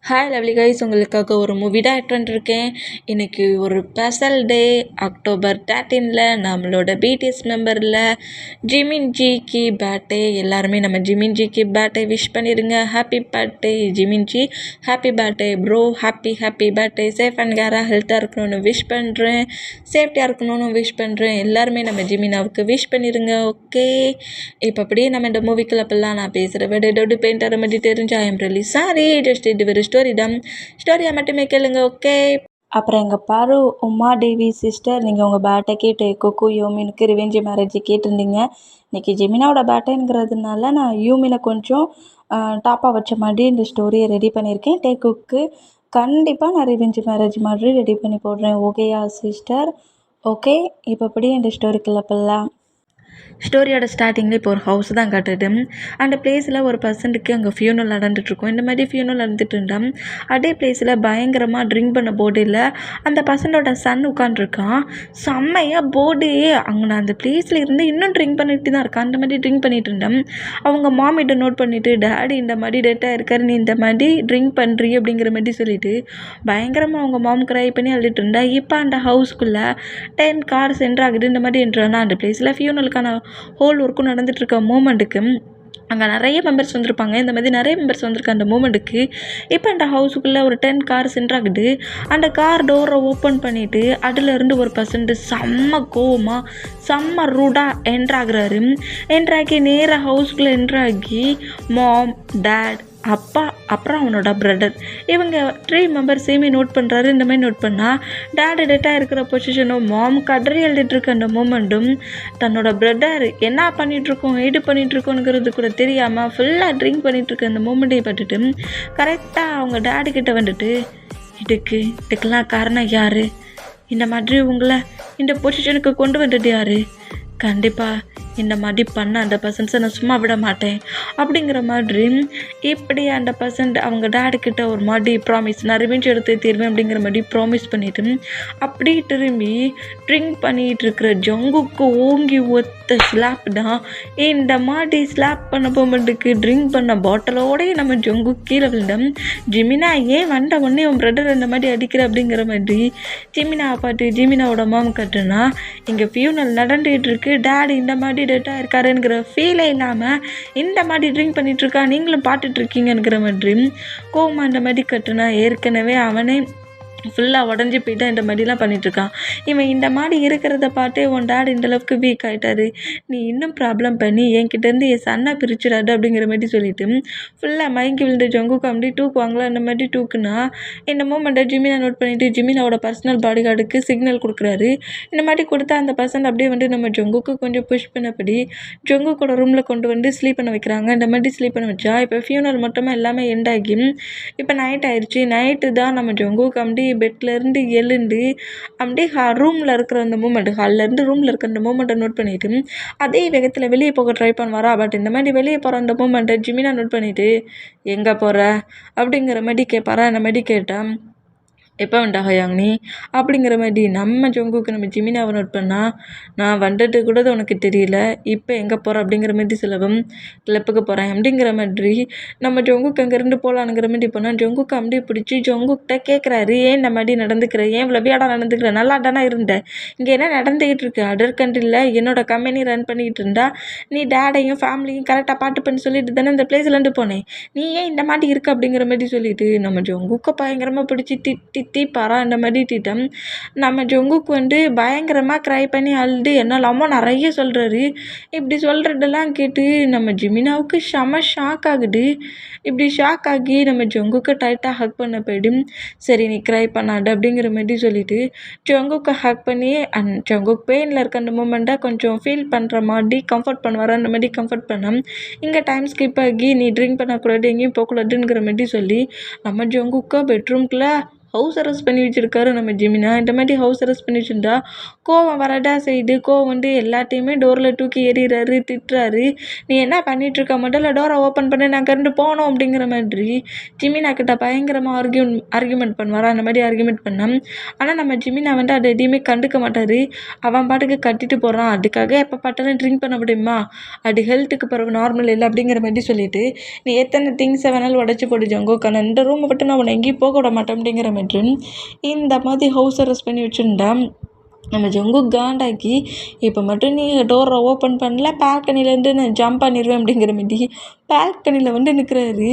Hi lovely guys, உங்களுக்காக ஒரு movie தான் எடுத்துகிட்டு இருக்கேன். இன்றைக்கி ஒரு ஸ்பெஷல் டே. அக்டோபர் 13ல் நம்மளோட பிடிஎஸ் மெம்பரில் ஜிமின்ஜிக்கு பர்த்டே. எல்லாருமே நம்ம ஜிமின்ஜிக்கு பர்த்டே விஷ் பண்ணிடுங்க. Happy birthday Jimin ji, happy birthday bro, happy birthday. Safe and கேராக ஹெல்த்தாக இருக்கணும்னு விஷ் பண்ணுறேன், சேஃப்டியாக இருக்கணும்னு விஷ் பண்ணுறேன். எல்லாருமே நம்ம ஜிமினாவுக்கு விஷ் பண்ணிடுங்க. ஓகே, இப்போ அப்படியே நம்ம இந்த மூவி கிளப்பெல்லாம் நான் பேசுகிற விட டொட்டு பெயிண்டரை மாதிரி தெரிஞ்சு I am really sorry. Just இது ஒரு ஸ்டோரியை மட்டுமே கேளுங்க. ஓகே. அப்புறம் எங்கள் பாரு உமா தேவி சிஸ்டர், நீங்கள் உங்கள் பேட்டைக்கே டேக்கோக்கு யூமினுக்கு ரிவெஞ்ச் மேரேஜ் கேட்டிருந்தீங்க. இன்றைக்கி ஜெமினாவோட பேட்டைங்கிறதுனால நான் யூமினை கொஞ்சம் டாப்பாக வச்ச மாதிரி இந்த ஸ்டோரியை ரெடி பண்ணியிருக்கேன். டேக்குக்கு கண்டிப்பாக நான் ரிவெஞ்ச் மேரேஜ் மாதிரி ரெடி பண்ணி போடுறேன். ஓகேயா சிஸ்டர்? ஓகே, இப்போ எப்படி இந்த ஸ்டோரிக்குள்ள போகலாம். ஸ்டோரியோட ஸ்டார்டிங்கில் இப்போ ஒரு ஹவுஸ் தான் காட்டுது. அந்த பிளேஸில் ஒரு பர்சன்ட்டுக்கு அங்கே ஃபியூனல் நடந்துகிட்ருக்கும். இந்த மாதிரி ஃபியூனல் நடந்துட்டு இருந்தால் அதே பிளேஸில் பயங்கரமாக ட்ரிங்க் பண்ண போர்டில் அந்த பர்சனோட சன் உட்காண்ட்ருக்கான். செம்மையாக போர்டு அங்கே அந்த பிளேஸில் இருந்து இன்னும் ட்ரிங்க் பண்ணிட்டு தான் இருக்கான். அந்த மாதிரி ட்ரிங்க் பண்ணிட்டு இருந்தேன். அவங்க மாமிட்ட நோட் பண்ணிவிட்டு, டேடி இந்த மாதிரி டேட்டாக இருக்காரு, நீ இந்த மாதிரி ட்ரிங்க் பண்ணுறீ அப்படிங்கிற மாதிரி சொல்லிவிட்டு பயங்கரமாக அவங்க மாம் க்ரை பண்ணி அழுதுட்டு இருந்தா. இப்போ அந்த ஹவுஸ்க்குள்ளே 10 கார்ஸ் என்ட்ரு ஆகுது. இந்த மாதிரி என்ட்ரானா அந்த பிளேஸில் ஃபியூனலுக்கான ஹோல் ஒர்க்கும் நடந்துகிட்ருக்க மூமெண்ட்டுக்கு அங்கே நிறைய மெம்பர்ஸ் வந்திருப்பாங்க. இந்த மாதிரி நிறைய மெம்பர்ஸ் வந்திருக்க அந்த மூமெண்ட்டுக்கு இப்போ அந்த ஹவுஸுக்குள்ளே ஒரு 10 கார்ஸ் என்ட்ராகுது. அந்த கார் டோரை ஓப்பன் பண்ணிவிட்டு அதிலேருந்து ஒரு பர்சன்ட் செம்ம கோவமாக செம்ம ரூடாக என்ட்ராகிறாரு. என்ட்ராகி நேராக ஹவுஸ்குள்ளே என்ட்ராகி மாம், டேட், அப்பா, அப்புறம் அவனோட பிரதர், இவங்க 3 மெம்பர்ஸையுமே நோட் பண்ணுறாரு. இந்த மாதிரி நோட் பண்ணால் டேடு டெட்டாக இருக்கிற பொசிஷனும் மாம் கதறி எழுதிட்டுருக்க அந்த மூமெண்ட்டும் தன்னோட பிரதர் என்ன பண்ணிகிட்ருக்கோம் இது பண்ணிகிட்ருக்கோங்கிறது கூட தெரியாமல் ஃபுல்லாக ட்ரிங்க் பண்ணிகிட்ருக்க அந்த மூமெண்ட்டையும் பட்டுட்டு கரெக்டாக அவங்க டேடுக்கிட்ட வந்துட்டு, இதுக்கெல்லாம் காரணம் யார், இந்த மாதிரி உங்களை இந்த பொசிஷனுக்கு கொண்டு வந்தது யார், கண்டிப்பாக இந்த மாதிரி பண்ண அந்த பர்சன்ஸை நான் சும்மா விட மாட்டேன் அப்படிங்கிற மாதிரி இப்படி அந்த பர்சன்ட் அவங்க டேடுக்கிட்ட ஒரு மாதிரி ப்ராமிஸ், நான் ரிவெஞ்ச் எடுத்து தீர்வேன் அப்படிங்கிற மாதிரி ப்ராமிஸ் பண்ணிவிட்டு அப்படி திரும்பி ட்ரிங்க் பண்ணிகிட்டு இருக்கிற ஜங்குக்கு ஓங்கி ஒத்த ஸ்லாப் தான். இந்த மாதிரி ஸ்லாப் பண்ண போமெண்ட்டுக்கு ட்ரிங்க் பண்ண பாட்டிலோடய நம்ம ஜங்கு கீழே விழுந்தோம். ஜிமினா ஏன் வந்த உடனே உன் பிரதர் அந்த மாதிரி அடிக்கிற அப்படிங்கிற மாதிரி ஜிமினாவை பார்த்து ஜிமினாவோட மாம் கட்டுனா, இங்கே ஃபியூனல் நடந்துகிட்டு இருக்கு, டேடி இந்த மாதிரி டெட்டாக இருக்காருங்கிற ஃபீலே இல்லாமல் இந்த மாதிரி ட்ரிங்க் பண்ணிகிட்ருக்கா, நீங்களும் பார்த்துட்ருக்கீங்கிற மாதிரி கோவமாக இந்த மாதிரி கட்டுனா ஏற்கனவே அவனே ஃபுல்லாக உடஞ்சி போயிட்டா இந்த மாதிரிலாம் பண்ணிகிட்ருக்கான். இவன் இந்த மாதிரி இருக்கிறத பார்த்தே உன் டேட் இந்தளவுக்கு வீக் ஆகிட்டாரு, நீ இன்னும் ப்ராப்ளம் பண்ணி என்கிட்டேருந்து என் சன்னை பிரிச்சுடாது அப்படிங்கிற மாதிரி சொல்லிவிட்டு ஃபுல்லாக மயங்கி விழுந்த ஜங்குக்கு அப்படி தூக்குவாங்களா அந்த மாதிரி தூக்குனா இந்த மூமெண்ட்டை ஜிமினா நோட் பண்ணிவிட்டு ஜிமினாவோட பர்சனல் பாடி கார்டுக்கு சிக்னல் கொடுக்குறாரு. இந்த மாதிரி கொடுத்தா அந்த பர்சன் அப்படியே வந்து நம்ம ஜங்குக்கு கொஞ்சம் புஷ் பண்ணபடி ஜங்குக்கோட ரூமில் கொண்டு வந்து ஸ்லீப் பண்ண வைக்கிறாங்க. இந்த மாதிரி ஸ்லீப் பண்ண வச்சா இப்போ ஃபியூனல் மட்டுமே எல்லாமே எண்ட் ஆகி இப்போ நைட் ஆயிடுச்சு. நைட்டு தான் நம்ம ஜங்குக்கு அப்படி பெட்லேருந்து எழுந்து அப்படியே ரூமில் இருக்கிற அந்த மூமெண்ட், ஹால்லேருந்து ரூமில் இருக்கிற அந்த மூமெண்ட்டை நோட் பண்ணிவிட்டு அதே வேகத்தில் வெளியே போக ட்ரை பண்ணுவாரா. பட் இந்த மாதிரி வெளியே போகிற அந்த மூமெண்ட்டை ஜிமினா நோட் பண்ணிவிட்டு எங்கே போகிற அப்படிங்கிற மாதிரி கேட்பாரா. அந்த மாதிரி கேட்டால் எப்போ வந்துட்டாக யாங்னி அப்படிங்கிற மாதிரி நம்ம ஜங்குக்கு நம்ம ஜிமினாவை நோட் பண்ணால், நான் வந்துட்டு கூட உனக்கு தெரியல, இப்போ எங்கே போகிற அப்படிங்கிற மாதிரி சொல்லவும் கிளப்புக்கு போகிறேன் அப்படிங்கிற மாதிரி நம்ம ஜங்குக்கு அங்கேருந்து போகலானுங்கிற மாதிரி போனால் ஜங்குக்கு அப்படியே பிடிச்சி ஜங்குக்கிட்ட கேட்குறாரு, ஏன் இந்த மாதிரி நடந்துக்கிற, ஏன் இவ்வளோ வியாடாக நடந்துக்கிற, நல்லா தானே இருந்தேன், இங்கே என்ன நடந்துக்கிட்டு இருக்கு, அதர் கண்ட்ரியில் என்னோட கம்பெனி ரன் பண்ணிக்கிட்டு இருந்தா நீ டேடையும் ஃபேமிலியும் கரெக்டாக பார்த்து பண்ணி சொல்லிட்டு தானே இந்த பிளேஸ்லேருந்து போனேன், நீ ஏன் இந்த மாதிரி இருக்கு அப்படிங்கிற மாதிரி சொல்லிட்டு நம்ம ஜங்குக்கு பயங்கரமாக பிடிச்சி திட்டிப்பாரா. இந்த மாதிரி திட்டம் நம்ம ஜங்குக்கு வந்து பயங்கரமாக க்ரை பண்ணி அழுது என்னெல்லாமோ நிறைய சொல்கிறாரு. இப்படி சொல்கிறதெல்லாம் கேட்டு நம்ம ஜிமினாவுக்கு செம ஷாக் ஆகுது. இப்படி ஷாக் ஆகி நம்ம ஜங்குக்கு டைட்டாக ஹக் பண்ண போயிடும். சரி நீ க்ரை பண்ணாடு அப்படிங்கிற மாதிரி சொல்லிவிட்டு ஜங்குக்கு ஹக் பண்ணி ஜங்குக்கு பெயினில் இருக்க அந்த மூமெண்ட்டை கொஞ்சம் ஃபீல் பண்ணுற மாதிரி கம்ஃபர்ட் பண்ணுவார். அந்த மாதிரி கம்ஃபர்ட் பண்ண இங்கே டைம் ஸ்கிப் ஆகி நீ ட்ரிங்க் பண்ணக்கூடாது, எங்கேயும் போகக்கூடாதுங்கிற மாதிரி சொல்லி நம்ம ஜங்குக்கு பெட்ரூம்குள்ளே ஹவுஸ் அரெஸ்ட் பண்ணி வச்சுருக்காரு நம்ம ஜிமினா. இந்த மாதிரி ஹவுஸ் அரெஸ்ட் பண்ணி வச்சுருந்தா கோவம் வரடா செய்யுது. கோவம் வந்து எல்லாத்தையுமே டோரில் தூக்கி எறிகிறாரு, திட்டுறாரு. நீ என்ன பண்ணிகிட்ருக்க, முதல்ல டோரை ஓப்பன் பண்ணி நான் கரண்டு போனோம் அப்படிங்கிற மாதிரி ஜிமினா கிட்ட பயங்கரமாக ஆர்கியூமெண்ட் பண்ணுவார். அந்த மாதிரி ஆர்கியூமெண்ட் பண்ணால் ஆனால் நம்ம ஜிமினா வந்து அதை எதையுமே கண்டுக்க மாட்டார். அவன் பாட்டுக்கு கட்டிட்டு போகிறான். அதுக்காக எப்போ பார்த்தாலும் ட்ரிங்க் பண்ண முடியுமா, அது ஹெல்த்துக்கு பிறகு நார்மல் இல்லை அப்படிங்கிற மாதிரி சொல்லிட்டு நீ எத்தனை திங்ஸை வேணாலும் உடச்சி போடு ஜங்குக், ஆனால் இந்த ரூமை விட்டு நான் உன்னை எங்கேயும் போக விட மாட்டேன் அப்படிங்கிற மாதிரி இந்த மாதிரி ஹவுஸ் அரெஸ்ட் பண்ணி வச்சுருந்தா நம்ம ஜங்குக் காண்டாக்கி இப்போ மட்டும் நீ டோரை ஓப்பன் பண்ணல பால்கனிலேருந்து நான் ஜம்ப் பண்ணிடுவேன் அப்படிங்கிற மாதிரி பால்கனியில் வந்து நிற்கிறாரு.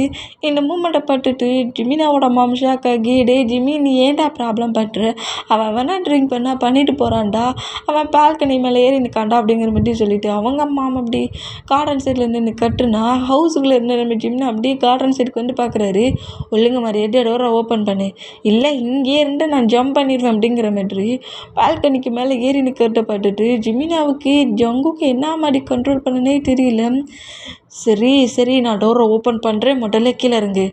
இந்த மூமெண்ட்டை பட்டுட்டு ஜிமினாவோட மாம் ஷாக் ஆகி, டே ஜிமி நீ ஏன்டா ப்ராப்ளம் பண்ணுற, அவன் வேணா ட்ரிங்க் பண்ணிட்டு போகிறான்டா, அவன் பால்கனி மேலே ஏறி நிற்காண்டா அப்படிங்கிற மாதிரி சொல்லிட்டு அவங்க மாம் அப்படி கார்டன் சைடில் நின்று கட்டுனா ஹவுஸுக்குள்ளே இருந்த நம்ம ஜிமினா அப்படியே கார்டன் சைடுக்கு வந்து பார்க்குறாரு. ஒழுங்கு மாதிரியே டோரை ஓப்பன் பண்ணு, இல்லை இங்கே இருந்து நான் ஜம்ப் பண்ணிடுவேன் அப்படிங்கிற மாதிரி பால்கனிக்கு மேலே ஏறி நிற்கிறத பார்த்துட்டு ஜிமினாவுக்கு ஜங்குக்கு என்ன மாதிரி கண்ட்ரோல் பண்ணனே தெரியல. சரி நான் டோரை ஓப்பன் பண்ணுறேன், முதல்ல கீழே இறங்கு,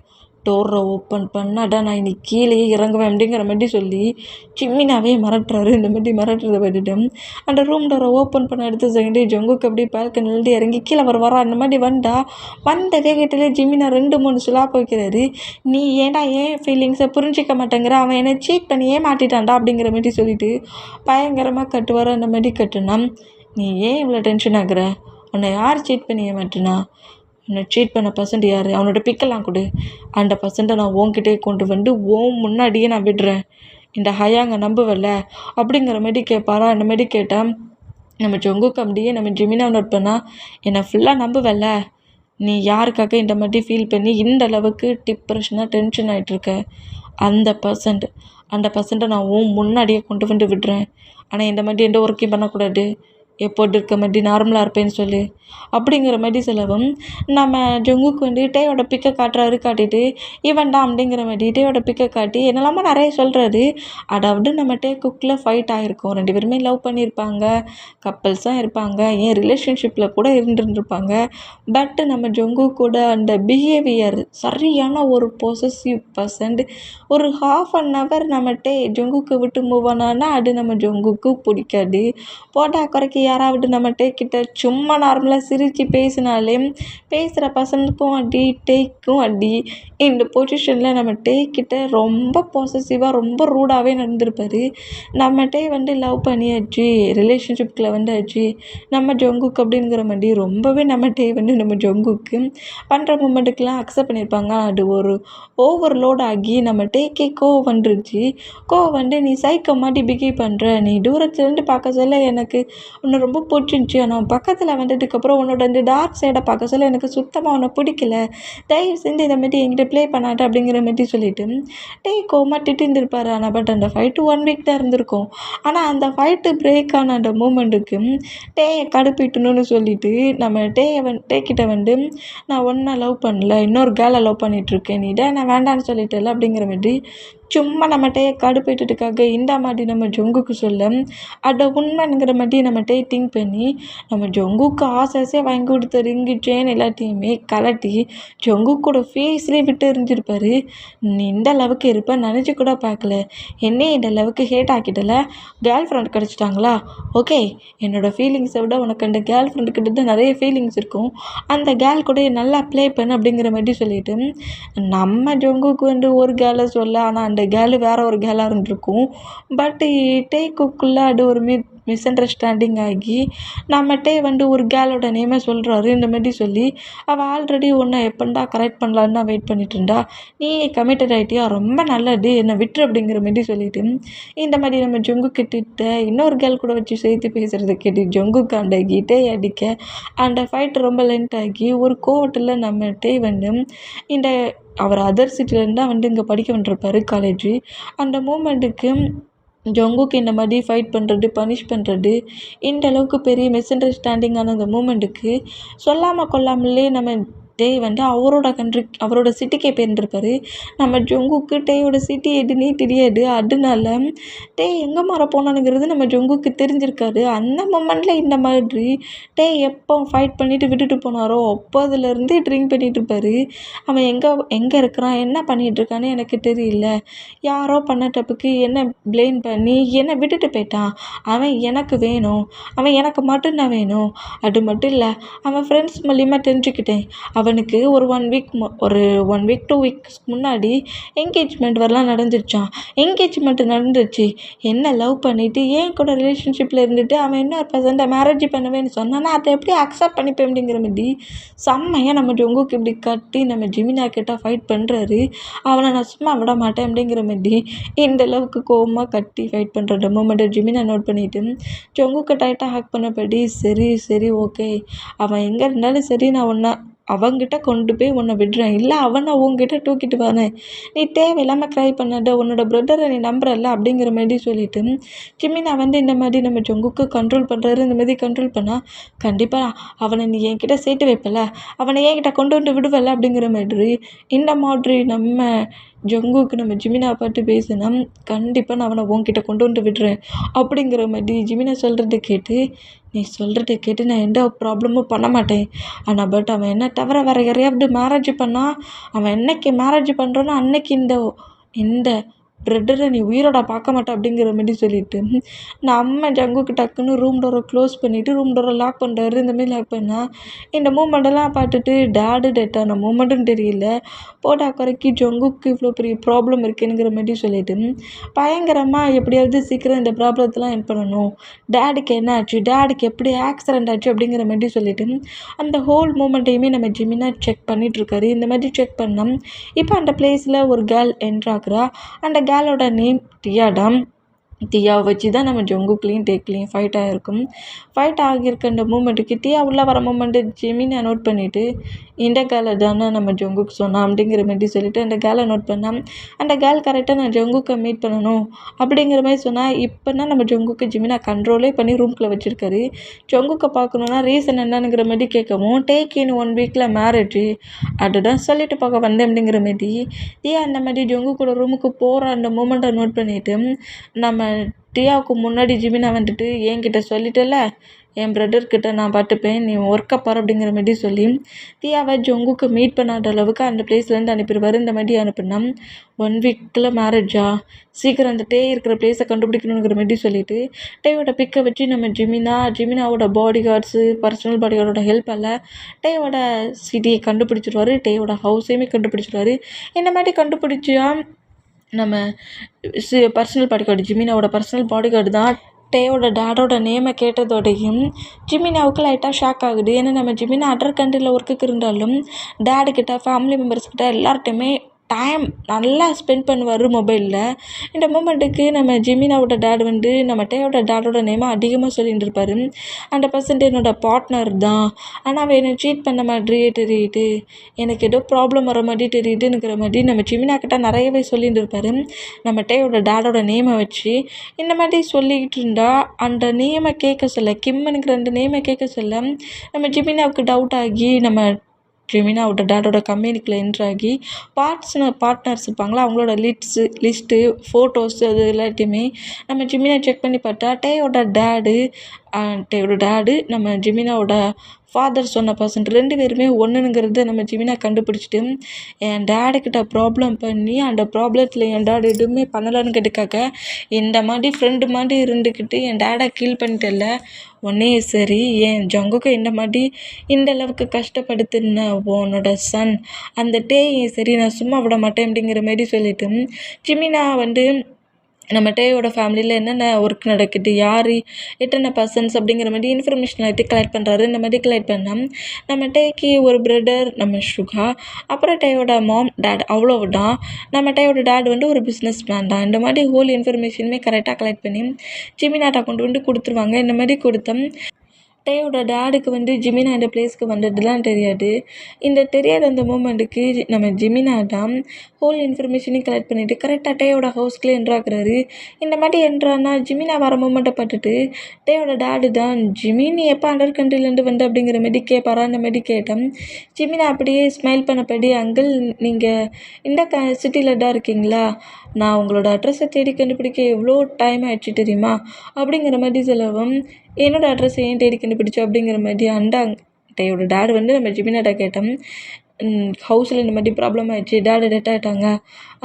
டோரை ஓப்பன் பண்ணாடா நான் இன்னைக்கு கீழேயே இறங்குவேன் அப்படிங்கிற மாதிரி சொல்லி ஜிமினாவே மிரட்டுறாரு. இந்த மாதிரி மிரட்டுறதை பார்த்துட்டு அந்த ரூம் டோரை ஓப்பன் பண்ண அடுத்த செகண்டே ஜங்குக்கு அப்படியே பால்கனிலேருந்து இறங்கி கீழே வரா. அந்த மாதிரி வந்த வேகத்திலே ஜிமினா 2-3 ஸ்லாப் வைக்கிறாரு. நீ ஏன்டா ஏன் ஃபீலிங்ஸை புரிஞ்சிக்க மாட்டேங்கிற, அவன் என்னை சீட் பண்ணி ஏமாட்டிட்டான்டா அப்படிங்கிற மாதிரி சொல்லிட்டு பயங்கரமாக கட்டுவார். அந்த மாதிரி கட்டுனா நீ ஏன் இவ்வளோ டென்ஷன் ஆகுற, உன்னை யார் சீட் பண்ணி ஏமாட்டினா, உன்னை சீட் பண்ண பர்சன்ட் யார், அவனோட பிக்கெல்லாம் கொடு, அந்த பர்சன்ட்டை நான் உன்கிட்டே கொண்டு வந்து முன்னாடியே நான் விடுறேன், இந்த ஹயாங்க நம்புவல்ல அப்படிங்கிற மாதிரி கேட்பாரா. அந்த மாதிரி கேட்டால் நம்ம ஜங்குக்கு அப்படியே நம்ம ஜிமினா நோட் பண்ணால் என்னை ஃபுல்லாக நம்புவல்ல, நீ யாருக்காக இந்த மாதிரி ஃபீல் பண்ணி இந்த அளவுக்கு டிப்ரெஷனாக டென்ஷன் ஆகிட்டுருக்க, அந்த பர்சன்ட்டை நான் முன்னாடியே கொண்டு வந்து விடுறேன், ஆனால் இந்த மாதிரி எந்த ஒர்க்கையும் பண்ணக்கூடாது, எப்போது இருக்க மாதிரி நார்மலாக இருப்பேன்னு சொல்லு அப்படிங்கிற மாதிரி சொல்லவும் நம்ம ஜங்குக்கு வந்து டேயோட பிக்கை காட்டிட்டு இவன் தான் அப்படிங்கிற மாதிரி டேயோட பிக்கை காட்டி என்னெல்லாமோ நிறைய சொல்கிறாரு. அதாவது நம்ம டே குக்கில் ஃபைட் ஆகிருக்கும், 2 பேருமே லவ் பண்ணியிருப்பாங்க, கப்பல்ஸாக இருப்பாங்க, ஏன் ரிலேஷன்ஷிப்பில் கூட இருந்துருப்பாங்க. பட்டு நம்ம ஜங்குக்கோட அந்த பிஹேவியர் சரியான ஒரு பொசசிவ் பர்சன்ட். ஒரு 1/2 hour நம்ம டே ஜங்குக்கு விட்டு மூவ் ஆனான்னா அது நம்ம ஜங்குக்கு பிடிக்காது. போட்டா குறைக்க யாராவது நம்ம டேக்கிட்ட சும்மா நார்மலாக சிரித்து பேசினாலே பேசுகிற பர்சனுக்கும் அடி டேக்கும் அடி. இந்த பொசிஷனில் நம்ம டேக்கிட்ட ரொம்ப பொசசிவாக ரொம்ப ரூடாகவே நடந்திருப்பார். நம்ம டே வந்து லவ் பண்ணியாச்சு, ரிலேஷன்ஷிப்பில் வந்தாச்சு நம்ம ஜங்குக்கு அப்படிங்கிற மாதிரி ரொம்பவே நம்ம டே வந்து நம்ம ஜங்குக்கு பண்ணுற மூமெண்ட்டுக்கெலாம் அக்செப்ட் பண்ணியிருப்பாங்க. அது ஒரு ஓவர்லோட் ஆகி நம்ம டேக்கே கோவம் வந்துருச்சு. கோவம் வந்து நீ சைக்கோ மாதிரி பிஹேவ் பண்ணுற, நீ தூரத்துலேருந்து பார்க்க சொல்ல எனக்கு உன்னை ரொம்ப பிடிச்சிருந்துச்சி, ஆனால் பக்கத்தில் வந்ததுக்கப்புறம் உன்னோட இந்த டார்க் சைடை பார்க்க சொல்ல எனக்கு சுத்தமாக உன்னை பிடிக்கல, தயவு செஞ்சு இதை மாரி என்கிட்ட ப்ளே பண்ணாட்ட அப்படிங்கிற மாரி சொல்லிவிட்டு டே கோவமாக திட்டிருந்துருப்பார். ஆனால் பட் அந்த ஃபைட்டு 1 week தான் இருந்திருக்கும். ஆனால் அந்த ஃபைட்டு பிரேக் ஆன அந்த மூமெண்ட்டுக்கு டேயை கடுப்பிட்டணும்னு சொல்லிவிட்டு நம்ம டேக்கிட்ட வந்து நான் ஒன்றை லவ் பண்ணல, இன்னொரு கேர்ளை லவ் பண்ணிகிட்ருக்கேன், நீ தான் நான் வேண்டான்னு சொல்லிட்டல அப்படிங்கிற மாதிரி சும்மா நம்ம டேயை கடுப்பேற்றதுக்காக இந்த மாதிரி நம்ம ஜங்குக்கு சொல்ல அதை உண்மைங்கிற மாதிரி நம்ம டே திங்க் பண்ணி நம்ம ஜங்குக்கு ஆசையாக வாங்கி கொடுத்த ரிங்கு செயின் எல்லாத்தையுமே கலட்டி ஜங்குக்கோட ஃபேஸ்லேயே விட்டு எறிஞ்சிருப்பார். நீ இந்த அளவுக்கு இருப்பேன் நினச்சி கூட பார்க்கல, என்னையே இந்த அளவுக்கு ஹேட் ஆக்கிட்டல, கேர்ள் ஃப்ரெண்ட் கிடச்சிட்டாங்களா, ஓகே என்னோடய ஃபீலிங்ஸை விட உனக்கு அந்த கேர்ள் ஃப்ரெண்டுக்கிட்ட தான் நிறைய ஃபீலிங்ஸ் இருக்கும், அந்த கேர்ள் கூட நல்லா ப்ளே பண்ணு அப்படிங்கிற மாதிரி சொல்லிவிட்டு நம்ம ஜங்குக்கு வந்து ஒரு கேர்ளை சொல்ல, ஆனால் அந்த கேர்ளு வேறு ஒரு கேர்ளாக இருந்திருக்கும். பட் டே குக்குள்ளே அது ஒரு மிஸ் அண்டர்ஸ்டாண்டிங் ஆகி நம்ம டே வந்து ஒரு கேர்ளோட நேமை சொல்கிறாரு. இந்த மாதிரி சொல்லி அவள் ஆல்ரெடி ஒன்றை எப்பண்டா கரெக்ட் பண்ணலான்னு தான் வெயிட் பண்ணிட்டு இருந்தா, நீ கமிட்டட் ஆகிட்டியா, ரொம்ப நல்லது, என்னை விட்டுரு அப்படிங்கிற மாதிரி சொல்லிட்டு இந்த மாதிரி நம்ம ஜங்கு கிட்ட இன்னொரு கேர்ள் கூட வச்சு சேர்த்து பேசுகிறத கேட்டு ஜங்குக்கு அந்த டே அடிக்க அந்த ஃபைட் ரொம்ப லென்த் ஆகி ஒரு கோவத்தில் நம்ம டே வந்து இந்த அவர் அதர் சிட்டிலேருந்து தான் வந்து இங்கே படிக்க வந்துருப்பார் காலேஜு. அந்த மூமெண்ட்டுக்கு ஜங்குக்கு இந்த மாதிரி ஃபைட் பண்ணுறது பனிஷ் பண்ணுறது இந்த அளவுக்கு பெரிய மிஸ் அண்டர்ஸ்டாண்டிங்கான அந்த மூமெண்ட்டுக்கு சொல்லாமல் கொள்ளாமலே நம்ம டே வந்து அவரோட சிட்டிக்கே போயிருந்திருப்பாரு. நம்ம ஜொங்குக்கு டேயோட சிட்டி எதுன்னே தெரியாது. அதனால டே எங்கே மாற போனானுங்கிறது நம்ம ஜொங்குக்கு தெரிஞ்சிருக்காது. அந்த மொமெண்ட்டில் இந்த மாதிரி டே எப்போ ஃபைட் பண்ணிவிட்டு விட்டுட்டு போனாரோ அப்போதுலேருந்து ட்ரிங்க் பண்ணிகிட்டு இருப்பாரு. அவன் எங்கே இருக்கிறான், என்ன பண்ணிகிட்ருக்கான்னு எனக்கு தெரியல. யாரோ பண்ண தப்புக்கு என்னை ப்ளேம் பண்ணி என்னை விட்டுட்டு போயிட்டான். அவன் எனக்கு வேணும், அவன் எனக்கு மட்டும்தான் வேணும். அது மட்டும் இல்லை, அவன் ஃப்ரெண்ட்ஸ் மூலியமாக தெரிஞ்சுக்கிட்டேன். அவனுக்கு ஒரு 1 வீக் 2 வீக்ஸ் முன்னாடி என்கேஜ்மெண்ட் வரலாம் நடந்துருச்சான். என்கேஜ்மெண்ட் நடந்துச்சு. என்ன லவ் பண்ணிவிட்டு என் கூட ரிலேஷன்ஷிப்பில் இருந்துட்டு அவன் இன்னொரு பர்சன்ட்டை மேரேஜ் பண்ணுவேன்னு சொன்னான்னா அதை எப்படி அக்செப்ட் பண்ணிப்பேன் அப்படிங்கிற மாதிரி செம்மையாக நம்ம ஜொங்குக்கு இப்படி கட்டி நம்ம ஜிமினா கிட்ட ஃபைட் பண்ணுறாரு. அவனை நான் சும்மா விட மாட்டேன் அப்படிங்கிற மாதிரி இந்த அளவுக்கு கோவமாக கட்டி ஃபைட் பண்ணுற மொமெண்ட்டை ஜிமினா நோட் பண்ணிவிட்டு ஜொங்குக்கு டைட்டாக ஹேக் பண்ணபடி சரி ஓகே, அவன் எங்கே இருந்தாலும் சரி, நான் அவங்கிட்ட கொண்டு போய் உன்னை விடுறேன், இல்லை அவனை உங்ககிட்ட தூக்கிட்டு வரேன். நீ தேவையில்லாமல் க்ரை பண்ணாத, உன்னோட பிரதரை நீ நம்புறல்ல அப்படிங்கிற மாதிரி சொல்லிவிட்டு ஜிமினா இந்த மாதிரி நம்ம ஜொங்குக்கு கண்ட்ரோல் பண்ணுறாரு. இந்த மாதிரி கண்ட்ரோல் பண்ணால் கண்டிப்பாக அவனை நீ என்கிட்ட சேர்த்து வைப்பல, அவனை என்கிட்ட கொண்டு வந்து விடுவல அப்படிங்கிற மாதிரி இந்த மாதிரி நம்ம ஜொங்குக்கு நம்ம ஜிமினாவை பார்த்து பேசினா கண்டிப்பாக நான் அவனை உன்கிட்ட கொண்டு வந்து விடுறேன் அப்படிங்கிற மாதிரி ஜிமினா நீ சொல்கிறத கேட்டு நான் எந்த ப்ராப்ளமும் பண்ண மாட்டேன். ஆனால் பட் அவன் என்ன தவிர வேறு யாரையாவது மேரேஜ் பண்ணால், அவன் என்னைக்கு மேரேஜ் பண்ணுறானோ அன்னைக்கு இந்த பிரதரை நீ உயிரோட பார்க்க மாட்டேன் அப்படிங்கிற மாதிரி சொல்லிவிட்டு நம்ம ஜங்குக்கு டக்குன்னு ரூம் டோரை க்ளோஸ் பண்ணிவிட்டு ரூம் டோரை லாக் பண்ணுறாரு. இந்தமாரி லாக் பண்ணால் இந்த மூமெண்ட்டெல்லாம் பார்த்துட்டு டேடு டெட்டான மூமெண்ட்டுன்னு தெரியல, போட்டா குறைக்கி ஜங்குக்கு இவ்வளோ பெரிய ப்ராப்ளம் இருக்குங்கிற மாதிரி சொல்லிவிட்டு பயங்கரமாக எப்படியாவது சீக்கிரம் இந்த ப்ராப்ளத்தெலாம் என் பண்ணணும், டேடுக்கு என்ன ஆச்சு, டேடுக்கு எப்படி ஆக்சிடெண்ட் ஆச்சு அப்படிங்கிற மாதிரி சொல்லிவிட்டு அந்த ஹோல் மூமெண்ட்டையுமே நம்ம ஜிமினா செக் பண்ணிகிட்ருக்காரு. இந்த மாதிரி செக் பண்ணோம். இப்போ அந்த பிளேஸில் ஒரு கேர்ள் என்ட்ராகிறா. அந்த கேர்ளோட நேம் தியாவை வச்சு தான் நம்ம ஜொங்குக்குலேயும் டேக்லேயும் ஃபைட் ஆகிருக்கும். ஃபைட் ஆகியிருக்க அந்த மூமெண்ட்டுக்கு தியா உள்ளே வர மூமெண்ட்டு ஜெமினா நோட் பண்ணிவிட்டு இந்த கேர்ளை தானே நம்ம ஜொங்குக்கு சொன்னான் அப்படிங்கிற மாதிரி சொல்லிவிட்டு அந்த கேர்ளை நோட் பண்ணால் அந்த கேர்ள் கரெக்டாக நான் ஜொங்குக்கை மீட் பண்ணணும் அப்படிங்கிற மாதிரி சொன்னால் இப்போனா நம்ம ஜொங்குக்கு ஜெமினா கண்ட்ரோலே பண்ணி ரூம்குள்ளே வச்சுருக்காரு. ஜொங்குக்கை பார்க்கணுன்னா ரீசன் என்னங்கிற மாதிரி கேட்கவும் டேக் இன் 1 வீக்கில் மேரேஜ் அதுதான் சொல்லிட்டு பார்க்க வந்தேன் அப்படிங்கிற மாதிரி தியா அந்த மாதிரி ஜொங்கு கூட ரூமுக்கு போகிற அந்த மூமெண்ட்டை நோட் பண்ணிவிட்டு நம்ம தியாவுக்கு முன்னாடி ஜிமினா என்கிட்ட சொல்லிட்டல, என் பிரதர்கிட்ட நான் பார்த்துப்பேன், நீ ஒர்க்கை பாரு அப்படிங்கிற மாதிரி சொல்லி தியாவை ஜொங்குக்கு மீட் பண்ணாத அளவுக்கு அந்த பிளேஸ்லேருந்து அனுப்பிடுவார். இந்த மாதிரி அனுப்புனா 1 வீக்கில் மேரேஜா, சீக்கிரம் அந்த டே இருக்கிற பிளேஸை கண்டுபிடிக்கணுங்கிற மாதிரி சொல்லிவிட்டு டேயோட பிக்கை வச்சு நம்ம ஜிமினாவோட பாடி கார்ட்ஸு பர்சனல் பாடி கார்டோட ஹெல்ப்பால் டேயோட சிட்டியை கண்டுபிடிச்சிடுவார். டேயோட ஹவுஸையுமே கண்டுபிடிச்சிடுவார். இந்த மாதிரி கண்டுபிடிச்சா நம்ம பர்சனல் பாடி கார்டு ஜிமினாவோட பர்சனல் பாடி கார்டு தான். டேயோட டேடோட நேமை கேட்டதோடையும் ஜிமினாவுக்கு லைட்டாக ஷாக் ஆகுது. ஏன்னா நம்ம ஜிமினா அதர் கண்ட்ரியில் ஒர்க்குக்கு இருந்தாலும் டேடுக்கிட்ட ஃபேமிலி மெம்பர்ஸ்கிட்ட எல்லார்ட்டையுமே டைம் நல்லா ஸ்பெண்ட் பண்ணுவார் மொபைலில். இந்த மூமெண்ட்டுக்கு நம்ம ஜிமினாவோட டேட் நம்ம டேயோட டேடோட நேமை அதிகமாக சொல்லிட்டு இருப்பார். அந்த பர்சன்ட் என்னோட பார்ட்னர் தான், ஆனால் அவன் என்னை சீட் பண்ண மாதிரியே தெரியுது, எனக்கு ஏதோ ப்ராப்ளம் வர மாதிரி தெரியுதுங்கிற மாதிரி நம்ம ஜிமினா கிட்ட நிறையவே சொல்லிட்டு இருப்பார். நம்ம டேயோட டேடோட நேமை வச்சு இந்த மாதிரி சொல்லிக்கிட்டு இருந்தால் அந்த நேமை கேட்க சொல்ல, கிம்னுங்கிற அந்த நேமை கேட்க சொல்ல நம்ம ஜிமினாவுக்கு டவுட் ஆகி நம்ம ஜெமினாவோட டேடோட கம்பெனிக்குள்ளே என்ட்ராகி பார்ட்னர்ஸ் இருப்பாங்களா, அவங்களோட லிஸ்ட்டு ஃபோட்டோஸ் அது எல்லாத்தையுமே நம்ம ஜிமினா செக் பண்ணி பார்த்தா டேயோட டேடு நம்ம ஜிமினாவோட ஃபாதர் சொன்ன பர்சன் 2 பேருமே ஒன்றுங்கிறத நம்ம ஜிமினா கண்டுபிடிச்சிட்டு என் டேடுக்கிட்ட ப்ராப்ளம் பண்ணி அந்த ப்ராப்ளத்தில் என் டேடு எதுவுமே பண்ணலான்னு கேட்டுக்காக்க இந்த மாதிரி ஃப்ரெண்டு மாதிரி இருந்துக்கிட்டு என் டேடை கீல் பண்ணிட்டல, உடனே சரி என் ஜங்குக்கு இந்த மாதிரி இந்த அளவுக்கு கஷ்டப்படுத்துன உன்னோட சன் அந்த சரி நான் சும்மா விட மாட்டேன் அப்படிங்கிற மாதிரி சொல்லிவிட்டு ஜிமினா நம்ம டேயோட ஃபேமிலியில் என்னென்ன ஒர்க் நடக்குது, யார் எத்தனை பர்சன்ஸ் அப்படிங்கிற மாதிரி இன்ஃபர்மேஷன் எல்லாத்தையும் கலெக்ட் பண்ணுறாரு. இந்த மாதிரி கலெக்ட் பண்ணால் நம்ம டேக்கு ஒரு பிரதர் நம்ம சுகா, அப்புறம் டேயோட டேட் அவ்வளோதான். நம்ம டேயோட டேட் ஒரு பிஸ்னஸ் மேன் தான். இந்த மாதிரி ஹோல் இன்ஃபர்மேஷனுமே கரெக்டாக கலெக்ட் பண்ணி ஜிமினாட்டை கொண்டு கொடுத்துருவாங்க. இந்த மாதிரி கொடுத்தோம் டேயோட டேடுக்கு ஜிமினா இந்த பிளேஸ்க்கு வந்ததுலாம் தெரியாது. இந்த தெரியாத அந்த மூமெண்ட்டுக்கு நம்ம ஜிமினா தான் ஹோல் இன்ஃபர்மேஷனையும் கலெக்ட் பண்ணிவிட்டு கரெக்டாக டேயோட ஹவுஸ்க்குள்ளே என்ட்ராக்குறாரு. இந்த மாதிரி என்ட்ரானா ஜிமினா வர மூமெண்ட்டை பார்த்துட்டு டேயோட டேடு தான் ஜிமினி எப்போ அதர் கண்ட்ரிலேருந்து வந்து அப்படிங்கிற மாரி கேட்பாரா அந்த மாரி கேட்டேன். ஜிமினா அப்படியே ஸ்மைல் பண்ணபடி அங்கிள் நீங்கள் இந்த சிட்டியில் தான் இருக்கீங்களா? நான் உங்களோட அட்ரஸை தேடி கண்டுபிடிக்க எவ்வளோ டைம் ஆயிடுச்சு தெரியுமா? அப்படிங்கிற மாதிரி சொல்லவும் என்னோடய அட்ரஸை ஏன் தேடி கண்டுபிடிச்சோம் அப்படிங்கிற மாதிரி டேயோட டேடு நம்ம ஜிமினாட்ட கேட்டேன். ஹவுஸில் இந்த மாதிரி ப்ராப்ளம் ஆயிடுச்சு, டேடு டெத் ஆகிட்டாங்க.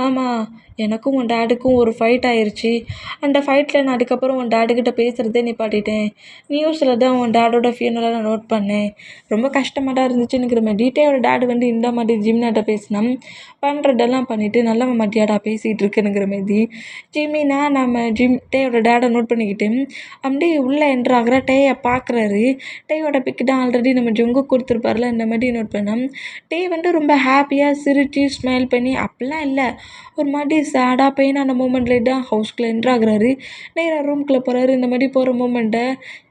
ஆமாம், எனக்கும் உன் டேடுக்கும் ஒரு ஃபைட் ஆயிடுச்சு. அந்த ஃபைட்டில் நான் அதுக்கப்புறம் உன் டேடுக்கிட்ட பேசுகிறதே நிப்பாட்டிட்டேன். நியூஸில் தான் உன் டேடோட ஃபியூனலை நான் நோட் பண்ணேன். ரொம்ப கஷ்டமாக தான் இருந்துச்சுங்கிற மாதிரி டேயோட டேடு இந்த மாதிரி ஜிமினாட்ட பேசினோம். பண்ணுறதெல்லாம் பண்ணிவிட்டு நல்லவன் மத்தியாடா பேசிகிட்டு இருக்குனுங்கிற மாதிரி ஜிமினா நம்ம டேயோட டேடை நோட் பண்ணிக்கிட்டு அப்படியே உள்ளே என்ட்ராகிற டேயை பார்க்குறாரு. டேயோட பிக்கு தான் ஆல்ரெடி நம்ம ஜொங்கு கொடுத்துருப்பார்ல, இந்த மாதிரி நோட் பண்ணோம். டே ரொம்ப ஹாப்பியாக சிரித்து ஸ்மைல் பண்ணி அப்படிலாம் இல்லை, ஒரு மாதிரி சேடாக பெயினான மூமெண்ட்டில் தான் ஹவுஸ்குள்ளே என்ட்ராகிறாரு. நேராக ரூம்குள்ளே போகிறாரு. இந்த மாதிரி போகிற மூமெண்ட்டை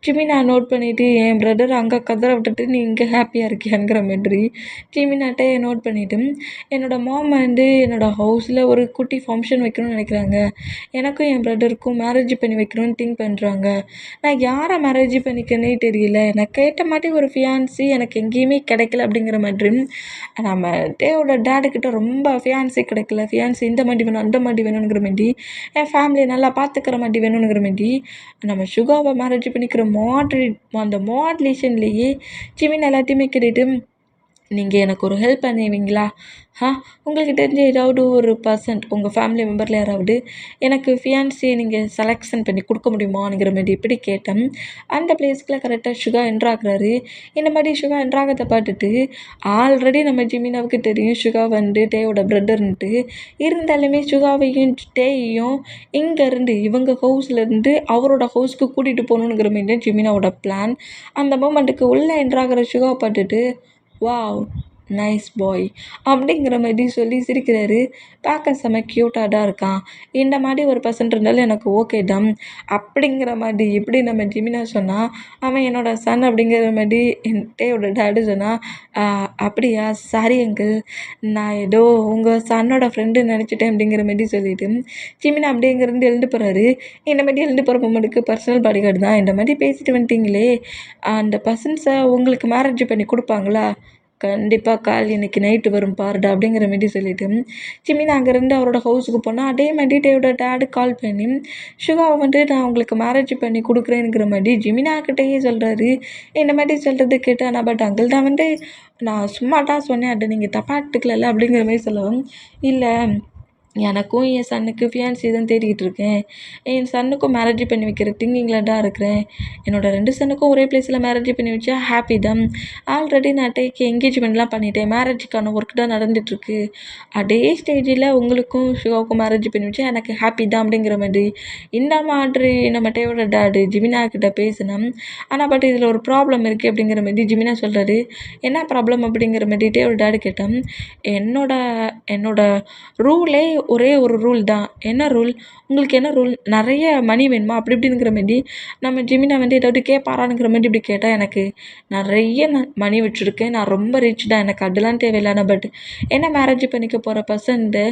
ஜிமினா நோட் பண்ணிவிட்டு என் பிரதர் அங்கே கதற விட்டுட்டு நீ இங்கே ஹாப்பியாக இருக்கியாங்கிற மாதிரி ஜிமினாட்டே நோட் பண்ணிவிட்டு என்னோடய மாம் என்னோடய ஹவுஸில் ஒரு குட்டி ஃபங்க்ஷன் வைக்கணும்னு நினைக்கிறாங்க. எனக்கும் என் பிரதருக்கும் மேரேஜ் பண்ணி வைக்கணும்னு திங்க் பண்ணுறாங்க. நான் யாரை மேரேஜ் பண்ணிக்கனே தெரியல. எனக்கு ஏற்ற மாதிரி ஒரு ஃபியான்சி எனக்கு எங்கேயுமே கிடைக்கல அப்படிங்கிற மாதிரி நம்ம டேயோட டேடுக்கிட்ட ரொம்ப ஃபியான்சி கிடைக்கல, ஃபியான்சி இந்த மாதிரி வேணும் அந்த மாதிரி வேணுங்கிற மாதிரி என் ஃபேமிலியை நல்லா பார்த்துக்கிற மாதிரி வேணுங்கிற மாதிரி நம்ம சுகாவை மேரேஜ் பண்ணிக்கிற அந்த மாடுலேஷன்லேயே ஜிமின் எல்லாத்தையுமே கேட்டுட்டு நீங்கள் எனக்கு ஒரு ஹெல்ப் பண்ணுவீங்களா? உங்களுக்கு தெரிஞ்ச ஏதாவது ஒரு பர்சன்ட் உங்கள் ஃபேமிலி மெம்பரில் யாராவது எனக்கு ஃபியான்சியை நீங்கள் செலெக்ஷன் பண்ணி கொடுக்க முடியுமாங்கிற மாதிரி இப்படி கேட்டேன். அந்த பிளேஸ்க்குள்ள கரெக்டாக சுகா என்ட்ராகிறாரு. இந்த மாதிரி சுகா என்ட்ராகிறத பார்த்துட்டு ஆல்ரெடி நம்ம ஜிமினாவுக்கு தெரியும் சுகா டேயோட பிரதர்ன்ட்டு. இருந்தாலுமே சுகாவையும் டேயையும் இங்கேருந்து இவங்க ஹவுஸ்லேருந்து அவரோட ஹவுஸ்க்கு கூட்டிகிட்டு போகணுங்கிற மாதிரி தான் ஜிமினாவோட பிளான். அந்த மூமெண்ட்டுக்கு உள்ளே என்ட்ராகிற சுகாவை பார்த்துட்டு வாவ் நைஸ் பாய் அப்படிங்கிற மாதிரி சொல்லி சிரிக்கிறாரு. பார்க்க செம க்யூட்டாக தான் இருக்கான். இந்த மாதிரி ஒரு பர்சன் இருந்தாலும் எனக்கு ஓகே தான் அப்படிங்கிற மாதிரி இப்படி நம்ம ஜிமினா சொன்னால் அவன் என்னோடய சன் அப்படிங்கிற மாதிரி டேயோட டேடு சொன்னால் அப்படியா சாரி அங்கிள், நான் ஏதோ உங்கள் சன்னோட ஃப்ரெண்டு நினச்சிட்டேன் அப்படிங்கிற மாதிரி சொல்லிவிட்டு ஜிமினா அப்படிங்கிறது எழுந்து போகிறாரு. இந்த மாதிரி எழுந்து போகிற பொம்மைக்கு பர்சனல் பாடிகார்டு தான் இந்த மாதிரி பேசிட்டு வந்துட்டிங்களே, அந்த பர்சன்ஸை உங்களுக்கு மேரேஜ் பண்ணி கொடுப்பாங்களா? கண்டிப்பாக கால் இன்றைக்கி நைட்டு வரும் பாருடா அப்படிங்கிற மாதிரி சொல்லிவிட்டு ஜிமினா அங்கேருந்து அவரோட ஹவுஸுக்கு போனால் அதே மாதிரி டேயோட டேடு கால் பண்ணி சுகாவை நான் உங்களுக்கு மேரேஜ் பண்ணி கொடுக்குறேங்கிற மாதிரி ஜிமினாக்கிட்டேயே சொல்கிறாரு. இந்த மாதிரி சொல்கிறது கேட்டால் நான் பட் அங்கிள் தான் நான் சும்மா தான் சொன்னேன், அதை நீங்கள் தப்பாக எடுத்துக்கல அப்படிங்கிற மாதிரி சொல்லவும் இல்லை, எனக்கும் என் சன்னுக்கு ஃபியான்சி தான் தேடிக்கிட்டு இருக்கேன். என் சன்னுக்கும் மேரேஜ் பண்ணி வைக்கிற திங்கிங்கில் தான் இருக்கிறேன். என்னோடய 2 சன்னுக்கும் ஒரே பிளேஸில் மேரேஜ் பண்ணி வச்சா ஹாப்பி தான். ஆல்ரெடி நான் டேக்கு என்கேஜ்மெண்ட்லாம் பண்ணிட்டேன். மேரேஜுக்கான ஒர்க் தான் நடந்துகிட்ருக்கு. அதே ஸ்டேஜில் உங்களுக்கும் சிவாவுக்கும் மேரேஜ் பண்ணி வச்சா எனக்கு ஹாப்பி தான் அப்படிங்கிற மாதிரி இந்த மாதிரி நம்ம டேயோட டேடு ஜிமினா கிட்ட பேசினோம். ஆனால் பட் இதில் ஒரு ப்ராப்ளம் இருக்குது அப்படிங்கிற மாதிரி ஜிமினா சொல்கிறாரு. என்ன ப்ராப்ளம் அப்படிங்கிற மாதிரி டேயோட டேடு கேட்டோம். என்னோட ரூலே ஒரே ஒரு ரூல் தான். என்ன ரூல்? உங்களுக்கு என்ன ரூல்? நிறைய மணி வேணுமா அப்படி இப்படிங்கிற மாதிரி நம்ம ஜிமினா ஏதாவது கேட்பாரானுங்கிற மாதிரி இப்படி கேட்டால் எனக்கு நிறைய மணி வச்சுருக்கேன், நான் ரொம்ப ரிச் தான், எனக்கு அதெல்லாம் தேவையில்லைனா பட் என்ன மேரேஜ் பண்ணிக்க போகிற பர்சன்ட்டு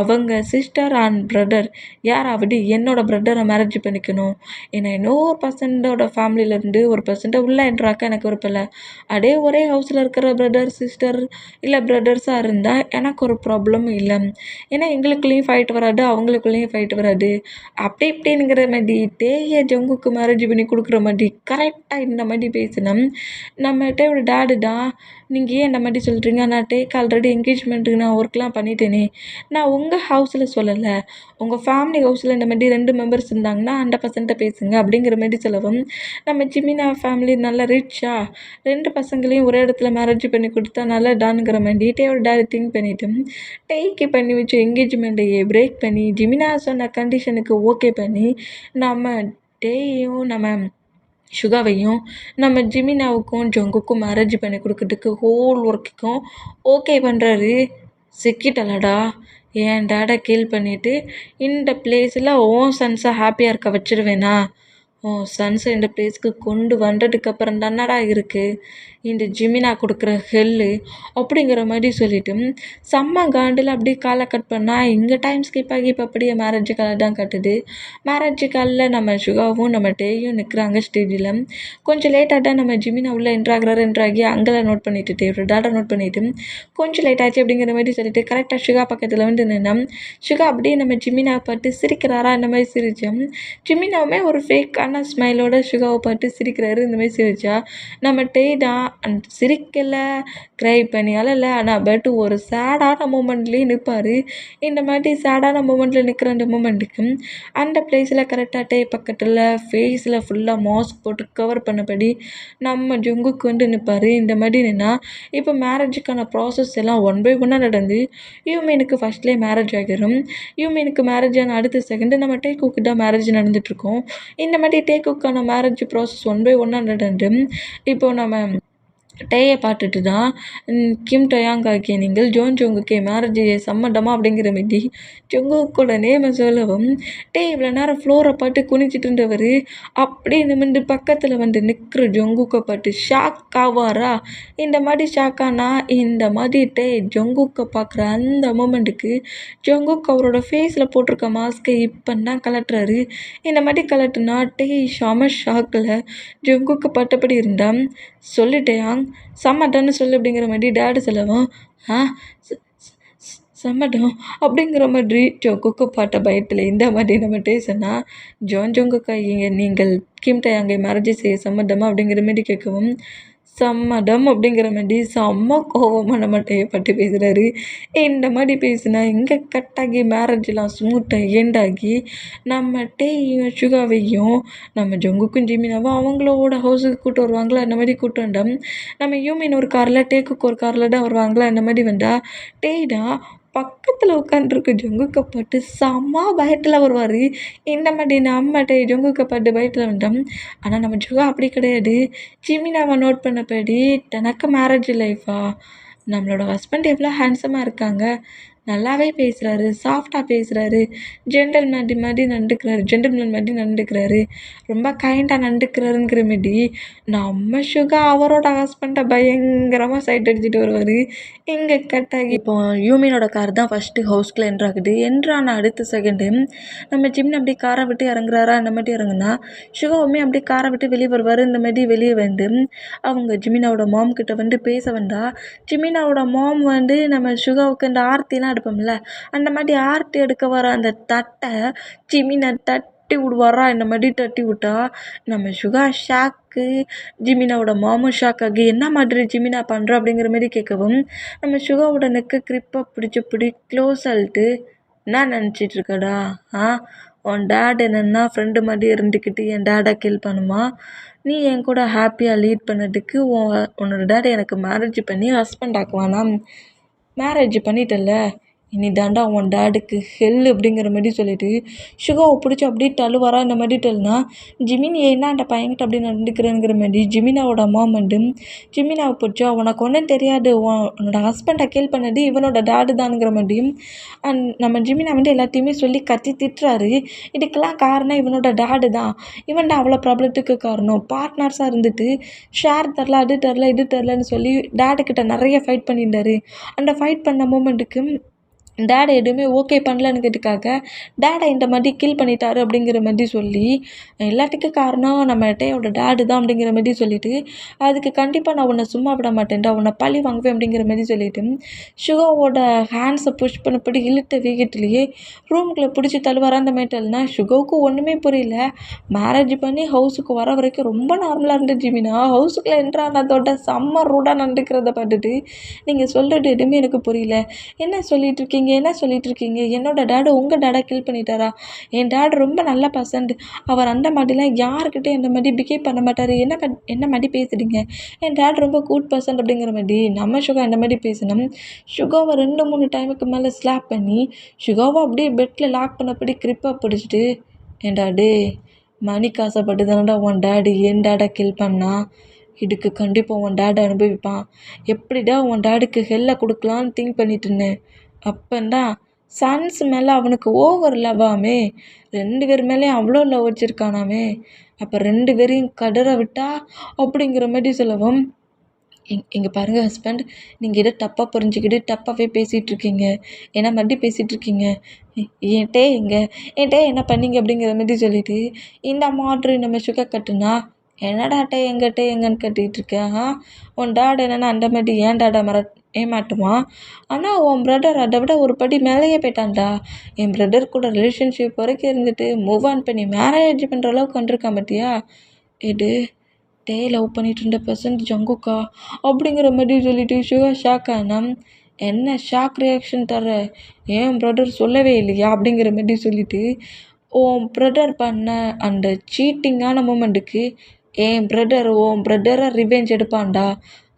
அவங்க சிஸ்டர் அண்ட் பிரதர் யாராவது என்னோடய பிரதரை மேரேஜ் பண்ணிக்கணும். ஏன்னா இன்னொரு பர்சன்டோட ஃபேமிலியிலேருந்து ஒரு பர்சன்ட்டை உள்ளே என்ட்ராக்க எனக்கு விருப்பம். அதே ஒரே ஹவுஸில் இருக்கிற பிரதர் சிஸ்டர் இல்லை பிரதர்ஸாக இருந்தால் எனக்கு ஒரு ப்ராப்ளமும் இல்லை. ஏன்னா எங்களுக்குள்ளேயும் ஃபைட் வராது, அவங்களுக்குள்ளேயும் ஃபைட் வராது. அப்படி இப்படிங்கிற மாதிரி டேயை ஜங்குக்கு மேரேஜ் பண்ணி கொடுக்குற மாதிரி கரெக்டாக இந்த மாதிரி பேசினோம். நம்ம டேயோட டேடு தான் நீங்கள் ஏன் இந்த மாதிரி சொல்கிறீங்க, நான் டேக்கு ஆல்ரெடி என்கேஜ்மெண்ட்டுக்கு நான் ஒர்க்லாம் பண்ணிட்டேனே, நான் உங்கள் ஹவுஸில் சொல்லலை, உங்கள் ஃபேமிலி ஹவுஸில் இந்த மாதிரி 2 மெம்பர்ஸ் இருந்தாங்கன்னா அந்த பர்சன்ட்டை பேசுங்க அப்படிங்கிற மாதிரி சொல்லவும் நம்ம ஜிமினா ஃபேமிலி நல்லா ரிச்சா 2 பசங்களையும் ஒரே இடத்துல மேரேஜ் பண்ணி கொடுத்தா நல்லதானுங்கிற மாதிரி டேயோட டேடு திங்க் பண்ணிவிட்டு டேக்கு பண்ணி வச்சு என்கேஜ்மெண்ட்டையே பிரேக் பண்ணி ஜிமினா சொன்ன கண்டிஷனுக்கு ஓகே பண்ணி நம்ம டேயையும் நம்ம சுகாவையும் நம்ம ஜிமினாவுக்கும் ஜங்குக்கும் மேரேஜ் பண்ணி கொடுக்கறதுக்கு ஹோல் ஒர்க்குக்கும் ஓகே பண்ணுறாரு. சிக்கிட்டலடா, என் டேடை கீல் பண்ணிவிட்டு இந்த பிளேஸில் ஓன் சன்ஸை ஹாப்பியாக இருக்க வச்சிருவேனா? உன் சன்ஸை இந்த பிளேஸ்க்கு கொண்டு வந்ததுக்கப்புறம் தானடா இருக்குது இந்த ஜிமினா கொடுக்குற ஹெல்லு அப்படிங்கிற மாதிரி சொல்லிட்டு செம்ம காண்டில் அப்படியே காலை கட் பண்ணால் இங்கே டைம் ஸ்கிப் ஆகி இப்போ அப்படியே மேரேஜ் காலை தான் கட்டுது. மேரேஜ் காலில் நம்ம சுகாவும் நம்ம டேயும் நிற்கிறாங்க ஸ்டேஜில். கொஞ்சம் லேட்டாக தான் நம்ம ஜிமினா உள்ள என்ட்ராகி அங்கே நோட் பண்ணிட்டு டேயோட டாட்டா நோட் பண்ணிவிட்டு கொஞ்சம் லேட் ஆச்சு அப்படிங்கிற மாதிரி சொல்லிட்டு கரெக்டாக சுகா பக்கத்தில் வந்து நின்னா சுகா அப்படியே நம்ம ஜிமினா பார்த்து சிரிக்கிறாரா இந்த மாதிரி சிரித்தோம். ஜிமினாவுமே ஒரு ஃபேக்கான ஸ்மைலோட சுகாவை பார்த்து சிரிக்கிறாரு இந்த மாதிரி சிரிச்சா நம்ம டே தான் சிரிக்கலை க்ரை பண்ணி அழலை ஆனால் பட் ஒரு சேடான மூமெண்ட்லேயே நிற்பார். இந்த மாதிரி சேடான மூமெண்ட்டில் நிற்கிற அந்த மூமெண்ட்டுக்கு அந்த பிளேஸில் கரெக்டாக டே பக்கத்தில் ஃபேஸில் ஃபுல்லாக மாஸ்க் போட்டு கவர் பண்ணபடி நம்ம ஜங்குக்கு வந்து நிற்பார். இந்த மாதிரி நின்னா இப்போ மேரேஜுக்கான ப்ராசஸ் எல்லாம் ஒன் பை ஒன்னாக நடந்து யூமீனுக்கு ஃபஸ்ட்லேயே மேரேஜ் ஆகிரும். யூமீனுக்கு மேரேஜ் ஆன அடுத்த செகண்டு நம்ம டேக்குக்கு தான் மேரேஜ் நடந்துகிட்ருக்கோம். இந்த மாதிரி டேக்குக்கான மேரேஜ் ப்ராசஸ் ஒன் பை ஒன்னாக நடந்து இப்போது நம்ம டேயை பார்த்துட்டு தான் கிம் டயாங் ஆகிய நீங்கள் ஜோன் ஜோங்குக்கு மேரேஜ் சம்மந்தமா அப்படிங்கிற மாரி ஜோங்குக்கோட நேமை சொல்லவும் டே இவ்வளோ நேரம் ஃப்ளோரை பார்த்து குனிச்சிட்டு இருந்தவர் அப்படியே நிமிந்து பக்கத்தில் வந்து நிற்கிற ஜொங்குக்கை பார்த்து ஷாக் ஆவாரா? இந்த மாதிரி ஷாக்கானா இந்த மாதிரி டே ஜொங்குக்கை பார்க்குற அந்த மூமெண்ட்டுக்கு ஜொங்குக் அவரோட ஃபேஸில் போட்டிருக்க மாஸ்க்கை இப்போ தான் கலட்டுறாரு. இந்த மாதிரி கலட்டுனா டே செம ஷாக்கில் ஜொங்குக்கை பார்த்தபடி இருந்தான். சொல்லிட்டேயாங் சம்மட்டன்னு சொல்லு அப்படிங்கிற மாதிரி டேடு சொல்லவும் சம்மட்டம் அப்படிங்கிற மாதிரி ஜொங்குக்கு பாட்ட பயத்தில் இந்த மாதிரி நம்ம டேசனா ஜோன் ஜொங்குக்கா இங்கே நீங்கள் கிம் டயாங்கை மேரேஜ் செய்ய சம்மதமா அப்படிங்கிற மாதிரி கேட்கவும் சம்மதம் அப்படிங்கிற மாதிரி செம்ம கோவமாக நம்ம டேயை பற்றி பேசுகிறாரு. இந்த மாதிரி பேசினா இங்கே கட்டாகி மேரேஜெலாம் ஸ்மூத்தாக எண்டாகி நம்ம டேயும் சுகாவையும் நம்ம ஜொங்குக்கும் ஜிமினாவும் அவங்களோட ஹவுஸுக்கு கூப்பிட்டு வருவாங்களா அந்த மாதிரி கூப்பிட்டு வந்தோம். நம்ம யூமின் ஒரு காரில் டேக்குக்கு ஒரு காரில் தான் வருவாங்களா அந்த மாதிரி வந்தால் டேய் தான் பக்கத்தில் உட்காந்துருக்கு ஜொங்குக்கை பாட்டு செம்ம பயத்தில் வருவார். இந்த மாதிரி நம்ம டே ஜொங்குக்கை பாட்டு பயத்தில் வந்தோம். ஆனால் நம்ம ஜுகா அப்படி கிடையாது. ஜிமினாவை நோட் பண்ணபடி தனக்கு மேரேஜ் லைஃபா நம்மளோட ஹஸ்பண்ட் எவ்வளோ ஹேண்ட்ஸமாக இருக்காங்க, நல்லாவே பேசுகிறாரு, சாஃப்டாக பேசுகிறாரு, ஜென்டில்மேன் மாதிரி நடந்துக்கிறாரு, ரொம்ப கைண்டாக நடந்துக்கிறாருங்கிற மாரி நம்ம சுகா அவரோட ஹஸ்பண்டை பயங்கரமாக சைட் அடிச்சுட்டு வருவார். இங்கே கட்டாகி இப்போ யூமினோட கார் தான் ஃபஸ்ட்டு ஹவுஸ்க்குள்ளே என்ட்ராகுது. என்ட்ரான அடுத்த செகண்டு நம்ம ஜிம்னு அப்படியே காரை விட்டு இறங்குறாரா இந்த மாதிரி இறங்குனா சுகாவுமே அப்படியே காரை விட்டு வெளியே வருவார். இந்த மாதிரி வெளியே வந்து அவங்க ஜிமினாவோட மாம் கிட்ட வந்து பேச வந்தா ஜிமினாவோட மாம் வந்து நம்ம சுகாவுக்கு அந்த ஆர்த்திலாம் எடுப்போம்ல அந்த மாதிரி ஆர்த்தி எடுக்க வர அந்த தட்டை ஜிமினா தட்டி விடுவாரா. இந்த மாதிரி தட்டி விட்டா நம்ம சுகா ஷாக்கு, ஜிமினாவோட மாமும் ஷாக் ஆகி என்ன மாதிரி ஜிமினா பண்ணுறோம் அப்படிங்கிற மாதிரி கேட்கவும் நம்ம சுகாவோட நெக்கை கிரிப்பாக பிடிச்சி க்ளோஸ் ஆகிட்டு என்ன நினச்சிட்டு இருக்கடா உன் டேட் என்னென்னா ஃப்ரெண்டு மாதிரி இருந்துக்கிட்டு என் டேடை கில் பண்ணுமா? நீ என் கூட ஹாப்பியாக லீட் பண்ணதுக்கு உன்னோட டேடை எனக்கு மேரேஜ் பண்ணி ஹஸ்பண்ட் ஆக்குவானா? மேரேஜ் பண்ணிட்டல இனி தாண்டா உன் டேடுக்கு ஹெல் அப்படிங்கிற மாதிரி சொல்லிட்டு சுகாவை பிடிச்சி அப்படியே தள்ளுவாரா. இந்த மாதிரி தள்ளுனா ஜிமினி ஏன்னா அந்த பையன்கிட்ட அப்படி நடந்துக்கிறேங்கிற மாதிரி ஜிமினாவோட அம்மா வந்து ஜிமினாவை பிடிச்சா உனக்கு ஒன்றும் தெரியாது, உன்னோட ஹஸ்பண்டை கீல் பண்ணது இவனோட டேடு தானுங்கிற மாதிரியும் நம்ம ஜிமினா வந்து எல்லாத்தையுமே சொல்லி கத்தி திட்டுறாரு. இதுக்கெல்லாம் காரணம் இவனோட டேடு தான், இவன் தான் அவ்வளோ ப்ராப்ளத்துக்கு காரணம். பார்ட்னர்ஸாக இருந்துட்டு ஷேர் தரல, அது தரல, இது தரலன்னு சொல்லி டேடுக்கிட்ட நிறைய ஃபைட் பண்ணியிருந்தாரு. அந்த ஃபைட் பண்ண மூமெண்ட்டுக்கு டேடை எதுவுமே ஓகே பண்ணலங்கிறதுக்காக டேடை இந்த மாதிரி கில் பண்ணிட்டாரு அப்படிங்கிற மாதிரி சொல்லி எல்லாத்துக்கும் காரணம் நம்ம டேயோட டேடு தான் அப்படிங்கிற மாதிரி சொல்லிவிட்டு அதுக்கு கண்டிப்பாக நான் உன்னை சும்மா விட மாட்டேன்டா, உன்னை பழி வாங்குவேன் அப்படிங்கிற மாதிரி சொல்லிவிட்டு சுகாவோட ஹேண்ட்ஸை புஷ் பண்ணப்படி இழுத்த வேகத்துலேயே ரூமுக்குள்ளே பிடிச்சி தள்ளுவாரா. அந்த மாதிரி தள்ளுனா சுகாவுக்கு ஒன்றுமே புரியல. மேரேஜ் பண்ணி ஹவுஸுக்கு வர வரைக்கும் ரொம்ப நார்மலாக இருந்த ஜிமினா ஹவுஸுக்குள்ளே என்ட்ரானதோட செம்ம ரூடாக நடந்துக்கிறத பார்த்துட்டு நீங்கள் சொல்கிறது எதுவுமே எனக்கு புரியல, என்ன சொல்லிட்டு இருக்கீங்க, என்னோட டேடு உங்கள் டேடை கில் பண்ணிட்டாரா? என் டேடு ரொம்ப நல்ல பர்சன்ட், அவர் அந்த மாதிரிலாம் யாருக்கிட்டே அந்த மாதிரி பிஹேவ் பண்ண மாட்டார், என்ன மாதிரி பேசுகிறீங்க, என் டேடு ரொம்ப கூட் பர்சன்ட் அப்படிங்கிற மாதிரி நம்ம சுகா இந்த மாதிரி பேசணும். சுகாவை 2-3 டைமுக்கு மேலே ஸ்லாப் பண்ணி சுகாவை அப்படியே பெட்டில் லாக் பண்ணப்படி கிரிப்பாக பிடிச்சிட்டு என் டேடு மணிக்கு ஆசைப்பட்டு தானடா உன் டேடு என் டேடை கில் பண்ணா, இதுக்கு கண்டிப்பாக உன் டேடை அனுபவிப்பான், எப்படிடா உன் டேடுக்கு ஹெல்லை கொடுக்கலான்னு திங்க் பண்ணிட்டு இருந்தேன். அப்போந்தான் சன்ஸ் மேலே அவனுக்கு ஓவர் லவ்வாமே, 2 பேர் மேலேயும் அவ்வளோ லவ் வச்சுருக்கானாமே, அப்போ 2 பேரையும் கதற விட்டா அப்படிங்கிற மாதிரி சொல்லவும், இங்கே பாருங்கள் ஹஸ்பண்ட், நீங்கள் ஏதோ தப்பாக புரிஞ்சுக்கிட்டு தப்பாகவே பேசிகிட்ருக்கீங்க, ஏன்னா மறுபடியும் பேசிகிட்ருக்கீங்க, என்கிட்ட என்ன பண்ணீங்க அப்படிங்கிற மாதிரி சொல்லிட்டு இந்த மாதிரி நம்ம சுகர் கட்டுனா என்னடா எங்கன்னு கட்டிகிட்டு இருக்கேன். உன் டாட் என்னென்னா அந்த மாதிரி ஏன் டாடா ஏமாட்டுவான். ஆனால் உன் பிரதர் அதை விட ஒரு படி மேலேயே போயிட்டான்டா. என் பிரதர் கூட ரிலேஷன்ஷிப் வரைக்கும் இருந்துட்டு மூவ் ஆன் பண்ணி மேரேஜ் பண்ணுற அளவுக்கு வந்திருக்கான் பார்த்தியா. இது லவ் பண்ணிட்டு இருந்த பர்சன் ஜங்குக்கா அப்படிங்கிற மாதிரி சொல்லிட்டு சுகர் ஷாக் ஆனான். என்ன ஷாக் ரியாக்ஷன் தர, ஏன் பிரதர் சொல்லவே இல்லையா அப்படிங்கிற மாதிரி சொல்லிட்டு உன் பிரதர் பண்ண அந்த சீட்டிங்கான மூமெண்ட்டுக்கு உன் பிரதரை ரிவெஞ்ச் எடுப்பான்டா,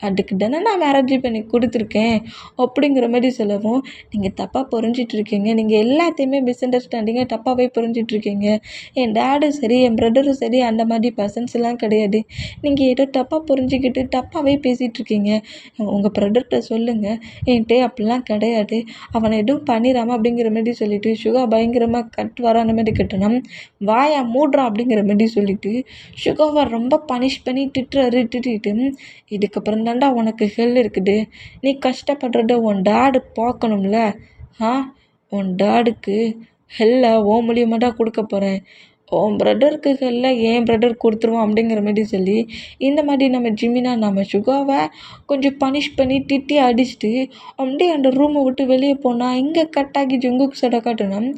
அதுக்கு தானே நான் மேரேஜ் பண்ணி கொடுத்துருக்கேன் அப்படிங்கிற மாதிரி சொல்லவும், நீங்கள் தப்பாக புரிஞ்சிட்ருக்கீங்க, நீங்கள் எல்லாத்தையுமே மிஸ் அண்டர்ஸ்டாண்டிங்காக தப்பாகவே புரிஞ்சிட்ருக்கீங்க. என் டேடும் சரி என் பிரதரும் சரி அந்த மாதிரி பர்சன்ஸ்லாம் கிடையாது. நீங்கள் ஏதோ தப்பாக புரிஞ்சுக்கிட்டு தப்பாகவே பேசிகிட்ருக்கீங்க. உங்கள் பிரதர்கிட்ட சொல்லுங்கள், என்கிட்ட அப்படிலாம் கிடையாது, அவனை எதுவும் பண்ணிடாமல் அப்படிங்கிற மாதிரி சொல்லிவிட்டு சுகா பயங்கரமாக கட்டுவாரா அந்த மாதிரி கட்டணும். வாயா மூடுறான் அப்படிங்கிற மாதிரி சொல்லிவிட்டு சுகாவை ரொம்ப பனிஷ் பண்ணி திட்டிட்டு, இதுக்கப்புறம் தாண்டா உனக்கு ஹெல் இருக்குது, நீ கஷ்டப்படுறத உன் டேடு பார்க்கணும்ல, உன் டேடுக்கு ஹெல்லை உன் மூலியமாக தான் கொடுக்க போகிறேன், உன் பிரதருக்கு ஹெல்லை என் பிரதர் கொடுத்துருவான் அப்படிங்கிற மாதிரி சொல்லி இந்த மாதிரி நம்ம ஜிமினா நம்ம சுகாவை கொஞ்சம் பனிஷ் பண்ணி திட்டி அடிச்சுட்டு அப்படியே அந்த ரூமை விட்டு வெளியே போனால் இங்கே கட்டாகி ஜங்குக்கு சடை காட்டணும்.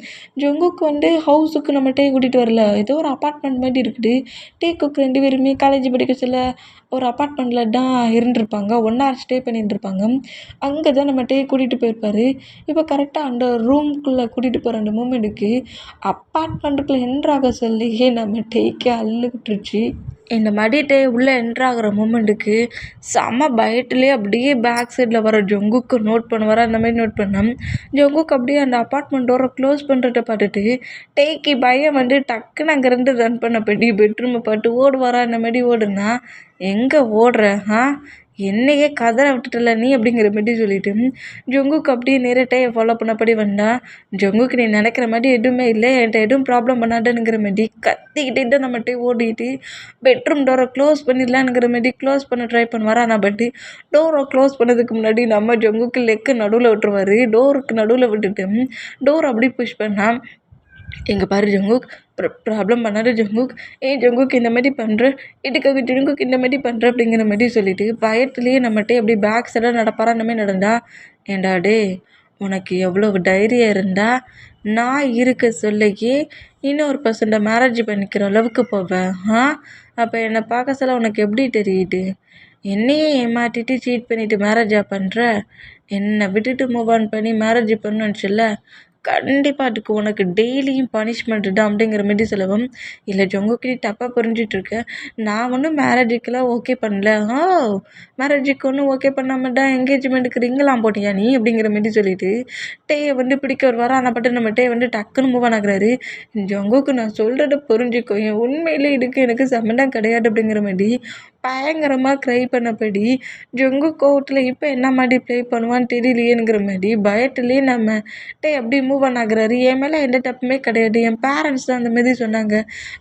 ஜங்குக்கு ஹவுஸுக்கு நம்ம டே கூட்டிகிட்டு வரல, ஏதோ ஒரு அப்பார்ட்மெண்ட் மாதிரி இருக்குது. டேக்குக்கு 2 பேருமே காலேஜ் படிக்க சொல்ல ஒரு அப்பார்ட்மெண்ட்டில் தான் இருந்திருப்பாங்க, ஒன்றா ஸ்டே பண்ணிட்டு இருப்பாங்க. அங்கே தான் நம்ம டே கூட்டிகிட்டு போயிருப்பார். இப்போ கரெக்டாக அந்த ரூம்குள்ளே கூட்டிகிட்டு போகிற அந்த மூமெண்ட்டுக்கு அப்பார்ட்மெண்ட்டுக்குள்ளே என்ட்ராக சொல்லியே நம்ம டேக்கே அள்ளுக்கிட்டுருச்சு. இந்த மாதிரி டே உள்ளே என்ட்ராகிற மூமெண்ட்டுக்கு செம்ம பயத்துலேயே அப்படியே பேக் சைடில் வர ஜங்குக்கு நோட் பண்ணுவார். அந்த மாதிரி நோட் பண்ணோம். ஜங்குக்கு அப்படியே அந்த அப்பார்ட்மெண்ட் டோரை க்ளோஸ் பண்ணுறத பார்த்துட்டு டேக்கி பயம் டக்குன்னு அங்கேருந்து ரன் பண்ணப்படி பெட்ரூமை பார்த்து ஓடுவாரா. அந்த மாதிரி ஓடுனா, எங்கே ஓடுற என்னையே கதற விட்டுட்டல நீ அப்படிங்கிற மாதிரி சொல்லிட்டு ஜங்குக்கு அப்படியே நேரட்டையை ஃபாலோ பண்ணப்படி வந்தா. ஜங்குக்கு நீ நினைக்கிற மாதிரி எதுவுமே இல்லை, என்கிட்ட எதுவும் ப்ராப்ளம் பண்ணாதுங்கிற மாதிரி கத்திக்கிட்டே நம்மகிட்ட ஓடிட்டு பெட்ரூம் டோரை க்ளோஸ் பண்ணிடலான்னுங்கிற மாதிரி க்ளோஸ் பண்ண ட்ரை பண்ணுவார். ஆனால் பட்டு டோரை க்ளோஸ் பண்ணதுக்கு முன்னாடி நம்ம ஜங்குக்கு லெக்கு நடுவில் விட்டுருவார். டோருக்கு நடுவில் விட்டுட்டு டோர் அப்படி புஷ் பண்ணால், எங்கே பாரு ஜங்குக், ப்ராப்ளம் பண்ணாரு ஜங்குக், ஜங்குக் இந்த மாதிரி பண்ணுற, இதுக்காக ஜங்குக் இந்த மாதிரி பண்ணுற அப்படிங்கிற மாதிரி சொல்லிவிட்டு பயத்துலேயே நம்மகிட்ட அப்படி பேக் சைடாக நடப்பாரா. அந்த மாதிரி நடந்தா, ஏண்டா டே உனக்கு எவ்வளோ தைரியம் இருந்தால் நான் இருக்க சொல்லையே இன்னொரு பர்சன்ட்டை மேரேஜ் பண்ணிக்கிற அளவுக்கு போவேன். அப்போ என்னை பார்க்க சொல்ல உனக்கு எப்படி தெரியுது? என்னையே ஏமாற்றிட்டு சீட் பண்ணிவிட்டு மேரேஜாக பண்ணுற, என்னை விட்டுட்டு மூவ் ஆன் பண்ணி மேரேஜ் பண்ணணுன்னு சொல்ல, கண்டிப்பாக அதுக்கு உனக்கு டெய்லியும் பனிஷ்மெண்ட்டு தான் அப்படிங்கிற மாதிரி சொல்லவும், இல்லை ஜங்குக்கு நீ தப்பாக புரிஞ்சிட்ருக்க, நான் ஒன்றும் மேரேஜுக்கெல்லாம் ஓகே பண்ணல. மேரேஜுக்கு ஒன்றும் ஓகே பண்ணாமல் தான் என்கேஜ்மெண்ட்டுக்கு ரிங்கெல்லாம் போட்டியா நீ அப்படிங்கிற மாதிரி சொல்லிட்டு டேயை பிடிக்க வருவார். ஆனால் பட்டு நம்ம டே டக்குன்னு மூவ் ஆன் ஆகுறாரு. ஜங்குக்கு நான் சொல்கிறத புரிஞ்சுக்கோ, என் உண்மையிலே இதுக்கு எனக்கு சம்மந்தம் கிடையாது அப்படிங்கிற மாதிரி பயங்கரமாக க்ரை பண்ணபடி ஜங்கு கோவத்தில் இப்போ என்ன மாதிரி ப்ளே பண்ணுவான்னு தெரியலையேங்கிற மாதிரி பயத்துலேயே நம்ம டே அப்படி மூவ் ஆன் ஆகுறாரு. என் மேலே எந்த தப்புமே கிடையாது, என் பேரண்ட்ஸ் தான் அந்த மாதிரி சொன்னாங்க,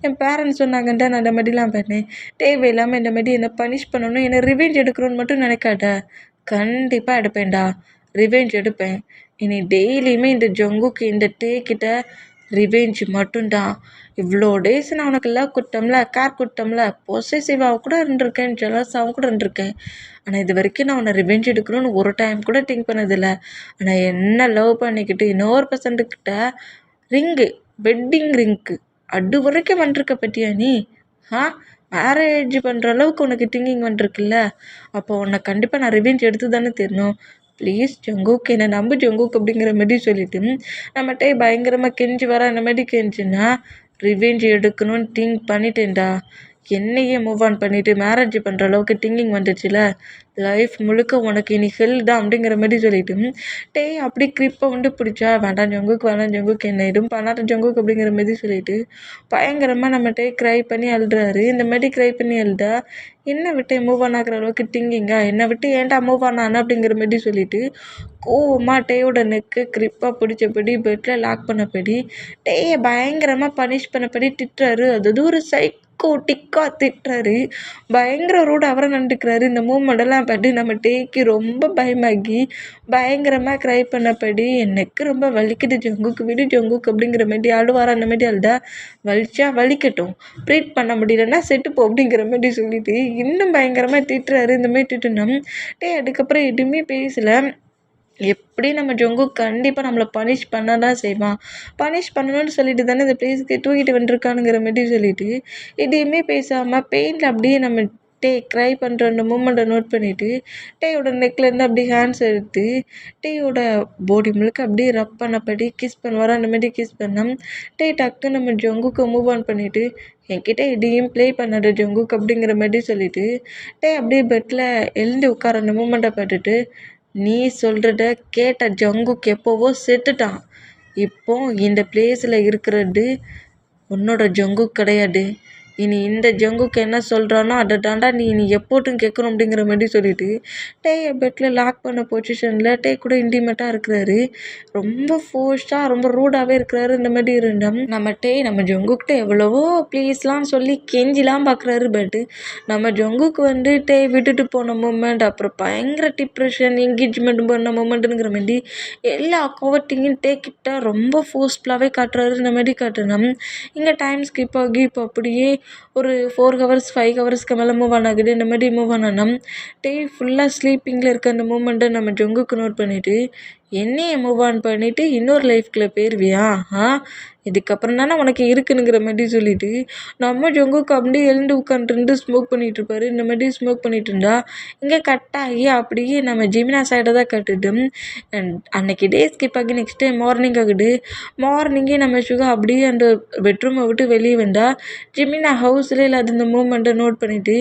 என் பேரண்ட்ஸ் சொன்னாங்கன்னு தான் நான் அந்த மாதிரிலாம் பண்ணேன். தேவையில்லாமல் இந்த மாதிரி என்னை பனிஷ் பண்ணணும், என்னை ரிவெஞ்ச் எடுக்கணும்னு மட்டும் நினைக்காத. கண்டிப்பாக எடுப்பேன்டா, ரிவெஞ்ச் எடுப்பேன். இனி டெய்லியுமே இந்த ஜங்குக்கு இந்த டே கிட்ட ரிவெஞ்ச் மட்டும்தான். இவ்வளோ டேஸ் நான் உனக்கு லவ் கொடுத்தோம்ல, கேர் கொடுத்தோம்ல, பொசசிவாக கூட இருந்திருக்கேன், ஜெலஸாகவும் கூட இருந்திருக்கேன். ஆனால் இது வரைக்கும் நான் உன்னை ரிவெஞ்ச் எடுக்கணும்னு ஒரு டைம் கூட திங்க் பண்ணதில்லை. ஆனால் என்ன லவ் பண்ணிக்கிட்டு இன்னொரு பர்சன்ட்டுக்கிட்ட வெட்டிங் ரிங்க்கு அது வரைக்கும் வந்துருக்க பற்றியா நீ? மேரேஜ் பண்ணுற அளவுக்கு உனக்கு திங்கிங் வந்துருக்குல்ல, அப்போ உன்னை கண்டிப்பாக நான் ரிவெஞ்ச் எடுத்து தானே தெரியணும். ப்ளீஸ் ஜங்குக், என்னை நம்பு ஜங்குக் அப்படிங்கிற மாதிரி சொல்லிவிட்டு நம்மகிட்ட பயங்கரமாக கெஞ்சி வர. அந்த மாதிரி கெஞ்சின்னா ரிவெஞ்ச் எடுக்கணும்னு திங்க் பண்ணிட்டேன்டா, என்னையே மூவ் ஆன் பண்ணிவிட்டு மேரேஜ் பண்ணுற அளவுக்கு திங்கிங் வந்துடுச்சுல, லைஃப் முழுக்க உனக்கு இனி ஹெல் தான் அப்படிங்கிற மாதிரி சொல்லிட்டு டேய் அப்படி கிரிப்பை வந்து பிடிச்சா வேண்டாம் ஜங்குக்கு என்ன எதுவும் பண்ணாத ஜங்குக்கு அப்படிங்கிற மாதிரி சொல்லிட்டு பயங்கரமாக நம்மகிட்ட க்ரை பண்ணி அழுறாரு. இந்த மாதிரி க்ரை பண்ணி அழுதா என்னை விட்டு மூவ் ஆன் ஆகிற அளவுக்கு திங்கிங்கா, என்னை விட்டு ஏன்டா மூவ் ஆன் ஆன அப்படிங்கிற மாதிரி சொல்லிட்டு கோவமாக டேயோட நெக்கு கிரிப்பாக பிடிச்சபடி பெட்டில் லாக் பண்ணபடி டேயை பயங்கரமாக பனிஷ் பண்ணபடி திட்டுறாரு. அது ஒரு டிக்கா திட்டுறாரு. பயங்கர ரூட் அவரை நடந்துக்கிறாரு. இந்த மூமெண்டெல்லாம் பார்த்து நம்ம டேக்கு ரொம்ப பயமாகி பயங்கரமாக க்ரை பண்ணபடி எனக்கு ரொம்ப வலிக்குது ஜங்குக்கு விடு ஜங்குக்கு அப்படிங்கிற மாதிரி அழுவாரா. அந்த மாதிரி அழுதா வலிச்சா வலிக்கட்டும், ப்ரீட் பண்ண முடியலன்னா செட்டுப்போ அப்படிங்கிற மாதிரி சொல்லிட்டு இன்னும் பயங்கரமாக திட்டுறாரு. இந்த மாதிரி திட்டுனா டே அதுக்கப்புறம் எதுவுமே பேசலை. எப்படி நம்ம ஜொங்கு கண்டிப்பாக நம்மளை பனிஷ் பண்ண தான் செய்வான். பனிஷ் பண்ணணும்னு சொல்லிட்டு தானே இந்த பிளேஸுக்கு தூக்கிட்டு வந்துருக்கானுங்கிற மாதிரி சொல்லிட்டு எதையுமே பேசாமல் பெயிண்டில் அப்படியே நம்ம க்ரை பண்ணுற அந்த மூமெண்ட்டை நோட் பண்ணிவிட்டு டேயோட நெக்லேருந்து அப்படியே ஹேண்ட்ஸ் எடுத்து டேயோட பாடி முழுக்க அப்படியே ரப் பண்ணபடி கிஸ் பண்ணுவார். அந்த மாதிரி கிஸ் பண்ணோம். டக்கு நம்ம ஜொங்குக்கு மூவ் ஆன் பண்ணிவிட்டு என்கிட்ட இதையும் ப்ளே பண்ணாத ஜொங்குக்கு அப்படிங்கிற மாதிரி சொல்லிவிட்டு அப்படியே பெட்டில் எழுந்து உட்கார அந்த மூமெண்ட்டை பார்த்துட்டு நீ சொல்கிறத கேட்ட ஜங்குக்கு எப்போவோ செத்துட்டான். இப்போ இந்த பிளேஸில் இருக்கிறது உன்னோட ஜங்கு கிடையாது. இனி இந்த ஜங்குக்கு என்ன சொல்கிறானோ அதை தாண்டா நீ எப்போட்டும் கேட்கணும் அப்படிங்கிற மாதிரி சொல்லிட்டு டேயை பெட்டில் லாக் பண்ண பொசிஷனில் டே கூட இன்டிமேட்டாக இருக்கிறாரு. ரொம்ப ஃபோர்ஸ்டாக ரொம்ப ரூடாகவே இருக்கிறாரு. இந்த மாதிரி இருந்தோம் நம்ம நம்ம ஜங்குக்கிட்ட எவ்வளவோ ப்ளீஸ்லாம் சொல்லி கெஞ்சிலாம் பார்க்குறாரு. பட்டு நம்ம ஜங்குக்கு வந்து விட்டுட்டு போன மூமெண்ட், அப்புறம் பயங்கர டிப்ரெஷன், என்கேஜ்மெண்ட் பண்ண மூமெண்ட்டுங்கிற மாதிரி எல்லா கோவர்ட்டிங்கும் கிட்ட ரொம்ப ஃபோர்ஸ்ஃபுல்லாகவே காட்டுறாரு. இந்த மாதிரி காட்டுனோம். இங்கே டைம் ஸ்கிப் ஆகி இப்போ அப்படியே ஒரு 4 ஹவர்ஸ் 5 ஹவர்ஸ்க்கு மேலே மூவ் ஆன் ஆகுது. இந்த மாதிரி மூவ் ஆன் ஆனால் ஃபுல்லாக ஸ்லீப்பிங்கில் இருக்க அந்த மூமெண்ட்டை நம்ம ஜங்குக்கு நோட் பண்ணிவிட்டு என்னையை மூவ் ஆன் பண்ணிவிட்டு இன்னொரு லைஃப்குள்ளே போயிடுவியா இதுக்கப்புறம் தானே உனக்கு இருக்குனுங்கிற மாதிரி சொல்லிட்டு நம்ம ஜங்குக்கு அப்படியே எழுந்து உட்காந்துருந்து ஸ்மோக் பண்ணிகிட்டு இருப்பாரு. இந்த மாதிரி ஸ்மோக் பண்ணிட்டு இருந்தா இங்கே கட் ஆகி அப்படியே நம்ம ஜெமினா சைடை தான் கட்டுட்டு அன்னைக்கு டே ஸ்கிப் ஆகி நெக்ஸ்ட் டே மார்னிங் ஆகுது. மார்னிங்கே நம்ம சுகா அப்படியே அந்த பெட்ரூமை விட்டு வெளியே வந்தால் ஜெமினா ஹவுஸில் இல்லாத இந்த மூமெண்ட்டை நோட் பண்ணிவிட்டு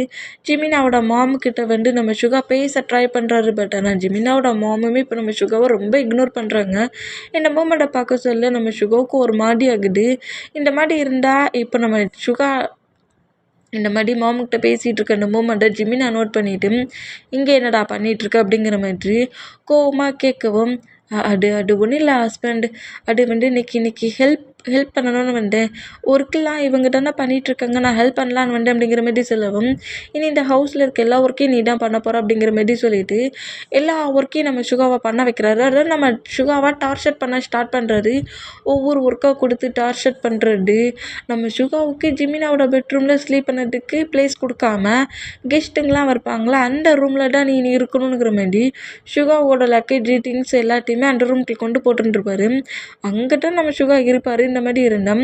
ஜெமினாவோட மாமுக்கிட்ட வந்து நம்ம சுகா பேச ட்ரை பண்ணுறாரு. பட் ஆனால் ஜெமினாவோட மாமுமே இப்போ நம்ம சுகாவை ரொம்ப இக்னோர் பண்ணுறாங்க. இந்த மூமெண்ட்டை பார்க்க சொல்ல நம்ம சுகாவுக்கு ஒரு மாதிரி ஆகுது. இந்த மாதிரி இருந்தால் இப்போ நம்ம சுகா இந்த மாதிரி மாமுக்கிட்ட பேசிகிட்டு இருக்க அந்த மூமெண்ட்டை ஜெமினா நோட் பண்ணிவிட்டு இங்கே என்னடா பண்ணிகிட்ருக்க அப்படிங்கிற மாதிரி கோவமாக கேட்கவும் அது ஒன்றும் இல்லை ஹஸ்பண்ட், அது வந்து இன்னைக்கு ஹெல்ப் பண்ணணும்னு வந்தேன். ஒர்க்கெலாம் இவங்க தானே பண்ணிகிட்ருக்காங்க, நான் ஹெல்ப் பண்ணலான்னு வந்தேன் அப்படிங்கிற மாதிரி சொல்லவும் இனி இந்த ஹவுஸில் இருக்க எல்லா ஒர்க்கையும் நீ தான் பண்ண போகிற அப்படிங்கிற மாதிரி சொல்லிட்டு எல்லா ஒர்க்கையும் நம்ம சுகாவை பண்ண வைக்கிறாரு. அதாவது நம்ம சுகாவை டார்ச்சர் பண்ண ஸ்டார்ட் பண்ணுறாரு. ஒவ்வொரு ஒர்க்காக கொடுத்து டார்ச்சர் பண்ணுறது. நம்ம சுகாவுக்கு ஜெமினாவோட பெட்ரூமில் ஸ்லீப் பண்ணதுக்கு ப்ளேஸ் கொடுக்காம கெஸ்ட்டுங்கெலாம் இருப்பாங்களா அந்த ரூமில் தான் நீ இருக்கணுங்கிற மாதிரி சுகாவோட லக்கேஜ் திங்ஸ் எல்லாத்தையுமே அந்த ரூம்க்கு கொண்டு போட்டுருப்பாரு. அங்கிட்ட நம்ம சுகா இருப்பார். இந்த மாதிரி இருந்தோம்.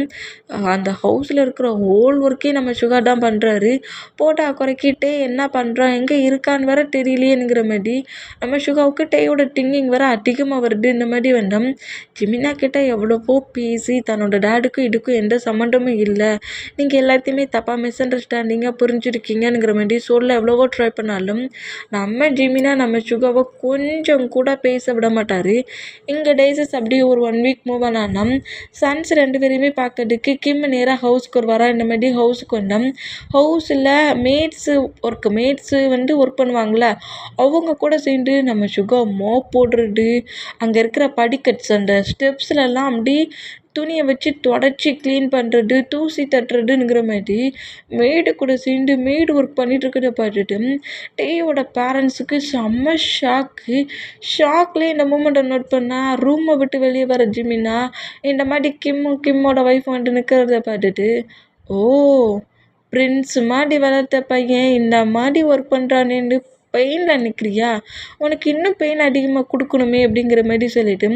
அந்த ஹவுஸில் இருக்கிற ஹோல் ஒர்க்கையும் நம்ம சுகா தான் பண்ணுறாரு. போட்டா குறைக்கிட்டே என்ன பண்ணுறான் எங்கே இருக்கான்னு வேற தெரியலையேங்கிற மாதிரி நம்ம சுகாவுக்கு டேயோட திங்கிங் வேற அதிகமாக வருது. இந்த மாதிரி வந்தோம். ஜெமினா கிட்ட எவ்வளவோ பேசி தன்னோட டேடுக்கும் இதுக்கும் எந்த சம்மந்தமும் இல்லை, நீங்கள் எல்லாத்தையுமே தப்பாக மிஸ் அண்டர்ஸ்டாண்டிங்காக புரிஞ்சுருக்கீங்கிற மாதிரி சொல்ல எவ்வளவோ ட்ரை பண்ணாலும் நம்ம ஜெமினா நம்ம சுகாவை கொஞ்சம் கூட பேச விட மாட்டார். இங்கே டேஸஸ் அப்படியே ஒரு 1 வீக் மூவ் ஆனால் சன்ஸ் 2 பேரையுமே பார்க்கறதுக்கு கிம் நேராக ஹவுஸ்க்கு வருவாரா. இந்த மாதிரி ஹவுஸுக்கு வந்தோம். ஹவுஸில் மேட்ஸு வந்து ஒர்க் பண்ணுவாங்களே அவங்க கூட சேர்ந்து நம்ம சுகா மோப் போடுறது, அங்கே இருக்கிற படிக்கட்ஸ் அந்த ஸ்டெப்ஸ்லலாம் அப்படி துணியை வச்சு தொடச்சி க்ளீன் பண்ணுறது, தூசி தட்டுறதுங்கிற மாதிரி மேடு கூட சேர்ந்து மேடு ஒர்க் பண்ணிகிட்டு இருக்கிறத பார்த்துட்டு டேயோட பேரண்ட்ஸுக்கு செம்ம ஷாக்லேயே இந்த மூமெண்ட்டை நோட் பண்ணால் ரூமை விட்டு வெளியே வர ஜெமினா இந்த மாதிரி கிம்மோட ஒய்ஃப் வந்துட்டு நிற்கிறத பார்த்துட்டு ஓ பிரின்ஸ் மாதிரி வளர்த்த பையன் இந்த மாதிரி ஒர்க் பண்ணுறானேன்னு பெயினில் நிற்கிறியா, உனக்கு இன்னும் பெயின் அதிகமாக கொடுக்கணுமே அப்படிங்கிற மாதிரி சொல்லிட்டு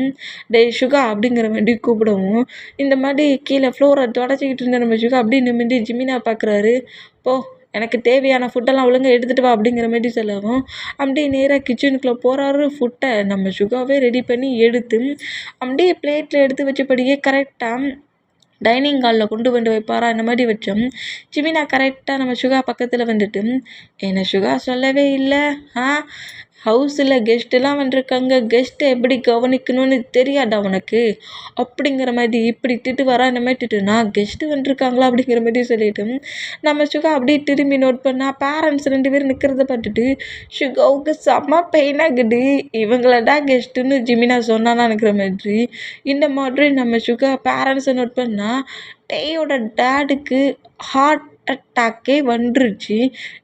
சுகா அப்படிங்கிற மாதிரி கூப்பிடவும் இந்த மாதிரி கீழே ஃப்ளோரை தொடச்சிக்கிட்டு இருந்த நம்ம சுகா அப்படி நிமிந்து ஜெமினா பார்க்குறாரு. போ எனக்கு தேவையான ஃபுட்டெல்லாம் ஒழுங்காக எடுத்துகிட்டு வா அப்படிங்கிற மாதிரி சொல்லவும் அப்படியே நேராக கிச்சனுக்குள்ளே போகிறாரு. ஃபுட்டை நம்ம சுகாவே ரெடி பண்ணி எடுத்து அப்படியே பிளேட்டில் எடுத்து வச்சபடியே கரெக்டாக டைனிங் ஹாலில் கொண்டு வந்து வைப்பாரா இந்த மாதிரி வச்சோம். ஜிமினா கரெக்டாக நம்ம சுகா பக்கத்தில் வந்துட்டு, என்ன சுகா சொல்லவே இல்லை, ஹவுஸில் கெஸ்ட்டெல்லாம் வந்திருக்காங்க, கெஸ்ட்டை எப்படி கவனிக்கணும்னு தெரியாதா உனக்கு அப்படிங்கிற மாதிரி இப்படி திட்டு வரா இந்த மாதிரி திட்டு, நான் கெஸ்ட்டு வந்திருக்காங்களா அப்படிங்கிற மாதிரி சொல்லிட்டு நம்ம சுகா அப்படியே திரும்பி நோட் பண்ணால் பேரண்ட்ஸ் 2 பேரும் நிற்கிறத பார்த்துட்டு சுகாவுக்கு செம்ம பெயின் ஆகுது. இவங்களடா கெஸ்ட்டுன்னு ஜிமினா சொன்னானா இருக்கிற மாதிரி இந்த மாதிரி நம்ம சுகா பேரண்ட்ஸை நோட் பண்ணால் டேயோட டேடுக்கு ஹார்ட் அட்டாக்கே வந்துருச்சு.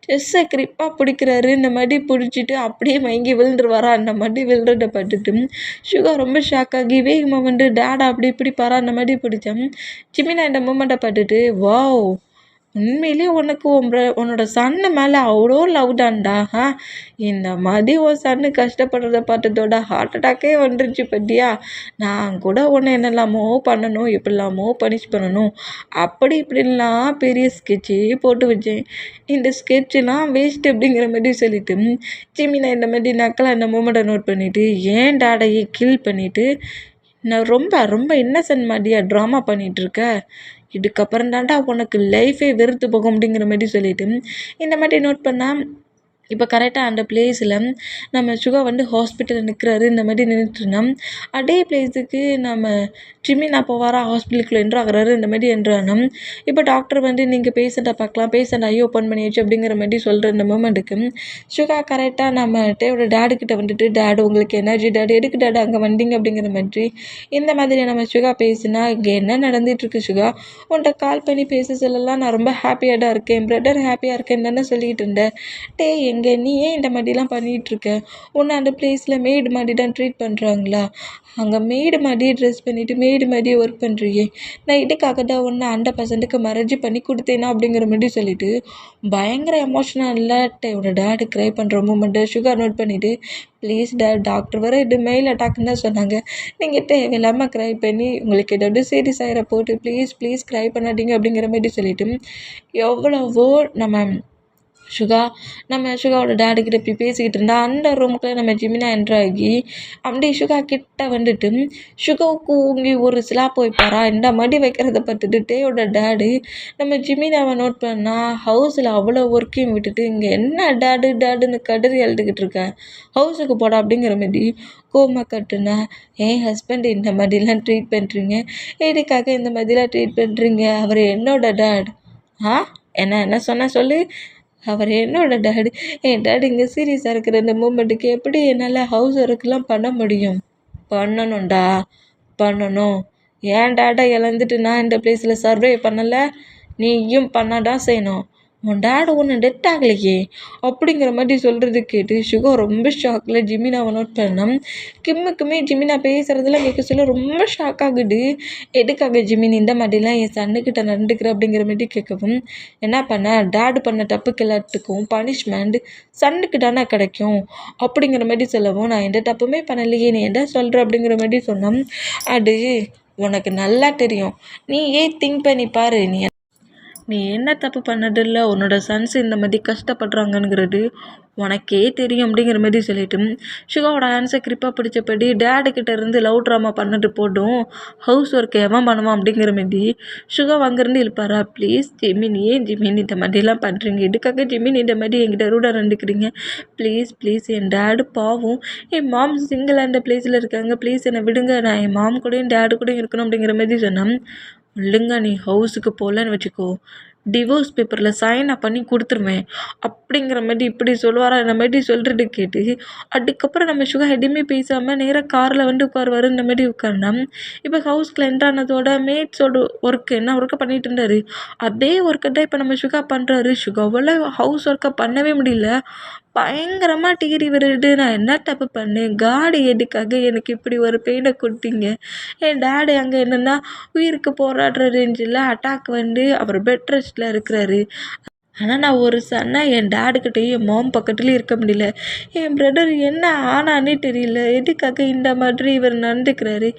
செஸ்ஸை கிரிப்பாக பிடிக்கிறாரு, இந்த மாதிரி பிடிச்சிட்டு அப்படியே மயங்கி விழுந்துருவாரா அந்த மாதிரி விழுறத பார்த்துட்டு சுகா ரொம்ப ஷாக் ஆகி வேகமாக வந்து டேடா அப்படி இப்படி பாரா அந்த மாதிரி பிடிச்சேன். ஜிமினா இந்த மூமெண்ட்டை பார்த்துட்டு வாவ், உண்மையிலே உனக்கு உன்னோட சன்னு மேலே அவ்வளோ லவ் தான்டா. இந்த மாதிரி உன் சன்னு கஷ்டப்படுறத பார்த்ததோட ஹார்ட் அட்டாக்கே வந்துருச்சு பத்தியா. நான் கூட உன்னை என்னெல்லாமோ பண்ணணும், எப்படிலாமோ பனிஷ் பண்ணணும், அப்படி இப்படின்லாம் பெரிய ஸ்கெட்சே போட்டு வச்சேன். இந்த ஸ்கெட்செலாம் வேஸ்ட் அப்படிங்கிற மாதிரி சொல்லிட்டு ஜிமினா இந்த மாதிரி நக்கலாக இந்த மூமெண்ட்டை நோட் பண்ணிவிட்டு ஏன் டேடையை கில் பண்ணிவிட்டு நான் ரொம்ப ரொம்ப இன்னசென்ட் மாதிரியா ட்ராமா பண்ணிகிட்ருக்க, இதுக்கப்புறம் தான்டா உனக்கு லைஃபே வெறுத்து போகும் அப்படிங்கிற மாதிரி சொல்லிட்டு இந்த மாதிரி நோட் பண்ணால் இப்போ கரெக்டாக அந்த பிளேஸில் நம்ம சுகா வந்து ஹாஸ்பிட்டலில் நிற்கிறாரு. இந்த மாதிரி நின்றுட்டுருந்தோம். அதே பிளேஸுக்கு நம்ம ஜிமினா போவாரா ஹாஸ்பிட்டலுக்குள்ளே என்ட்ரு ஆகிறாரு. இந்த மாதிரி என்ட்ரானோம். இப்போ டாக்டர் வந்து நீங்கள் பேஷண்ட்டை பார்க்கலாம், பேஷண்ட் ஐ ஓப்பன் பண்ணியாச்சு அப்படிங்கிற மாதிரி சொல்கிற இந்த மூமெண்ட்டுக்கு சுகா கரெக்டாக நம்ம டேவோட டேடுக்கிட்ட வந்துட்டு டேடு உங்களுக்கு எனர்ஜி டேடு எதுக்கு டேடு அங்கே வந்தீங்க அப்படிங்கிற மாதிரி இந்த மாதிரி நம்ம சுகா பேசினா இங்கே என்ன நடந்துகிட்ருக்கு சுகா, உன்கிட்ட கால் பண்ணி பேச சொல்லலாம், நான் ரொம்ப ஹாப்பியாக தான் இருக்கேன், பிரதர் ஹாப்பியாக இருக்கேன்னு தானே சொல்லிக்கிட்டு இருந்தேன். டே எங்கே நீ ஏன் இந்த மாதிரிலாம் பண்ணிகிட்ருக்க, உன்னை அந்த பிளேஸில் மெய்டு மாதிரி தான் ட்ரீட் பண்ணுறாங்களா, அங்கே மெய்டு மாதிரியே ட்ரெஸ் பண்ணிவிட்டு மெய்டு மாதிரியே ஒர்க் பண்ணுறியே, நான் இதுக்காக தான் ஒன்று அந்த பர்சன்ட்டுக்கு மேரேஜ் பண்ணி கொடுத்தேனா அப்படிங்கிற மாதிரி சொல்லிவிட்டு பயங்கர எமோஷ்னலில் என்னோட டேடு க்ரை பண்ணுற மூமெண்ட்டை சுகர் நோட் பண்ணிவிட்டு ப்ளீஸ் டாக்டர் வர இது மெயில் அட்டாக்குன்னு தான் சொன்னாங்க, நீங்கள் தேவையில்லாமல் க்ரை பண்ணி உங்களுக்கு ஏதாவது சீரியஸ் ஆகிற போட்டு ப்ளீஸ் க்ரை பண்ணாதீங்க அப்படிங்கிற மாதிரி சொல்லிவிட்டு எவ்வளவோ நம்ம சுகாவோட டேடுக்கிட்ட இப்படி பேசிக்கிட்டு இருந்தா அந்த ரூமுக்குள்ளே நம்ம ஜிமினா என்ட்ராகி அப்படியே சுகா கிட்ட வந்துட்டு சுகாவுக்கு ஊங்கி ஒரு ஸ்லாப் வைப்பாரா இந்த மாதிரி வைக்கிறத பார்த்துட்டு டேயோட டேடு நம்ம ஜிமினாவை நோட் பண்ணால் ஹவுஸில் அவ்வளோ ஒர்க்கையும் விட்டுட்டு இங்கே என்ன டேடுன்னு கதறி எழுதுக்கிட்டு இருக்க, ஹவுஸுக்கு போடா அப்படிங்கிற மாதிரி கோமா கட்டுனா என் ஹஸ்பண்ட் இந்த மாதிரிலாம் ட்ரீட் பண்ணுறீங்க, எதுக்காக இந்த மாதிரிலாம் ட்ரீட் பண்ணுறீங்க, அவர் என்னோட டேட். என்ன சொன்ன சொல்லு, அவர் என்னோட டேடி, என் டேடி இங்கே சீரியஸாக இருக்கிற இந்த மூமெண்ட்டுக்கு எப்படி என்னால் ஹவுஸ் ஒர்க்கெலாம் பண்ண முடியும், பண்ணணும், ஏன் டேடை இழந்துட்டு நான் இந்த பிளேஸில் சர்வே பண்ணலை, நீயும் பண்ண தான் செய்யணும், உன் டேடு ஒன்று டெத் ஆகலையே அப்படிங்கிற மாதிரி சொல்கிறது கேட்டு சுகா ரொம்ப ஷாக்கில் ஜிமினாவை நோட் பண்ணோம். கிம்முக்குமே ஜிமினா பேசுகிறதுலாம் கேட்க சொல்ல ரொம்ப ஷாக் ஆகுது. எதுக்காக ஜிமின் இந்த மாதிரிலாம் என் சன்னுக்கிட்ட நடந்துக்கிற அப்படிங்கிற மாதிரி கேட்கவும் என்ன பண்ண, டேடு பண்ண தப்புக்கு எல்லாத்துக்கும் பனிஷ்மெண்ட் சன்னுக்கு தானே கிடைக்கும் அப்படிங்கிற மாதிரி சொல்லவும் நான் எந்த தப்புமே பண்ணலையே நீ என்ன சொல்கிற அப்படிங்கிற மாதிரி சொன்னோம். அது உனக்கு நல்லா தெரியும், நீ ஏன் திங்க் பண்ணி பாரு, நீ என்ன தப்பு பண்ணதில்லை, உன்னோட சன்ஸ் இந்த மாதிரி கஷ்டப்படுறாங்கங்கிறது உனக்கே தெரியும் அப்படிங்கிற மாதிரி சொல்லிட்டு சுகாவோட ஆன்சர் கிரிப்பாக பிடிச்சபடி டேடுக்கிட்ட இருந்து லவ் ட்ராமா பண்ணிட்டு போட்டும் ஹவுஸ் ஒர்க் எவன் பண்ணுவான் அப்படிங்கிற மாதிரி சுகா அங்கேருந்து இழுப்பாரா. ப்ளீஸ் ஜிமின், ஏன் ஜிமின் இந்த மாதிரிலாம் பண்ணுறீங்க, இதுக்காக ஜிமின் இந்த மாதிரி என்கிட்ட ரூடாக நடந்துக்கிறீங்க, ப்ளீஸ் என் டேடு பாவம், என் மாம் சிங்கிள் அந்த பிளேஸில் இருக்காங்க, ப்ளீஸ் என்னை விடுங்க, நான் என் மாம் கூடயும் டேடு கூடயும் இருக்கணும் அப்படிங்கிற மாதிரி சொன்னேன். இல்லைங்க, நீ ஹவுஸுக்கு போகலன்னு வச்சுக்கோ, டிவோர்ஸ் பேப்பரில் சைனை பண்ணி கொடுத்துருவேன் அப்படிங்கிற மாதிரி இப்படி சொல்லுவாரா இந்த மாதிரி சொல்கிறது கேட்டு அதுக்கப்புறம் நம்ம சுகா எதுவுமே பேசாமல் நேராக காரில் வந்து உட்காருவார். இந்த மாதிரி உட்கார்னா இப்போ ஹவுஸ்க்குள்ள என்ட்ரானதோட மேட்ஸோட ஒர்க்கு என்ன ஒர்க்கை பண்ணிகிட்டு இருந்தார், அதே ஒர்க்கை தான் இப்போ நம்ம சுகா பண்ணுறாரு. சுகாவால் ஹவுஸ் ஒர்க்கை பண்ணவே முடியல, பயங்கரமாக டிகிரி வருது, நான் என்ன தப்பு பண்ணேன், காடு எதுக்காக எனக்கு இப்படி ஒரு பெயினை கொடுத்தீங்க, என் டேடு அங்கே என்னென்னா உயிருக்கு போராடுற ரேஞ்சில் அட்டாக் வந்து அவர் பெட் ரெஸ்ட்டில் இருக்கிறாரு, ஆனால் நான் ஒரு சன்னா என் டேடுக்கிட்டேயும் என் மாம் பக்கத்துலேயும் இருக்க முடியல. என் பிரதர் என்ன ஆனானே தெரியல. எதுக்காக இந்த மாதிரி இவர் நடந்துக்கிறாரு,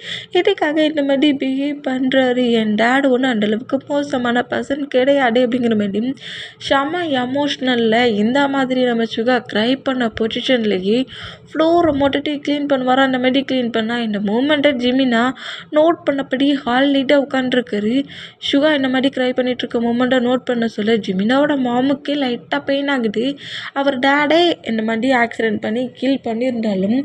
எதுக்காக இந்த மாதிரி பிஹேவ் பண்ணுறாரு. என் டேடு ஒன்றும் அந்தளவுக்கு மோசமான பர்சன் கிடையாது அப்படிங்கிற மாதிரி செம எமோஷ்னலில் இந்த மாதிரி நம்ம சுகா க்ரை பண்ண பொசிஷன்லேயே ஃப்ளோரை மொட்டட்டி க்ளீன் பண்ணுவாரா. அந்த மாதிரி க்ளீன் பண்ணால் இந்த மூமெண்ட்டை ஜிமினா நோட் பண்ணபடி ஹாலிடாக உட்காந்துருக்காரு. சுகா இந்த மாதிரி க்ரை பண்ணிகிட்ருக்க மூமெண்ட்டை நோட் பண்ண சொல்ல ஜிமினாவோட மாமுக்கே லைட்டாக பெயின் ஆகுது. அவர் டேடே இந்த மாதிரி ஆக்சிடெண்ட் பண்ணி கில் பண்ணியிருந்தாலும்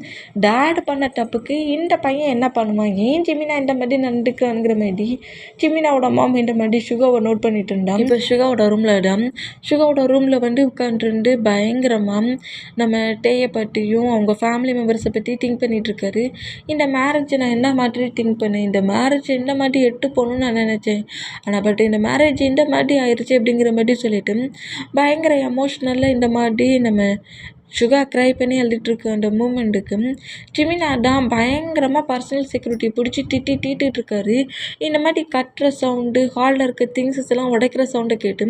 டேடு பண்ண தப்புக்கு இந்த பையன் என்ன பண்ணுவான், ஏன் ஜிமினா இந்த மாதிரி நடந்துக்கிறானுங்கிற மாதிரி ஜிமினாவோட மாம் இந்த மாதிரி சுகாவை நோட் பண்ணிட்டு இருந்தான். இப்போ சுகாவோட ரூமில் வந்து உட்காந்துருந்து பயங்கரமாக நம்ம டேயை பற்றியும் அவங்க ஃபேமிலி மெம்பர்ஸை பற்றி திங்க் பண்ணிகிட்ருக்காரு. இந்த மேரேஜை நான் என்ன மாதிரி திங்க் பண்ணேன், இந்த மேரேஜ் என்ன மாதிரி எட்டு போகணுன்னு நான் நினச்சேன், ஆனால் பட் இந்த மேரேஜ் இந்த மாதிரி ஆயிடுச்சு அப்படிங்கிற மாதிரி சொல்லிட்டு பயங்கர எமோஷ்னலில் இந்த மாதிரி நம்ம சுகா க்ரை பண்ணி எழுதிட்டுருக்க அந்த மூமெண்ட்டுக்கு ஜிமினா தான் பயங்கரமாக பர்சனல் செக்யூரிட்டி பிடிச்சி திட்டிகிட்ருக்காரு. இந்த மாதிரி கட்டுற சவுண்டு, ஹாலில் இருக்க திங்ஸஸ் எல்லாம் உடைக்கிற சவுண்டை கேட்டு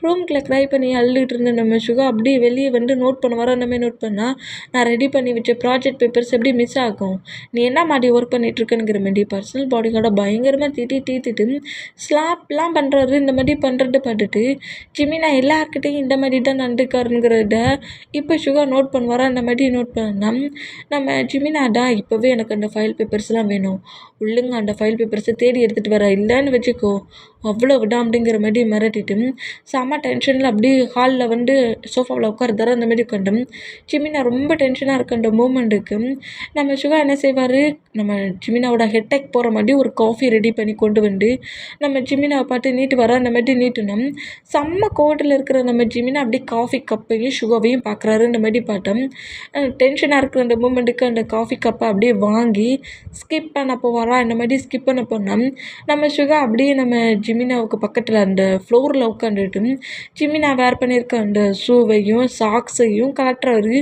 ரூம்குள்ளே க்ரை பண்ணி அழுதுட்டு இருந்த நம்ம சுகா அப்படியே வெளியே வந்து நோட் பண்ணுவாரோ. அந்த மாதிரி நோட் பண்ணால் நான் ரெடி பண்ணி வச்ச ப்ராஜெக்ட் பேப்பர்ஸ் எப்படி மிஸ் ஆகும், நீ என்ன மாதிரி ஒர்க் பண்ணிகிட்ருக்கனுங்கிற மாதிரி பர்சனல் பாடியோட பயங்கரமாக தீட்டிட்டு ஸ்லாப்லாம் பண்ணுறாரு. இந்த மாதிரி பண்ணுறத பார்த்துட்டு ஜிமினா எல்லாருக்கிட்டையும் இந்த மாதிரி தான் நடந்துக்காருங்கிறத இப்போ சுகா நோட் பண்ணுவாரா. அந்த மாதிரி நோட் பண்ணால் நம்ம ஜிமினாடா இப்போவே எனக்கு அந்த ஃபைல் பேப்பர்ஸ்லாம் வேணும், உள்ளுங்க அந்த ஃபைல் பேப்பர்ஸை தேடி எடுத்துகிட்டு வர, இல்லைன்னு வச்சுக்கோ அவ்வளோ விடாம் அப்படிங்கிற மாதிரி மிரட்டிட்டு செம்ம டென்ஷனில் அப்படியே ஹாலில் வந்து சோஃபாவில் உட்காருதாரு. அந்த மாதிரி உட்காந்து ஜிமினா ரொம்ப டென்ஷனாக இருக்க அந்த மூமெண்ட்டுக்கு நம்ம சுகா என்ன செய்வார், நம்ம ஜிமினாவோட ஹெட்டேக் போகிற மாதிரி ஒரு காஃபி ரெடி பண்ணி கொண்டு வந்து நம்ம ஜிமினாவை பார்த்து நீட்டு வர. அந்த மாதிரி நீட்டுனா செம்ம கோட்டில் இருக்கிற நம்ம ஜிமினா அப்படியே காஃபி கப்பையும் சுகாவையும் பார்க்குறாரு. இந்த மாதிரி பார்த்தோம் டென்ஷனாக இருக்கிற அந்த மூமெண்ட்டுக்கு அந்த காஃபி கப்பை அப்படியே வாங்கி ஸ்கிப் பண்ண போவாரா. இந்த மாதிரி ஸ்கிப் பண்ண போனால் நம்ம சுகா அப்படியே நம்ம ஜிமினாவுக்கு பக்கத்தில் அந்த ஃப்ளோரில் உட்காந்துட்டு ஜிமினா வேர் பண்ணியிருக்க அந்த ஷூவையும் சாக்ஸையும் கலட்டுறாரு.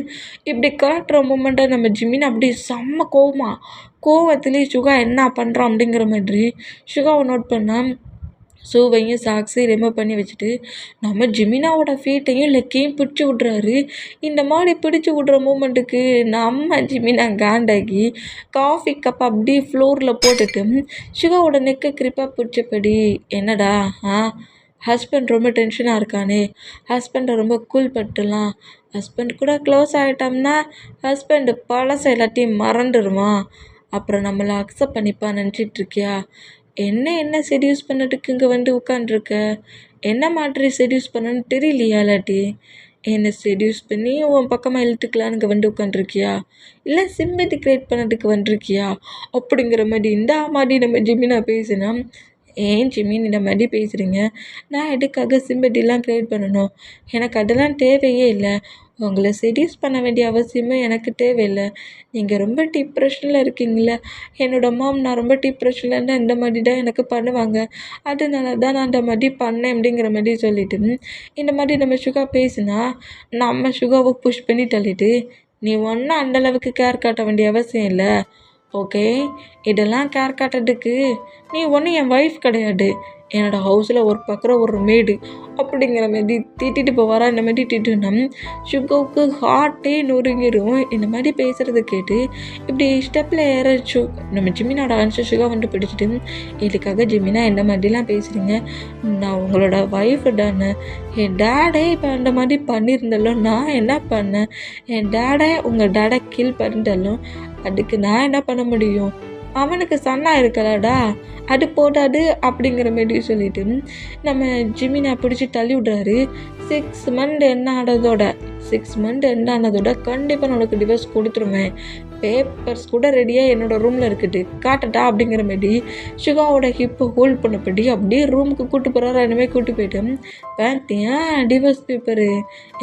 இப்படி கலட்டுற மூமெண்ட்டை நம்ம ஜிமினா அப்படியே செம்ம கோவத்துலேயே சுகா என்ன பண்ணுறான் அப்படிங்கிற மாதிரி சுகாவை நோட் பண்ணால் ஷூவையும் சாக்ஸையும் ரிமூவ் பண்ணி வச்சுட்டு நம்ம ஜிமினாவோட ஃபீட்டையும் லெக்கையும் பிடிச்சி விட்றாரு. இந்த மாதிரி பிடிச்சி விட்ற மூமெண்ட்டுக்கு நம்ம ஜிமினா காண்டாகி காஃபி கப் அப்படியே ஃப்ளோரில் போட்டுட்டு சுகாவோட நெக்கை கிரிப்பாக பிடிச்சபடி என்னடா ஹஸ்பண்ட் ரொம்ப டென்ஷனாக இருக்கானே, ஹஸ்பண்டை ரொம்ப கூல் பட்டுலாம், ஹஸ்பண்ட் கூட க்ளோஸ் ஆகிட்டோம்னா ஹஸ்பண்டு பழச எல்லாத்தையும் மறந்துடுமா, அப்புறம் நம்மளை அக்செப்ட் பண்ணிப்பான்னு நினச்சிட்ருக்கியா, என்ன செடியூஸ் பண்ணதுக்கு இங்கே வந்து உட்காண்ட்ருக்க, என்ன மாதிரி செடியூஸ் பண்ணணுன்னு தெரியலையா, இல்லாட்டி என்னை செடியூஸ் பண்ணி உன் பக்கமாக இழுத்துக்கலான்னு இங்கே வந்து உட்காண்ட்ருக்கியா, இல்லை சிம்பத்தி க்ரியேட் பண்ணதுக்கு வந்துருக்கியா அப்படிங்கிற மாதிரி இந்த மாதிரி நம்ம ஜிமினா பேசினா, ஏன் ஜிமின் இந்த மாதிரி பேசுகிறீங்க, நான் எதுக்காக சிம்பத்திலாம் க்ரியேட் பண்ணணும், எனக்கு அதெல்லாம் தேவையே இல்லை, உங்களை செடியூஸ் பண்ண வேண்டிய அவசியமும் எனக்கு தேவையில்லை, நீங்கள் ரொம்ப டிப்ரெஷனில் இருக்கீங்களே, என்னோடய மாம் நான் ரொம்ப டிப்ரெஷனில் இருந்தால் இந்த மாதிரி தான் எனக்கு பண்ணுவாங்க, அதனால தான் நான் அந்த மாதிரி பண்ணேன் அப்படிங்கிற மாதிரி சொல்லிவிட்டு இந்த மாதிரி நம்ம சுகா பேசினா நம்ம சுகாவை புஷ் பண்ணி தள்ளிட்டு நீ ஒன்றும் அந்தளவுக்கு கேர் காட்ட வேண்டிய அவசியம் இல்லை, ஓகே, இதெல்லாம் கேர் காட்டுறதுக்கு நீ ஒன்றும் என் ஒய்ஃப் கிடையாது, என்னோடய ஹவுஸில் ஒர்க் பார்க்குற ஒரு மேடு அப்படிங்கிற மாதிரி திட்டிட்டு போவாரா. இந்த மாதிரி திட்டுனா சுகாவுக்கு ஹார்ட்டே நொறுங்கிடும். இந்த மாதிரி பேசுகிறத கேட்டு இப்படி ஸ்டெப்பில் ஏற நம்ம ஜிமினாவோட ஆன்சர் சுகா வந்து பிடிச்சிட்டு, இதுக்காக ஜிமினா இந்த மாதிரிலாம் பேசுகிறீங்க, நான் உங்களோட ஒய்ஃபு தானே, என் டேடே இப்போ அந்த மாதிரி பண்ணியிருந்தாலும் நான் என்ன பண்ணேன், என் டேடை உங்கள் டேடை கில் பண்ணிட்டாலும் அதுக்கு நான் என்ன பண்ண முடியும், அவனுக்கு சன்னாக இருக்கலாடா, அது போடாது அப்படிங்கிற மாதிரி சொல்லிட்டு நம்ம ஜிமினா பிடிச்சி தள்ளி விட்றாரு. 6 மந்த் எண்ட் ஆனதோட கண்டிப்பாக நான் உனக்கு டிவோர்ஸ் கொடுத்துருவேன், பேப்பர்ஸ் கூட ரெடியாக என்னோடய ரூமில் இருக்குது, காட்டட்டா அப்படிங்கிற மாதிரி சுகாவோட ஹிப்பை ஹோல்ட் பண்ணபடி அப்படியே ரூமுக்கு கூப்பிட்டு போகிறாரு. என்னமே கூப்பிட்டு போயிட்டு பார்த்தியா டிவோர்ஸ் பேப்பரு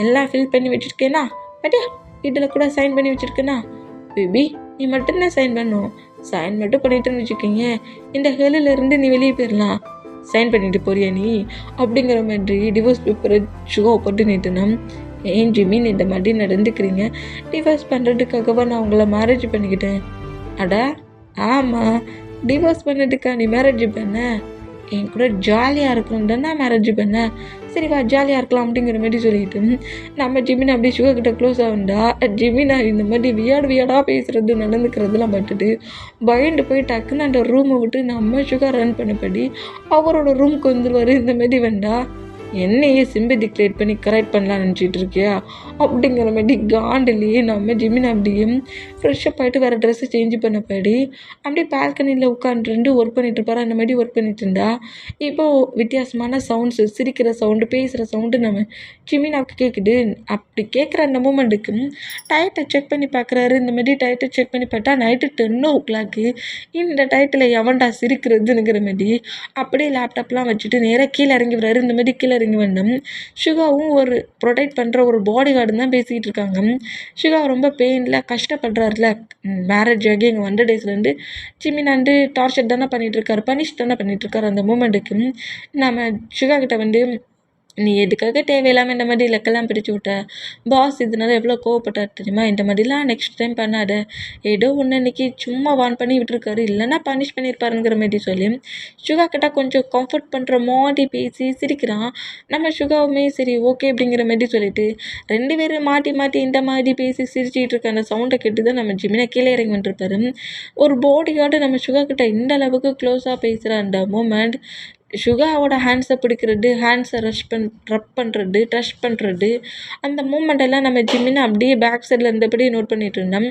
எல்லாம் ஃபில் பண்ணி வச்சுருக்கேனா, பார்த்தியா இதில் கூட சைன் பண்ணி வச்சுருக்கேனா, பேபி நீ மட்டும்தான் சைன் பண்ணும், சைன் மட்டும் பண்ணிட்டேன்னு வச்சுக்கோங்க, இந்த ஹெல்லிலேருந்து நீ வெளியே போயிடலாம், சைன் பண்ணிட்டு போறியா நீ அப்படிங்கிற மாதிரி டிவோர்ஸ் பேப்பரை சுகா போட்டு நீட்டுனா, ஏன் ஜிமின் இந்த மாதிரி நடந்துக்கிறீங்க, டிவோர்ஸ் பண்ணுறதுக்காகவா நான் உங்களை மேரேஜ் பண்ணிக்கிட்டேன், அடா ஆமாம் டிவோர்ஸ் பண்ணதுக்கா நீ மேரேஜ் பண்ண, என் கூட ஜாலியாக இருக்கணும் தானே மேரேஜ் பண்ணேன், சரி வா ஜாலியாக இருக்கலாம் அப்படிங்கிற மாதிரி சொல்லிட்டு நம்ம ஜிமினா அப்படியே சுகா கிட்ட க்ளோஸ் ஆகுண்டா. ஜிமினா இந்த மாதிரி வியாடாக பேசுகிறது நடந்துக்கிறதுலாம் பட்டுட்டு பயந்து போய் டக்குன்னு அந்த ரூமை விட்டு நம்ம சுகா ரன் பண்ணபடி அவரோட ரூமுக்கு வந்துடுவார். இந்த மாதிரி வேண்டா என்னையே சிம்பதி கிரியேட் பண்ணி கரெக்ட் பண்ணலான்னு நினச்சிட்டு இருக்கியா அப்படிங்கிற மாதிரி காண்டிலேயே நம்ம ஜிமின் அப்படியே ஃப்ரெஷ்ஷப் ஆகிட்டு வேறு ட்ரெஸ்ஸை சேஞ்ச் பண்ணப்படி அப்படியே பால்கனியில் உட்காந்துட்டு ஒர்க் பண்ணிட்டு இருப்பாரு. அந்த மாதிரி ஒர்க் பண்ணிட்டு இருந்தா இப்போது வித்தியாசமான சவுண்ட்ஸு, சிரிக்கிற சவுண்டு, பேசுகிற சவுண்டு நம்ம ஜிமினாவுக்கு கேட்குது. அப்படி கேட்குற அந்த மூமெண்ட்டுக்கு டயத்தை செக் பண்ணி பார்க்குறாரு. இந்த மாதிரி டயத்தை செக் பண்ணி பார்த்தா நைட்டு 10 o'clock. இந்த டயத்தில் எவன்டா சிரிக்கிறதுங்கிற மாதிரி அப்படியே லேப்டாப்லாம் வச்சுட்டு நேராக கீழே இறங்கி வர்றாரு. இந்த மாதிரி கீழே இறங்கி வந்தோம். சுகாவும் ஒரு ப்ரொடெக்ட் பண்ணுற ஒரு பாடி கார்டுன்னு தான் பேசிக்கிட்டு இருக்காங்க. சுகா ரொம்ப பெயினில் கஷ்டப்படுறாருல, மேரேஜ் ஆகி எங்கள் 100 daysலேருந்து ஜிமின் வந்து டார்ச்சர் தானே பண்ணிகிட்ருக்காரு, பனிஷ் தானே பண்ணிகிட்ருக்காரு. அந்த மூமெண்ட்டுக்கு நம்ம சுகா கிட்ட வந்து நீ எதுக்காக தேவையில்லாமல் இந்த மாதிரி லெக்கெல்லாம் பிரித்து விட்ட, பாஸ் இதனால எவ்வளோ கோவப்பட்டார் தெரியுமா, இந்த மாதிரிலாம் நெக்ஸ்ட் டைம் பண்ணாத, ஏதோ ஒன்று இன்றைக்கி சும்மா வார்ன் பண்ணி விட்டுருக்காரு, இல்லைன்னா பனிஷ் பண்ணியிருப்பாருங்கிற மாதிரி சொல்லி சுகா கிட்ட கொஞ்சம் கம்ஃபர்ட் பண்ணுற மாதிரி பேசி சிரிக்கிறான். நம்ம சுகாவுமே சரி ஓகே அப்படிங்கிற மாதிரி சொல்லிட்டு 2 பேரும் மாற்றி மாற்றி இந்த மாதிரி பேசி சிரிச்சிட்டு இருக்க அந்த சவுண்டை கேட்டு தான் நம்ம ஜிமினா கீழே இறங்கி வந்துருப்பாரு. ஒரு பாடி கார்டு நம்ம சுகா கிட்ட இந்த அளவுக்கு க்ளோஸாக பேசுகிற அந்த மூமெண்ட், சுகாவோட ஹேண்ட்ஸை பிடிக்கிறது, ஹேண்ட்ஸை ரப் பண்ணுறது, டச் பண்ணுறது, அந்த மூமெண்டெல்லாம் நம்ம ஜிமினை அப்படியே பேக் சைடில் இருந்தபடி நோட் பண்ணிகிட்டு இருந்தோம்.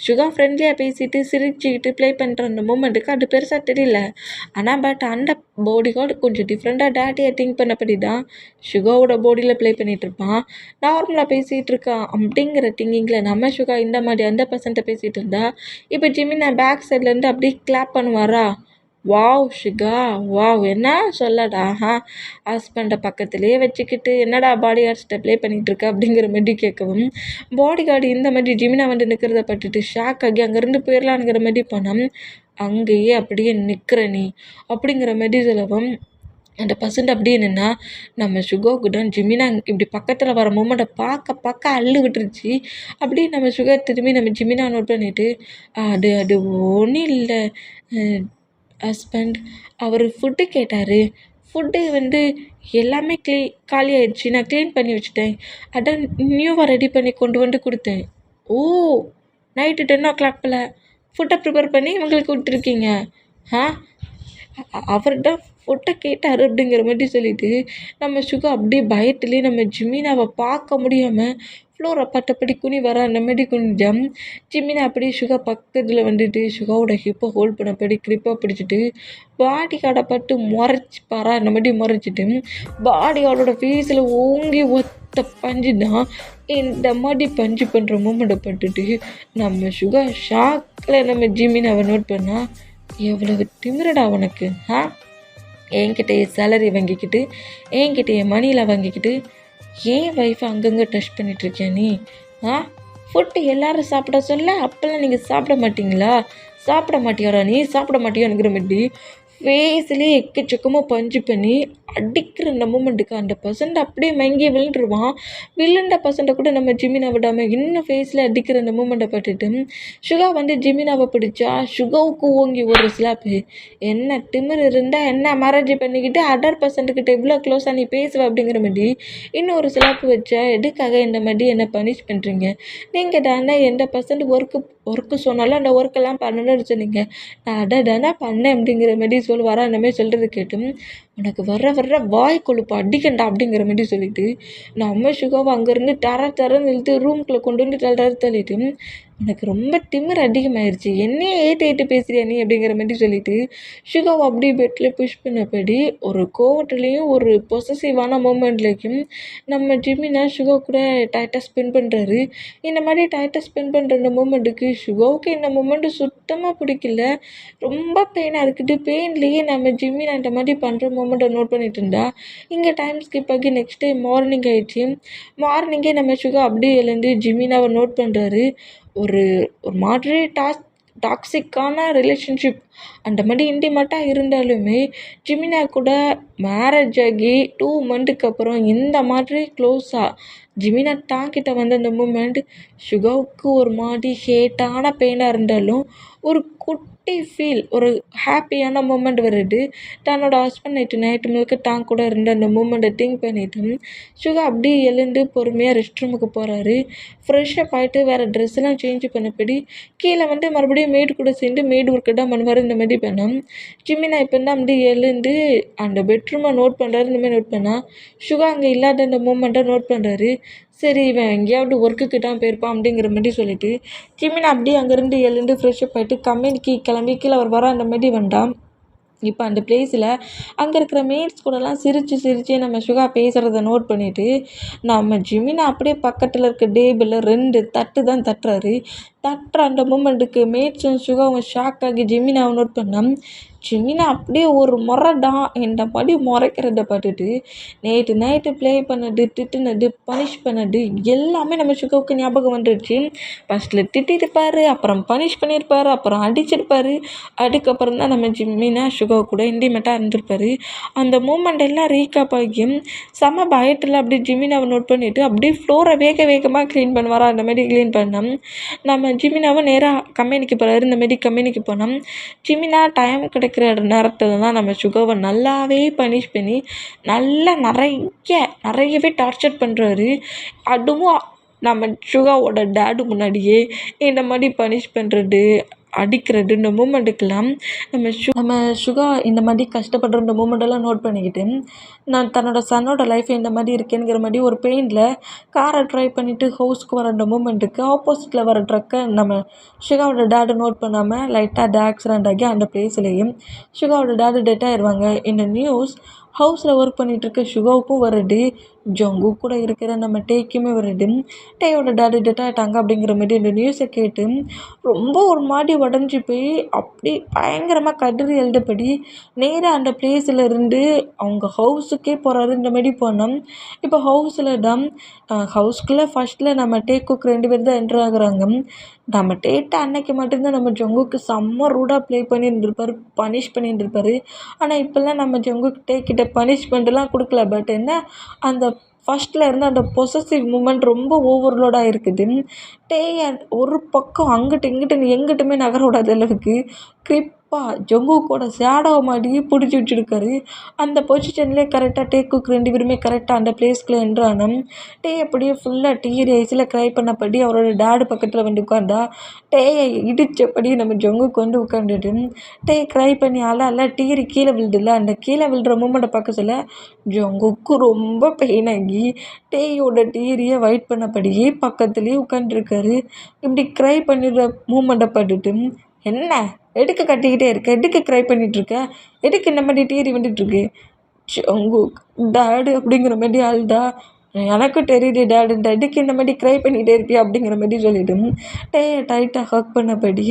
சுகா ஃப்ரெண்ட்லியாக பேசிட்டு சிரிச்சுக்கிட்டு ப்ளே பண்ணுற அந்த மூமெண்ட்டுக்கு அது பெருசாக தெரியல. ஆனால் பட் அந்த பாடி கார்டு கொஞ்சம் டிஃப்ரெண்ட்டாக டேட்டியாக திங்க் பண்ணபடி தான் சுகாவோட பாடியில் ப்ளே பண்ணிகிட்ருப்பான். நார்மலாக பேசிகிட்டு இருக்கான் அப்படிங்கிற திங்கிங்கில் நம்ம சுகா இந்த மாதிரி அந்த பர்சன்ட்டை பேசிகிட்டு இருந்தா இப்போ ஜிமினை பேக் சைட்லேருந்து அப்படியே கிளாப் பண்ணுவாரா. வாவ் சுகா, வாவ் என்ன சொல்லடா, ஹஸ்பண்டை பக்கத்துலேயே வச்சுக்கிட்டு என்னடா பாடி கார்ட்ஸ்ட்டை ப்ளே பண்ணிகிட்டு இருக்க அப்படிங்கிற மாதிரி கேட்கவும், பாடி கார்டு இந்த மாதிரி ஜிமினா வந்து நிற்கிறத பட்டுட்டு ஷாக் ஆகி அங்கேருந்து போயிடலாங்கிற மாதிரி போனோம். அங்கேயே அப்படியே நிற்கிற நீ அப்படிங்கிற மாதிரி சொல்லவும் அந்த பர்சன்ட் அப்படியே என்னென்னா நம்ம சுகாவுக்கு தான் ஜிமினா இப்படி பக்கத்தில் வர மூமெண்ட்டை பார்க்க அள்ளு விட்டுருச்சு. அப்படியே நம்ம சுகா திரும்பி நம்ம ஜிமினா நோட் பண்ணிவிட்டு அது அது ஒன்றும் இல்லை ஹஸ்பண்ட், அவர் ஃபுட்டு கேட்டார், ஃபுட்டு வந்து எல்லாமே காலி ஆயிடுச்சு, நான் க்ளீன் பண்ணி வச்சுட்டேன், அதான் நியூவாக ரெடி பண்ணி கொண்டு வந்து கொடுத்தேன். ஓ, நைட்டு 10 o'clock ஃபுட்டை ப்ரிப்பேர் பண்ணி இவங்களுக்கு கொடுத்துருக்கீங்க. அவர் தான் ஃபுட்டை கேட்டார் அப்படிங்கிற மாதிரி சொல்லிவிட்டு நம்ம சுகா அப்படியே பயத்துலேயே நம்ம ஜிமினாவை பார்க்க முடியாமல் ஃப்ளோரை பட்டப்படி குனி வர அந்த மாதிரி குனிஞ்சம். ஜிமினா அப்படியே சுகா பக்கத்தில் வந்துட்டு சுகாவோட ஹிப்பை ஹோல்ட் பண்ணப்படி கிரிப்பாக பிடிச்சிட்டு பாடி கார்டை பட்டு முறைச்சிப்பாரா அந்த மாதிரி முறைச்சிட்டு பாடி கார்டோட ஃபேஸில் ஓங்கி ஒத்த பஞ்சு தான் இந்த மாதிரி பஞ்சு பண்ணுற மூமெண்ட்டை பட்டுட்டு நம்ம சுகா ஷாக்கில் நம்ம ஜிமினாவை நோட் பண்ணால் எவ்வளவு திமிரடா உனக்கு, என்கிட்டயே சேலரி வாங்கிக்கிட்டு என்கிட்டயே மணியில் வாங்கிக்கிட்டு ஏன் ஒய்ஃபை அங்கங்கே டச் பண்ணிகிட்ருக்கியா நீ, ஃபுட்டு எல்லோரும் சாப்பிட சொல்ல அப்போல்லாம் நீங்கள் சாப்பிட மாட்டிங்களா, சாப்பிட மாட்டியாடா நீ, சாப்பிட மாட்டியாங்கிற மாதிரி ஃபேஸ்லேயே எக்கச்சக்கமாக பஞ்சு பண்ணி அடிக்கிற அந்த மூமெண்ட்டுக்கு அந்த பர்சன்ட் அப்படியே மங்கி விழுந்துருவான். விழுந்த பர்சன்ட்டை கூட நம்ம ஜிமினா விடாமல் இன்னும் ஃபேஸில் அடிக்கிற அந்த மூமெண்ட்டை பட்டுட்டு சுகா வந்து ஜிமினாவை பிடிச்சா சுகாவுக்கு ஓங்கி ஒரு ஸ்லாப்பு. என்ன திமிர் இருந்தால் என்ன மேரேஜ் பண்ணிக்கிட்டு அதர் பர்சன்ட்டுக்கிட்ட இவ்வளோ க்ளோஸாக நீ பேசுவ அப்படிங்கிற மாதிரி இன்னொரு ஸ்லாப்பு வச்சா, எதுக்காக இந்த மாதிரி என்ன பனிஷ் பண்ணுறீங்க, நீங்கள் தானே எந்த பர்சன்ட் ஒர்க்கு சொன்னாலும் அந்த ஒர்க்கெல்லாம் பண்ணணும்னு சொன்னீங்க, நான் அதை தானே பண்ணேன் அப்படிங்கிற மாதிரி சொல்லுவாரா. அந்த மாதிரி சொல்கிறது கேட்டும் உனக்கு வர்ற வாய் கொழுப்பு அடிக்கண்டா அப்படிங்கிற மாதிரி சொல்லிவிட்டு நம்ம சுகாவை அங்கேருந்து தரன்னு இழுத்து ரூம்குள்ளே கொண்டு வந்து தள்ளிட்டு எனக்கு ரொம்ப திமிர் அதிகமாகிடுச்சு, என்னையே ஏற்று பேசுகிறியா நீ அப்படிங்கிற மாதிரி சொல்லிவிட்டு சுகாவை அப்படியே பெட்டில் புஷ் பண்ணபடி ஒரு கோவத்துலேயும் ஒரு பொசசிவான மூமெண்ட்லேயும் நம்ம ஜிமினா சுகா கூட டைட்டாக ஸ்பெண்ட் பண்ணுறாரு. இந்த மாதிரி டைட்டாக ஸ்பெண்ட் பண்ணுற இந்த மூமெண்ட்டுக்கு சுகாவுக்கு இந்த மூமெண்ட்டு சுத்தமாக பிடிக்கல, ரொம்ப பெயினாக இருக்குது. பெயின்லேயே நம்ம ஜிமினா இந்த மாதிரி பண்ணுற மூமெண்ட்டை நோட் பண்ணிட்டு இருந்தா இங்கே டைம் ஸ்கிப் ஆகி நெக்ஸ்ட் டே மார்னிங் ஆகிடுச்சு. மார்னிங்கே நம்ம சுகா அப்படியே எழுந்து ஜிமினாவை நோட் பண்ணுறாரு. ஒரு மாதிரி டாக்ஸிக்கான ரிலேஷன்ஷிப் அந்த மாதிரி இன்டிமேட்டாக இருந்தாலுமே ஜிமினா கூட மேரேஜ் ஆகி 2 மந்த்துக்கு அப்புறம் இந்த மாதிரி க்ளோஸாக ஜிமினா கிட்ட வந்து அந்த மூமெண்ட் சுகாவுக்கு ஒரு மாதிரி ஹேட்டான பெயினாக இருந்தாலும் ஒரு குட்டி ஃபீல், ஒரு ஹாப்பியான மூமெண்ட் வருது. தன்னோட ஹஸ்பண்ட் நைட்டு முழுக்க கூட இருந்த அந்த மூமெண்ட்டை திங்க் பண்ணிட்டு சுகா அப்படியே எழுந்து பொறுமையாக ரெஸ்ட் ரூமுக்கு போகிறாரு. ஃப்ரெஷ்ஷப் ஆகிட்டு வேறு ட்ரெஸ்ஸெல்லாம் சேஞ்ச் பண்ணபடி கீழே வந்து மறுபடியும் மேடு கூட சேர்ந்து மேடு ஒர்க்கு தான் பண்ணுவார். இந்த மாதிரி பண்ணோம். ஜிமினா இப்போ தான் அப்படியே எழுந்து அந்த பெட்ரூமை நோட் பண்ணுறாரு. இந்த மாதிரி நோட் பண்ணால் சுகா அங்கே இல்லாத அந்த மூமெண்ட்டை நோட் பண்ணுறாரு. சரி இவன் எங்கேயாவது ஒர்க்குக்கு தான் போயிருப்பான் அப்படிங்கிற மாதிரி சொல்லிட்டு ஜிமினா அப்படியே அங்கேருந்து எழுந்து ஃப்ரெஷ்ஷப் ஆகிட்டு கம்பெனிக்கு கிளம்பி கீழே அவர் வர அந்த மாதிரி வந்தான். இப்போ அந்த பிளேஸில் அங்கே இருக்கிற மேட்ஸ் கூடலாம் சிரித்து நம்ம சுகா பேசுகிறத நோட் பண்ணிவிட்டு நம்ம ஜிமினா அப்படியே பக்கத்தில் இருக்க டேபிளில் 2 தட்டு தான் தட்டுறாரு. தட்டுற அந்த மூமெண்ட்டுக்கு மேட்ஸும் சுகாவும் ஷாக் ஆகி ஜிமினாவை நோட் பண்ணோம். ஜிமினா அப்படியே ஒரு முறைடான் இந்த மாதிரி முறைக்கிறத பார்த்துட்டு நைட்டு ப்ளே பண்ணது, திட்டுனது, பனிஷ் பண்ணது எல்லாமே நம்ம சுகாவுக்கு ஞாபகம் வந்துடுச்சு. ஃபஸ்ட்டில் திட்டிருப்பார், அப்புறம் பனிஷ் பண்ணியிருப்பார், அப்புறம் அடிச்சிருப்பார். அதுக்கப்புறம் தான் நம்ம ஜிமினா சுகா கூட இன்டிமேட்டாக இருந்திருப்பார். அந்த மூமெண்ட் எல்லாம் ரீகாப் ஆகி செம பயத்தில் அப்படியே ஜிமினாவை நோட் பண்ணிவிட்டு அப்படியே ஃப்ளோரை வேகமாக க்ளீன் பண்ணுவாரா. அந்த மாதிரி க்ளீன் பண்ணோம். நம்ம ஜிமினாவை நேராக கம்பெனிக்கு போகிறாரு. இந்த மாதிரி கம்பெனிக்கு போனோம். ஜிமினா டைம் கிடைக்கிற நேரத்தில் தான் நம்ம சுகாவை நல்லாவே பனிஷ் பண்ணி நல்லா நிறையவே டார்ச்சர் பண்ணுறாரு. அதுவும் நம்ம சுகாவோட டேடு முன்னாடியே இந்த மாதிரி பனிஷ் பண்ணுறது, அடிக்கிறது, இந்த மூமெண்ட்டுக்கெல்லாம் நம்ம சுகா இந்த மாதிரி கஷ்டப்படுற இந்த மூமெண்ட்டெல்லாம் நோட் பண்ணிக்கிட்டு நான் தன்னோட சன்னோட லைஃப் இந்த மாதிரி இருக்கேங்கிற மாதிரி ஒரு பெயினில் காரை ட்ரை பண்ணிவிட்டு ஹவுஸ்க்கு வர அந்த மூமெண்ட்டுக்கு ஆப்போசிட்டில் வர ட்ரக்கை நம்ம சுகாவோட டேடு நோட் பண்ணாமல் லைட்டாக ஆக்சிடெண்ட் ஆகி அந்த பிளேஸ்லேயும் சுகாவோட டேடு டெட் ஆயிடுவாங்க. இந்த நியூஸ் ஹவுஸில் ஒர்க் பண்ணிகிட்ருக்க சுகாவுக்கும் வருது. ஜங்கு கூட இருக்கிற நம்ம டேக்குமே வருது. டேயோட டேடு டெட் ஆகிட்டாங்க அப்படிங்கிற மாதிரி இந்த நியூஸை கேட்டு ரொம்ப ஒரு மாதிரி உடஞ்சி போய் அப்படி பயங்கரமாக கதறி எழுதபடி நேராக அந்த பிளேஸில் இருந்து அவங்க ஹவுஸுக்கே போகிறாரு. இந்த மாதிரி போனோம். இப்போ ஹவுஸில் தான் ஹவுஸ்குள்ளே ஃபஸ்ட்டில் நம்ம டேக்குக்கு 2 பேர் தான் என்ட்ரு ஆகுறாங்க. நம்ம டேட்டை அன்னைக்கு மட்டும்தான் நம்ம ஜங்குக்கு செம்ம ரூடாக ப்ளே பண்ணியிருந்துருப்பார், பனிஷ் பண்ணியிருந்துருப்பார். ஆனால் இப்போல்லாம் நம்ம ஜங்குக்கு டேக்கிட்ட பனிஷ்மெண்ட்லாம் கொடுக்கல. பட் என்ன அந்த ஃபஸ்ட்டில் இருந்து அந்த பொசசிவ் மூமெண்ட் ரொம்ப ஓவர்லோடாக இருக்குது. டேயை ஒரு பக்கம் அங்கிட்டு இங்கிட்டுன்னு எங்கிட்டுமே நகர விடாத அளவுக்கு கிரிப்பாக ஜங்குக்கோட ஷேடோவை மாதிரியே பிடிச்சி வச்சுருக்காரு. அந்த பொசிஷன்லேயே கரெக்டாக டேக்குக்கு 2 பேருமே கரெக்டாக அந்த பிளேஸ்க்குள்ளே என்ட்ரானோம். டே அப்படியே ஃபுல்லாக டீர் ஐஸில் க்ரை பண்ணபடி அவரோட டேடு பக்கத்தில் வந்து உட்காந்தா டேயை இடித்தபடி நம்ம ஜங்குக்கு வந்து உட்காந்துட்டு டே க்ரை பண்ணி அல டீர் கீழே விழுதுல அந்த கீழே விழுற மூமெண்ட்டை பார்க்க சொல்ல ஜங்குக்கு ரொம்ப பெயின் ஆகி டேயோட டீரியை வெயிட் பண்ணபடியே பக்கத்துலேயே உட்காந்துருக்காரு. இப்படி க்ரை பண்ணிடுற மூமெண்ட்டை பார்த்துட்டு என்ன எதுக்கு கட்டிக்கிட்டே இருக்க, எதுக்கு க்ரை பண்ணிகிட்ருக்க, எதுக்கு இந்த மாதிரி டீரி வந்துட்டுருக்கு, ஜங்குக் டேடு அப்படிங்கிற மாதிரி அழுதா எனக்கு தெரியுது டேடு எதுக்கு இந்த மாதிரி க்ரை பண்ணிகிட்டே இருப்பியா அப்படிங்கிற மாதிரி சொல்லிவிட்டு டேயை டைட்டாக ஹக் பண்ணபடி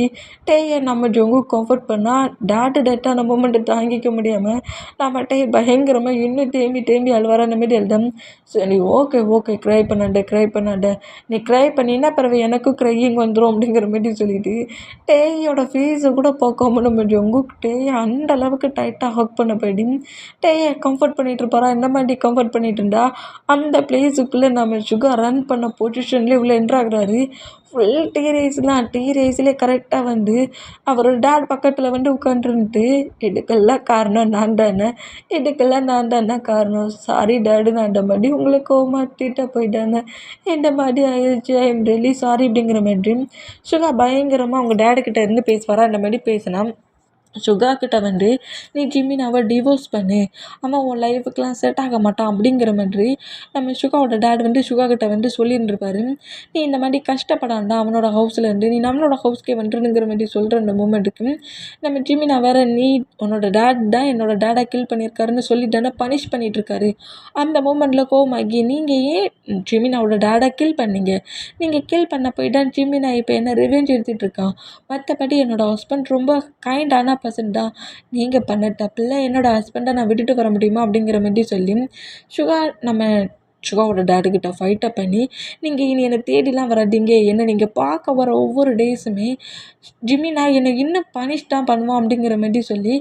டேயை நம்ம ஜங்கு கம்ஃபர்ட் பண்ணால் டேட்டு டேட்டாக மூமெண்ட்டை தாங்கிக்க முடியாமல் நம்ம டே பயங்கரமாக இன்னும் தேம்பி அழுவார அந்த மாதிரி எழுதம். சரி ஓகே க்ரை பண்ணாண்ட நீ க்ரை பண்ணினா பிறகு எனக்கும் க்ரையிங் வந்துடும் அப்படிங்கிற மாதிரி சொல்லிவிட்டு டேயோட ஃபேஸை கூட பார்க்காம நம்ம ஜங்கு டேயை அந்த அளவுக்கு டைட்டாக ஹக் பண்ணபடி டேயை கம்ஃபர்ட் பண்ணிகிட்டு இருப்பாரா. இந்த மாதிரி கம்ஃபர்ட் பண்ணிகிட்டு இருந்தா அந்த பிளேஸுக்குள்ளே நம்ம சுகா ரன் பண்ண பொசிஷன்லேயே உள்ள என்ட்ராகிறாரு. ஃபுல் டீரேஸ்லேயே கரெக்டாக வந்து அவரோட டேட் பக்கத்தில் வந்து உட்காந்துருந்துட்டு இதுக்கெல்லாம் காரணம் நான் தானே காரணம், சாரி டேடு நான் அந்த மாதிரி உங்களை கோமாத்திட்ட போயிட்டாங்க, இந்த மாதிரி ஆயிடுச்சு, ஐ எம் ரியலி சாரி அப்படிங்கிற மாதிரி சுகா பயங்கரமாக அவங்க டேடுக்கிட்ட இருந்து பேசுவாரா. அந்த மாதிரி பேசினா சுகா கிட்ட வந்து நீ ஜிமினாவை டிவோர்ஸ் பண்ணு, அவன் உன் லைஃபுக்கெலாம் செட் ஆக மாட்டான் அப்படிங்கிற மாதிரி நம்ம சுகாவோட டேட் வந்து சுகா கிட்ட வந்து சொல்லியிருந்துருப்பாரு. நீ இந்த மாதிரி கஷ்டப்படாண்டா அவனோட ஹவுஸ்லேருந்து நீ நம்மளோட ஹவுஸ்க்கே வந்துருங்கிற மாதிரி சொல்கிற அந்த மூமெண்ட்டுக்கு நம்ம ஜிமினா வேறு நீ உன்னோட டேட் தான் என்னோட டேடை கில் பண்ணியிருக்காருன்னு சொல்லிட்டானே பனிஷ் பண்ணிகிட்ருக்காரு. அந்த மூமெண்ட்டில் கோவமாகி நீங்கள் ஏன் ஜிமினாவோட டேடை கில் பண்ணீங்க, நீங்கள் கில் பண்ண போய் தான் ஜிமினா இப்போ என்ன ரிவெஞ்ச் எடுத்துகிட்ருக்கான், மற்றபடி என்னோடய ஹஸ்பண்ட் ரொம்ப கைண்டான பர்சன் தான், நீங்கள் பண்ண தப்பில் என்னோடய ஹஸ்பண்டை நான் விட்டுட்டு வர முடியுமா அப்படிங்கிற மாதிரி சொல்லி சுகா நம்ம சுகாவோட டேடுக்கிட்ட ஃபைட்டப் பண்ணி, நீங்கள் இனி என்னை தேடிலாம் வராதீங்க, என்னை நீங்கள் பார்க்க வர ஒவ்வொரு டேஸுமே ஜிமினா என்னை இன்னும் பனிஷ் தான் பண்ணுவான் அப்படிங்கிற மாதிரி சொல்லி,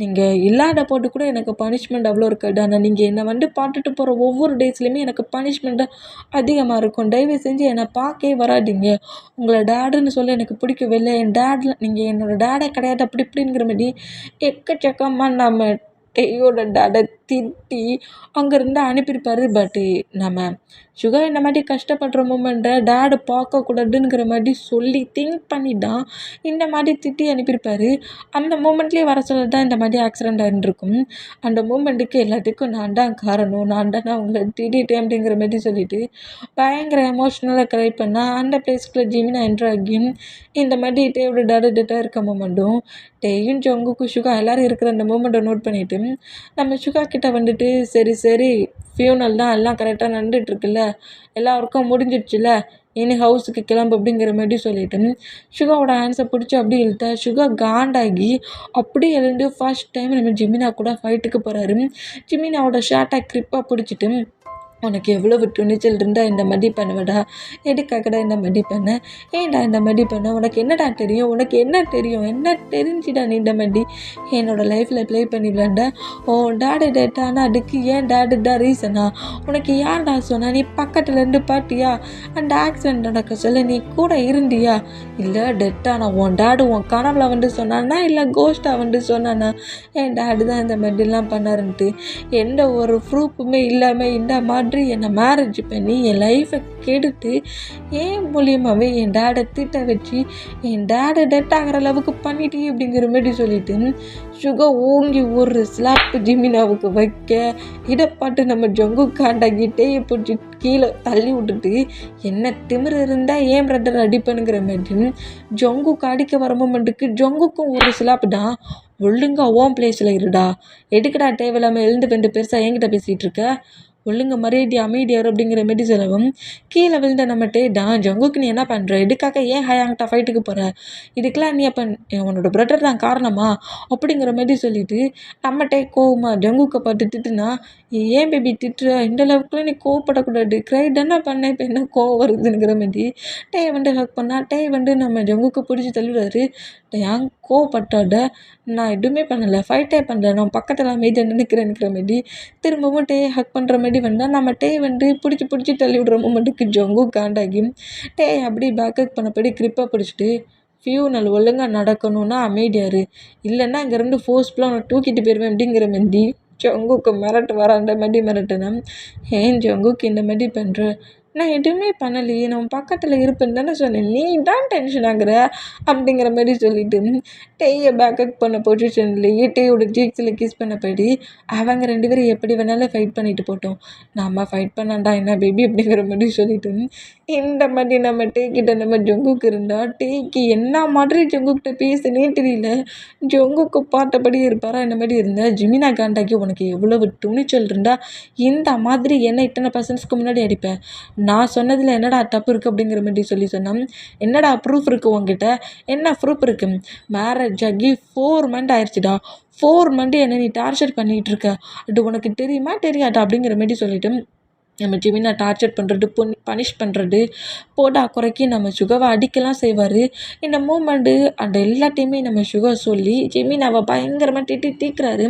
நீங்கள் இல்லாத போட்டு கூட எனக்கு பனிஷ்மெண்ட் அவ்வளோ இருக்காது, ஆனால் நீங்கள் என்னை பார்த்துட்டு போகிற ஒவ்வொரு டேஸ்லையுமே எனக்கு பனிஷ்மெண்ட்டு அதிகமாக இருக்கும், தயவு செஞ்சு என்னை பார்க்கவே வராதீங்க, உங்களை டேடுன்னு சொல்ல எனக்கு பிடிக்கவே இல்லை, என் டேடில் நீங்கள் என்னோடய டேடே கிடையாது அப்படி இப்படிங்கிற மாதிரி எக்கச்சக்கமாக நம்ம டேயோட டேடை திட்டி அங்கேருந்து அனுப்பியிருப்பாரு. பட்டு நம்ம சுகா இந்த மாதிரி கஷ்டப்படுற மூமெண்ட்டை டேடு பார்க்கக்கூடாதுங்கிற மாதிரி சொல்லி திங்க் பண்ணி தான் இந்த மாதிரி திட்டி அனுப்பியிருப்பாரு. அந்த மூமெண்ட்லேயே வர சொல்ல தான் இந்த மாதிரி ஆக்சிடெண்ட் ஆகிருக்கும். அந்த மூமெண்ட்டுக்கு எல்லாத்துக்கும் நான் தான் காரணம், நான் உங்களை திட்டிட்டேன் அப்படிங்கிற மாதிரி சொல்லிட்டு பயங்கர எமோஷ்னலாக க்ரை பண்ணால் அந்த பிளேஸ்க்குள்ளே ஜிமினா என்ட்ரு ஆகி இந்த மாதிரி டேயோட டேடு டெட்டாக இருக்க மூமெண்ட்டும் டேயும் ஜங்குக்கும் சுகா எல்லோரும் இருக்கிற அந்த மூமெண்ட்டை நோட் பண்ணிவிட்டு நம்ம சுகா கிட்ட வந்துட்டு சரி ஃபியூனல் தான் எல்லாம் கரெக்டாக நடந்துகிட்ருக்குல்ல, எல்லா ஒர்க்கும் முடிஞ்சிடுச்சுல, இனி ஹவுஸுக்கு கிளம்பு அப்படிங்கிற மாதிரி சொல்லிவிட்டு சுகாவோட ஹேண்ட்ஸை பிடிச்சி அப்படி இழுத்தா சுகா காண்டாகி அப்படி எழுந்து ஃபர்ஸ்ட் டைம் நம்ம ஜிமினா கூட ஃபைட்டுக்கு போகிறாரு. ஜிமினாவோட ஷார்ட்டாக க்ரிப்பாக பிடிச்சிட்டு, உனக்கு எவ்வளவு துணிச்சல் இருந்தால் இந்த மாதிரி பண்ணுவடா, எதுக்காகடா இந்த மாதிரி பண்ண, ஏன்டா இந்த மாதிரி பண்ண, உனக்கு என்னடா தெரியும், உனக்கு என்ன தெரியும், என்ன தெரிஞ்சுடா நீ இந்த மாதிரி என்னோடய லைஃப்பில் ப்ளே பண்ணி விளாண்ட, ஓ டேடு டேட்டானா அதுக்கு ஏன் டேடு தான் ரீசனா, உனக்கு யார்டா சொன்னா, நீ பக்கத்துலேருந்து பார்த்தியா, அந்த ஆக்சிடெண்ட் நடக்க சொல்ல நீ கூட இருந்தியா, இல்லை டெட்டானா உன் டேடு உன் கனவுல சொன்னானா இல்லை கோஸ்ட்டாக சொன்னானா, என் டேடு தான் இந்த மாதிரிலாம் பண்ணாருன்ட்டு எந்த ஒரு ப்ரூஃபுமே இல்லாமல் இந்த மாதிரி என்னை மேரேஜ் பண்ணி என் லைஃப்பை கெடுத்து ஏன் மூலியமாகவே என் டேடை திட்ட வச்சு என் டேடை டெட் ஆகிற அளவுக்கு பண்ணிட்டே அப்படிங்கிற மாதிரி சொல்லிட்டு சுகா ஓங்கி ஒரு ஸ்லாப்பு ஜிமினாவுக்கு வைக்க இதை பாட்டு நம்ம ஜங்கு காண்டாக்கிட்டே பிடிச்சி கீழே தள்ளி விட்டுட்டு என்ன திமிரு இருந்தால் ஏன் பிரதர் அடிப்பனுங்கிற மாதிரி ஜங்குக்கு அடிக்க வர மூமெண்ட்டுக்கு ஜங்குக்கும் ஒரு ஸ்லாப்பு தான், ஒழுங்கா ஓன் பிளேஸில் இருடா, எதுக்குடா தேவையில்லாமல் எழுந்து வந்து பெருசாக என்கிட்ட பேசிகிட்டு இருக்க, ஒழுங்க மரியாதை அமைதியார் அப்படிங்கிற மாரி சொல்லவும் கீழே விழுந்த நம்மகிட்டே தான் ஜங்குக்கு நீ என்ன பண்ணுற, இதுக்காக ஏன் ஹயாங்கிட்ட ஃபைட்டுக்கு போகிற, இதுக்கெலாம் நீ அப்போ உன்னோட பிரதர் தான் காரணமா அப்படிங்கிற மாதிரி சொல்லிவிட்டு நம்மகிட்டே கோவமா ஜங்குக்கை பார்த்து திட்டுனா, ஏன் பேபி திட்டுற, இந்த அளவுக்குலாம் நீ கோவப்படக்கூடாது, க்ரை தானே பண்ணேன், இப்போ என்ன கோவம் வருதுங்கிற மாதிரி டே ஹக் பண்ணா டே நம்ம ஜங்குக்கு பிடிச்சி தள்ளுறாரு. ஏன் கோவப்பட்டாட, நான் எதுவுமே பண்ணலை, ஃபைட்டே பண்ணல, நான் பக்கத்தில் அமைதியாக நினைக்கிறேன்னுக்கிற மாதிரி திரும்பவும் டே ஹக் பண்ணுற மாதிரி வந்தால் நம்ம டே பிடிச்சி தள்ளி விடுற மூமெண்ட்டுக்கு ஜங்கு காண்டாகி டே அப்படி பேக்கப் பண்ணபடி க்ரிப்பாக பிடிச்சிட்டு ஃபியூனல் ஒழுங்காக நடக்கணும்னா அமைதியாரு, இல்லைன்னா இங்கேருந்து ஃபோர்ஸ்ஃபுல்லாக அவனை தூக்கிட்டு போயிடுவேன் அப்படிங்கிற மாதிரி ஜங்குக்கு மிரட்டு வராண்ட மாதிரி மிரட்டுனா, ஏன் ஜங்குக்கு இந்த மாதிரி பண்ணுற, நான் எதுவுமே பண்ணலையே, நான் பக்கத்தில் இருப்பேன்னு தானே சொன்னேன், நீ தான் டென்ஷன் ஆகுற அப்படிங்கிற மாதிரி சொல்லிவிட்டு டேயை பேக்கப் பண்ண பொசிஷன்லேயே டேயோட ஜீக்ஸில் கிஸ் பண்ணபடி அவங்க 2 பேரும் எப்படி வேணாலும் ஃபைட் பண்ணிட்டு போட்டோம், நம்ம ஃபைட் பண்ணாண்டா என்ன பேபி அப்படிங்கிற மாதிரி சொல்லிவிட்டு இந்த மாதிரி நம்ம டேக்கிட்ட நம்ம ஜங்குக்கு இருந்தால் டேக்கு என்ன மாதிரி ஜங்குக்கிட்ட பேசுனே தெரியல, ஜங்குக்கு பார்த்தபடி இருப்பாரா இந்த மாதிரி இருந்தால் ஜிமினா காண்டாக்கி உனக்கு எவ்வளவு துணிச்சல் இருந்தால் இந்த மாதிரி என்ன இத்தனை பர்சன்ஸ்க்கு முன்னாடி அடிப்பேன், நான் சொன்னதில் என்னடா தப்பு இருக்குது அப்படிங்கிற மாதிரி சொன்னான், என்னடா ப்ரூஃப் இருக்குது உங்ககிட்ட, என்ன ப்ரூஃப் இருக்குது, மேரேஜ் ஆகி 4 மந்த் ஆயிடுச்சுடா, 4 மந்த்து என்னை நீ டார்ச்சர் பண்ணிகிட்டு இருக்க, அது உனக்கு தெரியுமா தெரியாதா அப்படிங்கிற மாதிரி சொல்லிவிட்டு நம்ம ஜிமினா டார்ச்சர் பண்ணுறது பனிஷ் பண்ணுறது போடா குறைக்கி நம்ம சுகாவை அடிக்கலாம் செய்வார். இந்த மூமெண்ட்டு அந்த எல்லாத்தையுமே நம்ம சுகா சொல்லி ஜிமினாவை பயங்கரமாக தீக்குறாரு.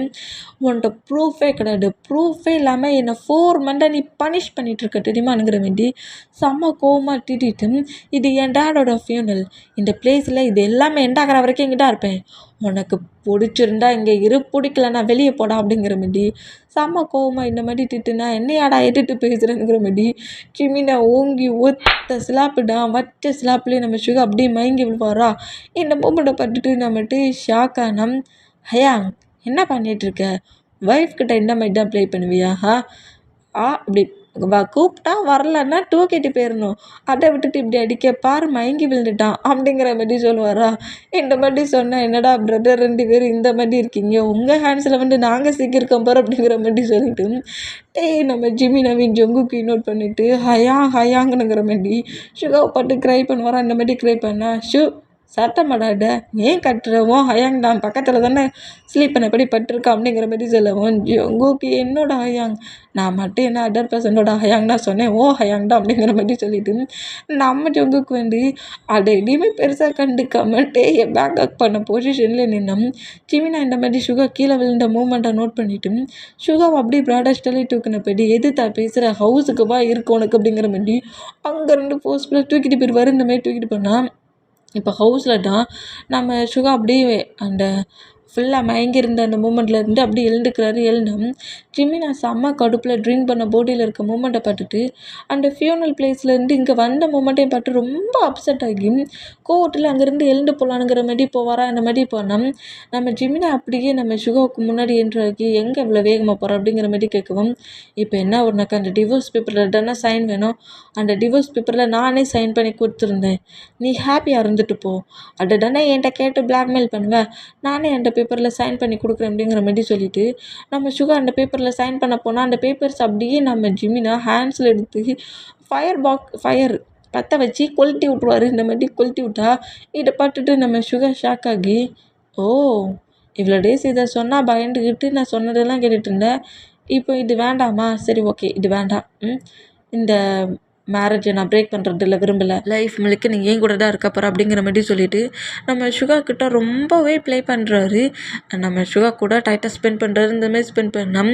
உன்கிட்ட ப்ரூஃபே கிடையாது, ப்ரூஃபே இல்லாமல் என்னை 4 மந்தை நீ பனிஷ் பண்ணிகிட்ருக்க தெரியுமானுங்கிற வேண்டி செம்ம கோவமாக திட்டிட்டு, இது என் டேடோட ஃபியூனல், இந்த பிளேஸில் இது எல்லாமே எண்டாகிற வரைக்கும் இங்கே தான் இருப்பேன், உனக்கு பிடிச்சிருந்தா இங்கே இரு, பிடிக்கலன்னா வெளியே போடா அப்படிங்கிற மாதிரி செம்ம கோவமாக இந்த மாதிரி திட்டுனா என்னையாடா எதிர்த்து பேசுகிறேங்கிற மாதிரி ஜிமினா ஓங்கி ஒத்த ஸ்லாப்புடா வச்ச ஸ்லாப்லேயே நம்ம சுகா அப்படியே மயங்கி விழுவாரா. இந்த மூமெண்ட்டை பார்த்துட்டு நம்மகிட்ட ஷாக்கான, ஹயாங் என்ன பண்ணிகிட்ருக்க, ஒய்ஃப் கிட்ட இந்த மாதிரி தான் ப்ளே பண்ணுவியா, அப்படி கூப்பிட்டா வரலன்னா தூக்கிட்டு போயிடணும், அதை விட்டுட்டு இப்படி அடிக்க பாரு மயங்கி விழுந்துட்டான் அப்படிங்கிற மாதிரி சொல்லுவாரா. இந்த மாதிரி சொன்னால் என்னடா பிரதர் 2 பேரும் இந்த மாதிரி இருக்கீங்க, உங்கள் ஹேண்ட்ஸில் நாங்கள் சிக்கியிருக்கோம் பாரு அப்படிங்கிற மாதிரி சொல்லிட்டு நம்ம ஜிமி நவீன் ஜங்குக்கு நோட் பண்ணிவிட்டு ஹயாங்குங்கிற மாதிரி சுகாவை பாட்டு க்ரை பண்ணுவாரா. இந்த மாதிரி க்ரை பண்ணா சத்தம் போடாத, ஏன் கட்டுறவும் ஹயாங் தான் பக்கத்தில் தானே ஸ்லீப் பண்ணபடி பட்டிருக்கான் அப்படிங்கிற மாதிரி சொல்லவும் ஜங்குக்கு என்னோட ஹயாங், நான் மட்டும் என்ன அதர் பர்சனோட ஹயாங் தான் சொன்னேன், ஓ ஹயாங் தான் அப்படிங்கிற மாதிரி சொல்லிட்டு நம்ம ஜங்குக்கு வந்து அதை எதையுமே பெருசாக கண்டுக்காம டேயை பேக் அப் பண்ண பொசிஷனில் நின்னோம். ஜிமினா இந்த மாதிரி சுகா கீழே விழுந்த மூமெண்ட்டை நோட் பண்ணிவிட்டு சுகாவை அப்படியே ப்ராடஸ்டலி தூக்கினபடி எதுத்தா பேசுகிற, ஹவுஸுக்கு வா இருக்கு உனக்கு அப்படிங்கிற மாதிரி அங்கேருந்து ஃபோர்ஸ்ஃபுல்லாக தூக்கிட்டு போயிடுவார். இந்த மாதிரி தூக்கிட்டு போனால் இப்போ ஹவுஸில் தான் நம்ம சுகா அப்படியே அந்த ஃபுல்லாக மயங்கியிருந்த அந்த மூமெண்ட்லேருந்து அப்படியே எழுந்துக்கிறாரு. எழுந்தோம் ஜிமினா செம்ம கடுப்பில் ட்ரிங்க் பண்ண போட்டியில் இருக்க மூமெண்ட்டை பார்த்துட்டு அந்த ஃபியூனல் பிளேஸ்லேருந்து இங்கே வந்த மூமெண்ட்டையும் பார்த்து ரொம்ப அப்செட் ஆகி கோவத்தில் அங்கேருந்து எழுந்து போகலானுங்கிற மாதிரி போவாரா. அந்த மாதிரி போனோம் நம்ம ஜிமினா அப்படியே நம்ம சுகாவுக்கு முன்னாடி என்ட்ராகி எங்கே இவ்வளோ வேகமாக போகிறோம் அப்படிங்கிற மாதிரி கேட்கவும், இப்போ என்ன உனக்கு அந்த டிவோர்ஸ் பேப்பரில் தானே சைன் வேணும், அந்த டிவோர்ஸ் பேப்பரில் நானே சைன் பண்ணி கொடுத்துருந்தேன், நீ ஹாப்பியாக இருந்துட்டு போ, அதை தானே என்கிட்ட கேட்டு பிளாக்மெயில் பண்ணுவேன், நானே அந்த பேப்பரில் சைன் பண்ணி கொடுக்குறேன் அப்படிங்கிற மாதிரி சொல்லிவிட்டு நம்ம சுகா அந்த பேப்பரில் சைன் பண்ண போனால் அந்த பேப்பர்ஸ் அப்படியே நம்ம ஜிமினா ஹேண்ட்ஸில் எடுத்து ஃபயர் பற்ற வச்சு கொளுத்தி விட்ருவார். இந்த மாதிரி கொளுத்தி விட்டா இதை பார்த்துட்டு நம்ம சுகர் ஷாக் ஆகி, ஓ இவ்வளோ டேஸ் இதை சொன்னால் பயந்துக்கிட்டு நான் சொன்னதெல்லாம் கேட்டுட்டு இருந்தேன், இப்போ இது வேண்டாமா, சரி ஓகே இது வேண்டாம், இந்த மேரேஜை நான் பிரேக் பண்ணுறதில்ல, விரும்பலை, லைஃப் முழுக்க நீங்கள் ஏன் கூட தான் இருக்க போகிற அப்படிங்கிற மாதிரி சொல்லிவிட்டு நம்ம சுகா கிட்ட ரொம்பவே ப்ளே பண்ணுறாரு. நம்ம சுகா கூட டைட்டாக ஸ்பெண்ட் பண்ணுறாரு. இந்த மாதிரி ஸ்பெண்ட் பண்ணோம்.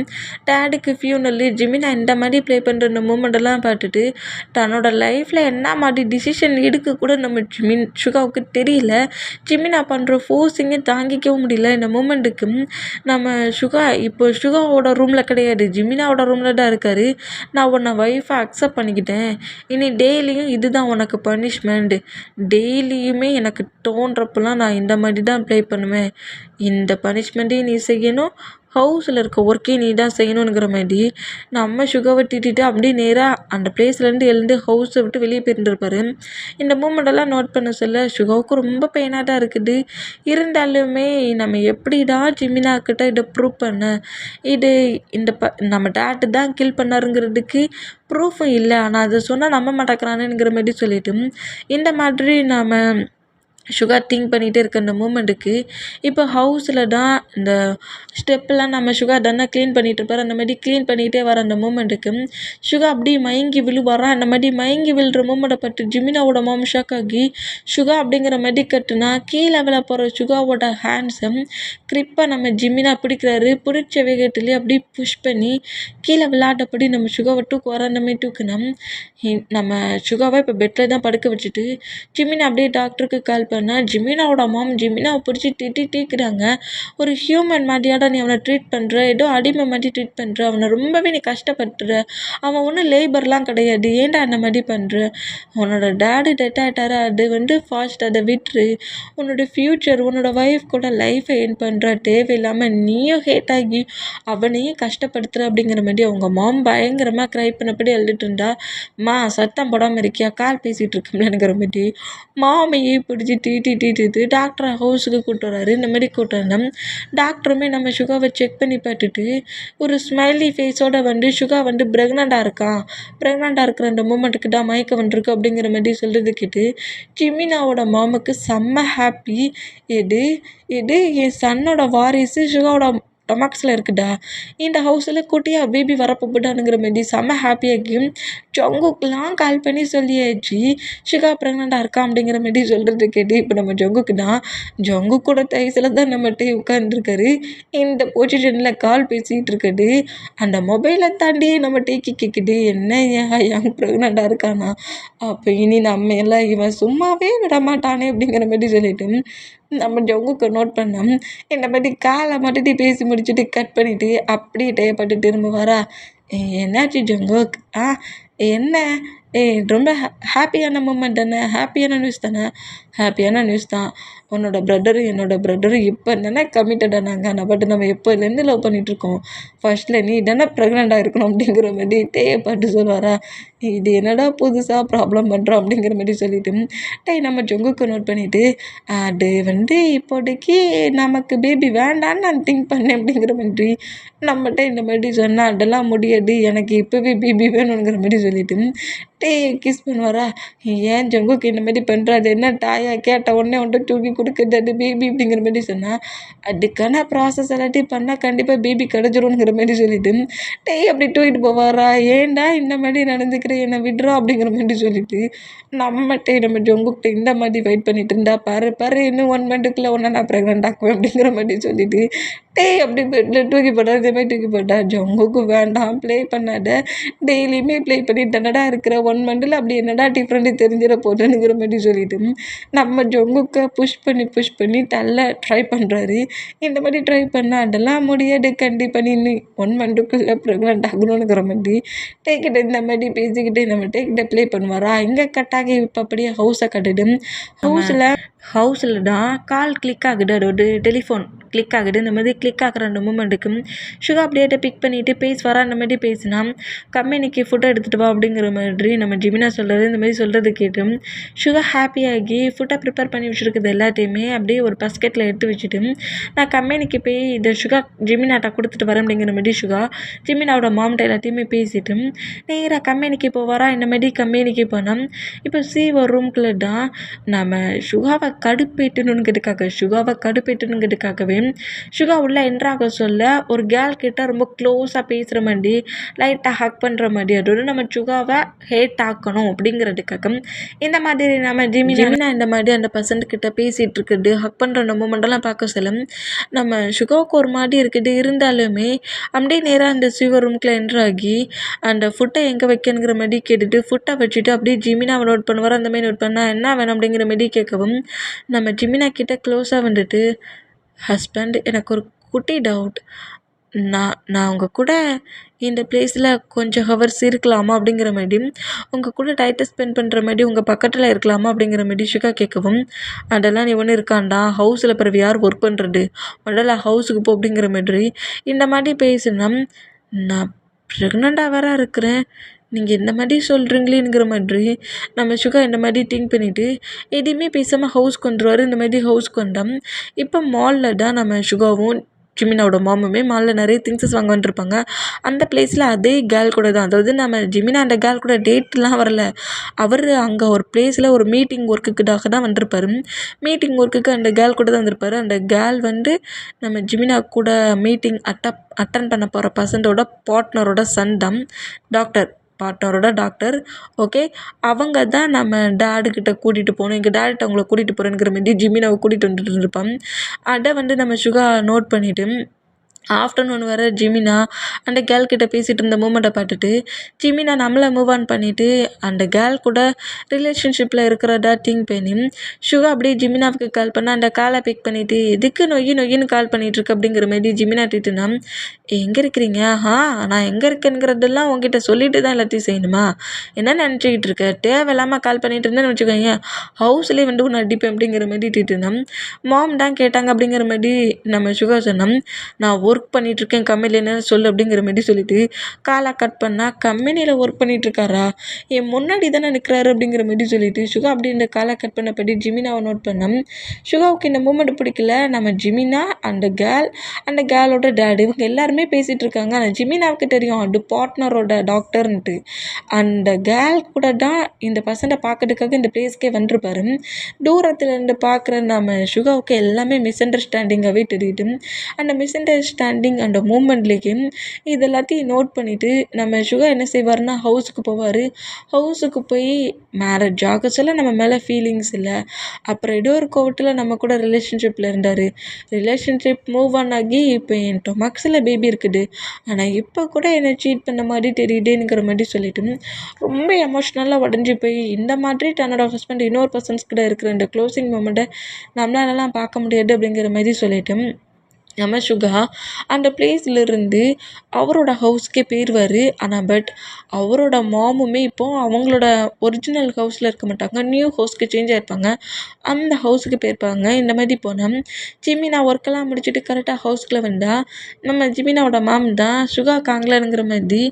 டேடுக்கு ஃபியூனல்லி ஜிமினா இந்த மாதிரி ப்ளே பண்ணுற இந்த மூமெண்ட்டெல்லாம் பார்த்துட்டு தன்னோட லைஃப்பில் என்ன மாதிரி டிசிஷன் எடுக்க கூட நம்ம சுகாவுக்கு தெரியல. ஜிமினா பண்ணுற ஃபோர்ஸிங்கே தாங்கிக்கவும் முடியல. இந்த மூமெண்ட்டுக்கு நம்ம சுகா இப்போ சுகாவோட ரூமில் கிடையாது, ஜிமினாவோட ரூமில் தான் இருக்கார். நான் உன்னை ஒய்ஃபை அக்செப்ட் பண்ணிக்கிட்டேன், இனி டெய்லியும் இதுதான் உனக்கு பனிஷ்மெண்ட், டெய்லியுமே எனக்கு தோன்றப்பெல்லாம் நான் இந்த மாதிரி தான் ப்ளே பண்ணுவேன், இந்த பனிஷ்மெண்ட்டையும் நீ செய்யணும், ஹவுஸில் இருக்க ஒர்க்கையும் நீ தான் செய்யணுங்கிற மாதிரி நம்ம சுகாவை திட்டிட்டு அப்படியே நேராக அந்த பிளேஸ்லேருந்து எழுந்து ஹவுஸை விட்டு வெளியே போயிருந்துருப்பாரு. இந்த மூமெண்டெல்லாம் நோட் பண்ண சொல்ல சுகாவுக்கு ரொம்ப பெயினாக தான் இருக்குது. இருந்தாலுமே நம்ம எப்படிடா ஜிமினா கிட்ட இதை ப்ரூவ் பண்ண, இது நம்ம டேட்டு தான் கில் பண்ணாருங்கிறதுக்கு ப்ரூஃபும் இல்லை, ஆனால் அதை சொன்னால் நம்ப மாட்டேங்கிறானுங்கிற மாதிரி சொல்லிட்டு இந்த மாதிரி நாம் சுகா திங்க் பண்ணிகிட்டே இருக்க அந்த மூமெண்ட்டுக்கு இப்போ ஹவுஸில் தான் இந்த ஸ்டெப்பெல்லாம் நம்ம சுகா தானே க்ளீன் பண்ணிகிட்டு இருப்பார். அந்த மாதிரி க்ளீன் பண்ணிகிட்டே வர அந்த மூமெண்ட்டுக்கு சுகா அப்படியே மயங்கி விழுவாரா. அந்த மாதிரி மயங்கி விழுற மூமெண்ட்டை பார்த்து ஜிமினாவோட மாம் ஷாக் ஆகி சுகா அப்படிங்கிற மாதிரி கட்டுனா கீழே விழ போகிற சுகாவோட ஹேண்ட்ஸை க்ரிப்பாக நம்ம ஜிமினா பிடிக்கிறாரு. பிடிச்ச வேகத்துலேயே அப்படியே புஷ் பண்ணி கீழே விளையாட்டப்படி நம்ம சுகாவை தூக்குவார். அந்த மாதிரி தூக்குனோம் நம்ம சுகாவை இப்போ பெட்டில் தான் படுக்க வச்சுட்டு ஜிமினா அப்படியே டாக்டருக்கு கால் பண்ணால் ஜிமினாவோட மாம் ஜிமினாவை பிடிச்சி திட்டிக்கிறாங்க. ஒரு ஹியூமன் மாதிரியாட நீ அவனை ட்ரீட் பண்ணுற, ஏதோ அடிமை மாதிரி ட்ரீட் பண்ணுற, அவனை ரொம்பவே நீ கஷ்டப்படுத்துற, அவன் ஒன்றும் லேபர்லாம் கிடையாது, ஏன்டா அந்த மாதிரி பண்ணுற, உன்னோட டேடு டெட் ஆகிட்டாரு, அது வந்து ஃபாஸ்ட், அதை விட்டுரு, உன்னோட ஃப்யூச்சர் உன்னோட ஒய்ஃப் கூட லைஃப்பை என் பண்ணுற, தேவையில்லாமல் நீயும் ஹேட் ஆகி அவனையும் கஷ்டப்படுத்துகிற அப்படிங்கிற மாதிரி அவங்க மாம் பயங்கரமாக க்ரை பண்ணபடி எழுதிட்டு இருந்தா. மா சத்தம் போடாமல் இருக்கியா, கால் பேசிகிட்டு இருக்கோம்லங்கிற மாதிரி மாமையே பிடிச்சி தீட்டிட்டு டாக்டரை ஹவுஸுக்கு கூப்பிட்டு வராரு. இந்த மாதிரி கூப்பிட்டு வந்தோம். டாக்டருமே நம்ம சுகாவை செக் பண்ணி பார்த்துட்டு ஒரு ஸ்மைலி ஃபேஸோட வந்து சுகா வந்து ப்ரெக்னெண்ட்டாக இருக்கிற அந்த மூமெண்ட்டுக்கு தான் மயக்க வந்துருக்கு அப்படிங்கிற மாதிரி சொல்கிறது கேட்டு ஜிமினாவோட மாமுக்கு செம்ம ஹாப்பி. எது என் சன்னோட வாரிசு சுகாவோட டொமாக்ஸில் இருக்குடா, இந்த ஹவுஸில் குட்டியாக பேபி வரப்போட்டானுங்கிற மாதிரி செம்ம ஹாப்பியாகி ஜங்குக்கெலாம் கால் பண்ணி சொல்லியாச்சு சுகா ப்ரெக்னெண்ட்டாக இருக்கா அப்படிங்கிற மாதிரி சொல்கிறது கேட்டு இப்போ நம்ம ஜங்குக்கு தான் ஜங்கு கூட தைஸில் தான் நம்மகிட்ட உட்காந்துருக்காரு. இந்த பொசிஷனில் கால் பேசிகிட்டு இருக்காரு. அந்த மொபைலை தாண்டி நம்ம டேக்கி கேட்குது, என்ன ஏன் ப்ரெக்னெண்ட்டாக இருக்கானா, அப்போ இனி நம்ம எல்லாம் இவன் சும்மாவே விட மாட்டானே அப்படிங்கிற மாதிரி சொல்லிட்டு நம்ம ஜங்குக்கு நோட் பண்ணோம். இந்த மாதிரி காலை மட்டும் பேசி முடிச்சுட்டு கட் பண்ணிவிட்டு அப்படியே டேப்பட்டு திரும்ப வரா. என்னாச்சு ஜங்குக், என்ன ரொம்ப ஹாப்பியான மூமெண்ட் தானே, ஹாப்பியான நியூஸ் தான், உன்னோட பிரதரும் என்னோட பிரதரும் இப்போ தானே கமிட்டடானாங்க, பட் நம்ம எப்போலேருந்து லவ் பண்ணிகிட்ருக்கோம், ஃபர்ஸ்ட்டில் நீ தானே ப்ரெக்னெண்ட்டாக இருக்கணும் அப்படிங்கிற மாதிரி தேவைப்பட்டு சொல்லுவாரா. இது என்னடா புதுசாக ப்ராப்ளம் பண்ணுறோம் அப்படிங்கிற மாதிரி சொல்லிவிட்டு நம்ம ஜங்குக்கு நோட் பண்ணிவிட்டு அது வந்து இப்போதைக்கு நமக்கு பேபி வேண்டான்னு நான் திங்க் பண்ணேன் அப்படிங்கிற மாதிரி நம்மகிட்ட இந்த மாதிரி சொன்னால் அதெல்லாம் முடியாது, எனக்கு இப்போவே பேபி வேணுங்கிற மாதிரி சொல்லிவிட்டு கிஸ் பண்ணுவாரா, ஏன் ஜங்குக்கு இந்த மாதிரி பண்ணுற, அது என்ன டாயா கேட்ட உடனே வந்துட்டு தூக்கி கொடுக்குறது அது பேபி அப்படிங்கிற மாதிரி சொன்னால், அதுக்கான ப்ராசஸ் எல்லாத்தையும் பண்ணால் கண்டிப்பாக பேபி கிடச்சிரும்ங்கிற மாதிரி சொல்லிட்டு அப்படி தூக்கிட்டு போவாரா, ஏன்டா இந்த மாதிரி நடந்துக்கிறேன் என்னை விடுறோம் அப்படிங்கிற மாதிரி சொல்லிட்டு நம்ம ஜங்குக்கிட்ட இந்த மாதிரி வெயிட் பண்ணிட்டு இருந்தா பாரு பாரு இன்னும் 1 மந்த்துக்குள்ளே ஒன்றா நான் ப்ரெக்னென்ட் ஆக்குவேன் அப்படிங்கிற மாதிரி சொல்லிட்டு அப்படி பெட்டில் தூக்கி போட்டா இதே மாதிரி தூக்கி போட்டா ஜங்குக்கு வேண்டாம் ப்ளே பண்ணாத, டெய்லியுமே ப்ளே பண்ணிட்டு தானடா இருக்கிற 1 மந்தில் அப்படி என்னடா டிஃப்ரெண்ட்டு தெரிஞ்சிட போதுங்கிற மாதிரி சொல்லிட்டு நம்ம ஜங்குக்கை புஷ் பண்ணி தள்ள ட்ரை பண்ணுறாரு. இந்த மாதிரி ட்ரை பண்ணால் அதெல்லாம் முடியாது, கண்டிப்பாக நீ 1 மந்த்துக்குள்ளே ப்ரெக்னென்ட் ஆகணுங்கிற மாதிரி டேக்கிட்ட இந்த மாதிரி பேசிக்கிட்டு நம்ம டேக்கிட்ட ப்ளே பண்ணுவாரா. இங்கே கட்டாகி இப்போ அப்படியே ஹவுஸை கட்டுடும். ஹவுஸில் தான் கால் கிளிக் ஆகுது, அதோட டெலிஃபோன் கிளிக் ஆகுது. இந்த மாதிரி கிளிக் ஆகிற அந்த மூமெண்ட்டுக்கு சுகா அப்படியே பிக் பண்ணிவிட்டு பேசுவாரா. அந்த மாதிரி பேசினா கம்பெனிக்கு ஃபுட்டை எடுத்துகிட்டு வா அப்படிங்கிற மாதிரி நம்ம ஜிமினா சொல்கிறது. இந்த மாதிரி சொல்கிறது கேட்டு சுகா ஹாப்பியாகி ஃபுட்டை ப்ரிப்பேர் பண்ணி வச்சுருக்குது எல்லாத்தையுமே அப்படியே ஒரு பஸ்கெட்டில் எடுத்து வச்சுட்டு நான் கம்பெனிக்கு போய் இதை சுகா ஜிமினாட்டை கொடுத்துட்டு வரேன் அப்படிங்கிற மாதிரி சுகா ஜிமினாவோட மாம்கிட்ட எல்லாத்தையுமே பேசிட்டு நேராக கம்பெனிக்கு போவாரா. இந்த மாதிரி கம்பெனிக்கு போனால் இப்போ ஒரு ரூம்குள்ளே தான் நம்ம சுகாவை கடுப்பேற்றணுங்கிறதுக்காகவே சுகா உள்ளே என்ட்ராக சொல்ல ஒரு கேர்ள் கிட்ட ரொம்ப க்ளோஸாக பேசுகிற மாதிரி லைட்டாக ஹக் பண்ணுற மாதிரி அதோட நம்ம சுகாவை ஹேட் ஆக்கணும் அப்படிங்கிறதுக்காக இந்த மாதிரி நம்ம ஜிமினா இந்த மாதிரி அந்த பர்சன்ட்கிட்ட பேசிகிட்டு இருக்குது ஹக் பண்ணுற அந்த மூமெண்டெல்லாம் பார்க்க சொல்ல நம்ம சுகாவுக்கு ஒரு மாதிரி இருக்குது. இருந்தாலுமே அப்படியே நேராக அந்த சிவர் ரூம்குள்ளே என்ட்ராகி அந்த ஃபுட்டை எங்கே வைக்கணுங்கிற மாதிரி கேட்டுட்டு ஃபுட்டை வச்சுட்டு அப்படியே ஜிமினாவை நோட் பண்ணுவார். அந்த மாதிரி நோட் பண்ணால் என்ன வேணும் அப்படிங்கிற மாதிரி கேட்கவும் நம்ம ஜிமினா கிட்ட க்ளோஸாக வந்துட்டு ஹஸ்பண்ட் எனக்கு ஒரு குட்டி டவுட், நான் உங்கள் கூட இந்த பிளேஸில் கொஞ்சம் ஹவர்ஸ் இருக்கலாமா அப்படிங்கிற மாதிரி உங்கள் கூட டைட்டை ஸ்பெண்ட் பண்ணுற மாதிரி உங்கள் பக்கத்தில் இருக்கலாமா அப்படிங்கிற மாதிரி சுகா கேட்கவும் அதெல்லாம் நீ ஒன்று இருக்காண்டா, ஹவுஸில் பிறகு யார் ஒர்க் பண்ணுறது, முதல்ல ஹவுஸுக்கு போ அப்படிங்கிற மாதிரி இந்த மாதிரி பேசுனா நான் ப்ரெக்னெண்ட்டாக வேற இருக்கிறேன், நீங்கள் இந்த மாதிரி சொல்கிறீங்களேங்கிற மாதிரி நம்ம சுகா இந்த மாதிரி திங்க் பண்ணிவிட்டு எதையுமே பேசாமல் ஹவுஸ்க்கு வந்துடுவார். இந்த மாதிரி ஹவுஸ்க்கு வந்தோம். இப்போ மாலில் தான் நம்ம சுகாவும் ஜிமினாவோட மாமுமே மாலில் நிறைய திங்ஸஸ் வாங்க வந்துருப்பாங்க. அந்த பிளேஸில் அதே கேர்ள் கூட தான், அதாவது நம்ம ஜிமினா அந்த கேர்ள் கூட டேட்லாம் வரல, அவர் அங்கே ஒரு பிளேஸில் ஒரு மீட்டிங் ஒர்க்குக்காக தான் வந்திருப்பார். மீட்டிங் ஒர்க்குக்கு அந்த கேர்ள் கூட தான் வந்திருப்பார். அந்த கேர்ள் நம்ம ஜிமினா கூட மீட்டிங் அட்டன் பண்ண போகிற பர்சனோட பார்ட்னரோட சன் தான் டாக்டர். ஓகே, அவங்க தான் நம்ம டேடுக்கிட்ட கூட்டிகிட்டு போகணும், எங்கள் டேடிட்ட அவங்கள கூட்டிகிட்டு போகிறேங்கிற மாதிரி ஜிமினாவை கூட்டிகிட்டு வந்துட்டு இருப்பான். அதை நம்ம சுகா நோட் பண்ணிவிட்டு ஆஃப்டர்நூன் வர ஜிமினா அந்த கேர்ள் கிட்ட பேசிகிட்டு இருந்த மூமெண்ட்டை பார்த்துட்டு ஜிமினா நம்மளை மூவ் ஆன் பண்ணிவிட்டு அந்த கேர்ள் கூட ரிலேஷன்ஷிப்பில் இருக்கிறதா திங்க் பண்ணி சுகா அப்படியே ஜிமினாவுக்கு கால் பண்ண அந்த காலை பிக் பண்ணிவிட்டு எதுக்கு நொய்யின்னு கால் பண்ணிகிட்ருக்கு அப்படிங்கிற மாதிரி ஜிமினா திட்டுனா எங்கே இருக்கிறீங்க, நான் எங்கே இருக்கேங்கிறதெல்லாம் உங்ககிட்ட சொல்லிட்டு தான் எல்லாத்தையும் செய்யணுமா, என்ன நினச்சிக்கிட்டு இருக்க, தேவையில்லாமல் கால் பண்ணிட்டு இருந்தேன்னு வச்சுக்கோங்க ஹவுஸ்லேயே ஒன்று அடிப்பேன் அப்படிங்கிற மாதிரி திட்டுனா மாம் தான் கேட்டாங்க அப்படிங்கிற மாதிரி நம்ம சுகா சொன்னோம். நான் ஒர்க் பண்ணிகிட்ருக்கேன் கம்பெனியில் என்ன சொல்லு அப்படிங்கிற மாதிரி சொல்லிவிட்டு காலை கட் பண்ணால் கம்பெனியில் ஒர்க் பண்ணிகிட்ருக்காரா, என் முன்னாடி தானே நிற்கிறாரு அப்படிங்கிற மாதிரி சொல்லிவிட்டு சுகா அப்படி இந்த காலை கட் பண்ணப்படி ஜிமினாவை நோட் பண்ணோம். சுகாவுக்கு இந்த மூமெண்ட் பிடிக்கல. நம்ம ஜிமினா அந்த கேர்ளோட டேடி இவங்க எல்லாருமே பேசிகிட்டு இருக்காங்க. அந்த ஜிமினாவுக்கு தெரியும் அது பார்ட்னரோட டாக்டர்ன்ட்டு. அந்த கேர்ள் கூட தான் இந்த பர்சனை பார்க்கறதுக்காக இந்த பிளேஸ்க்கே வந்திருப்பாரு. தூரத்தில் இருந்து பார்க்குற நம்ம சுகாவுக்கு எல்லாமே மிஸ் அண்டர்ஸ்டாண்டிங்காகவே தெரியுது. அந்த மிஸ் அண்டர்ஸ்டாண்டிங் அந்த மூமெண்ட்லேயே இது எல்லாத்தையும் நோட் பண்ணிவிட்டு நம்ம சுகா என்ன செய்வார்னா ஹவுஸுக்கு போவார். ஹவுஸுக்கு போய் மேரேஜ் ஆக சொல்ல நம்ம மேலே ஃபீலிங்ஸ் இல்லை, அப்புறம் ஏதோ ஒரு கோவத்தில் நம்ம கூட ரிலேஷன்ஷிப்பில் இருந்தார். ரிலேஷன்ஷிப் மூவ் ஆன் ஆகி இப்போ என் டொமக்ஸில் பேபி இருக்குது, ஆனால் இப்போ கூட என்னை சீட் பண்ண மாதிரி தெரியுதுங்கிற மாதிரி சொல்லிட்டு ரொம்ப எமோஷ்னலாக உடஞ்சி போய் இந்த மாதிரி தன்னோட ஹஸ்பண்ட் இன்னொரு பர்சன்ஸ் கிட்ட இருக்கிற இந்த க்ளோசிங் மூமெண்ட்டை நம்மளாலலாம் பார்க்க முடியாது அப்படிங்கிற மாதிரி சொல்லிட்டு நம்ம சுகா அந்த பிளேஸ்லேருந்து அவரோட ஹவுஸ்க்கே போயிடுவார். ஆனால் பட் அவரோட மாமுமே இப்போது அவங்களோட ஒரிஜினல் ஹவுஸில் இருக்க மாட்டாங்க, நியூ ஹவுஸ்க்கு சேஞ்ச் ஆகிருப்பாங்க, அந்த ஹவுஸுக்கு போயிருப்பாங்க. இந்த மாதிரி போனால் ஜிமினா ஒர்க்கெல்லாம் முடிச்சுட்டு கரெக்டாக ஹவுஸ்க்குள்ளே வந்தால் நம்ம ஜிமினாவோட மாம் தான் சுகா காங்கலங்கிற மாதிரி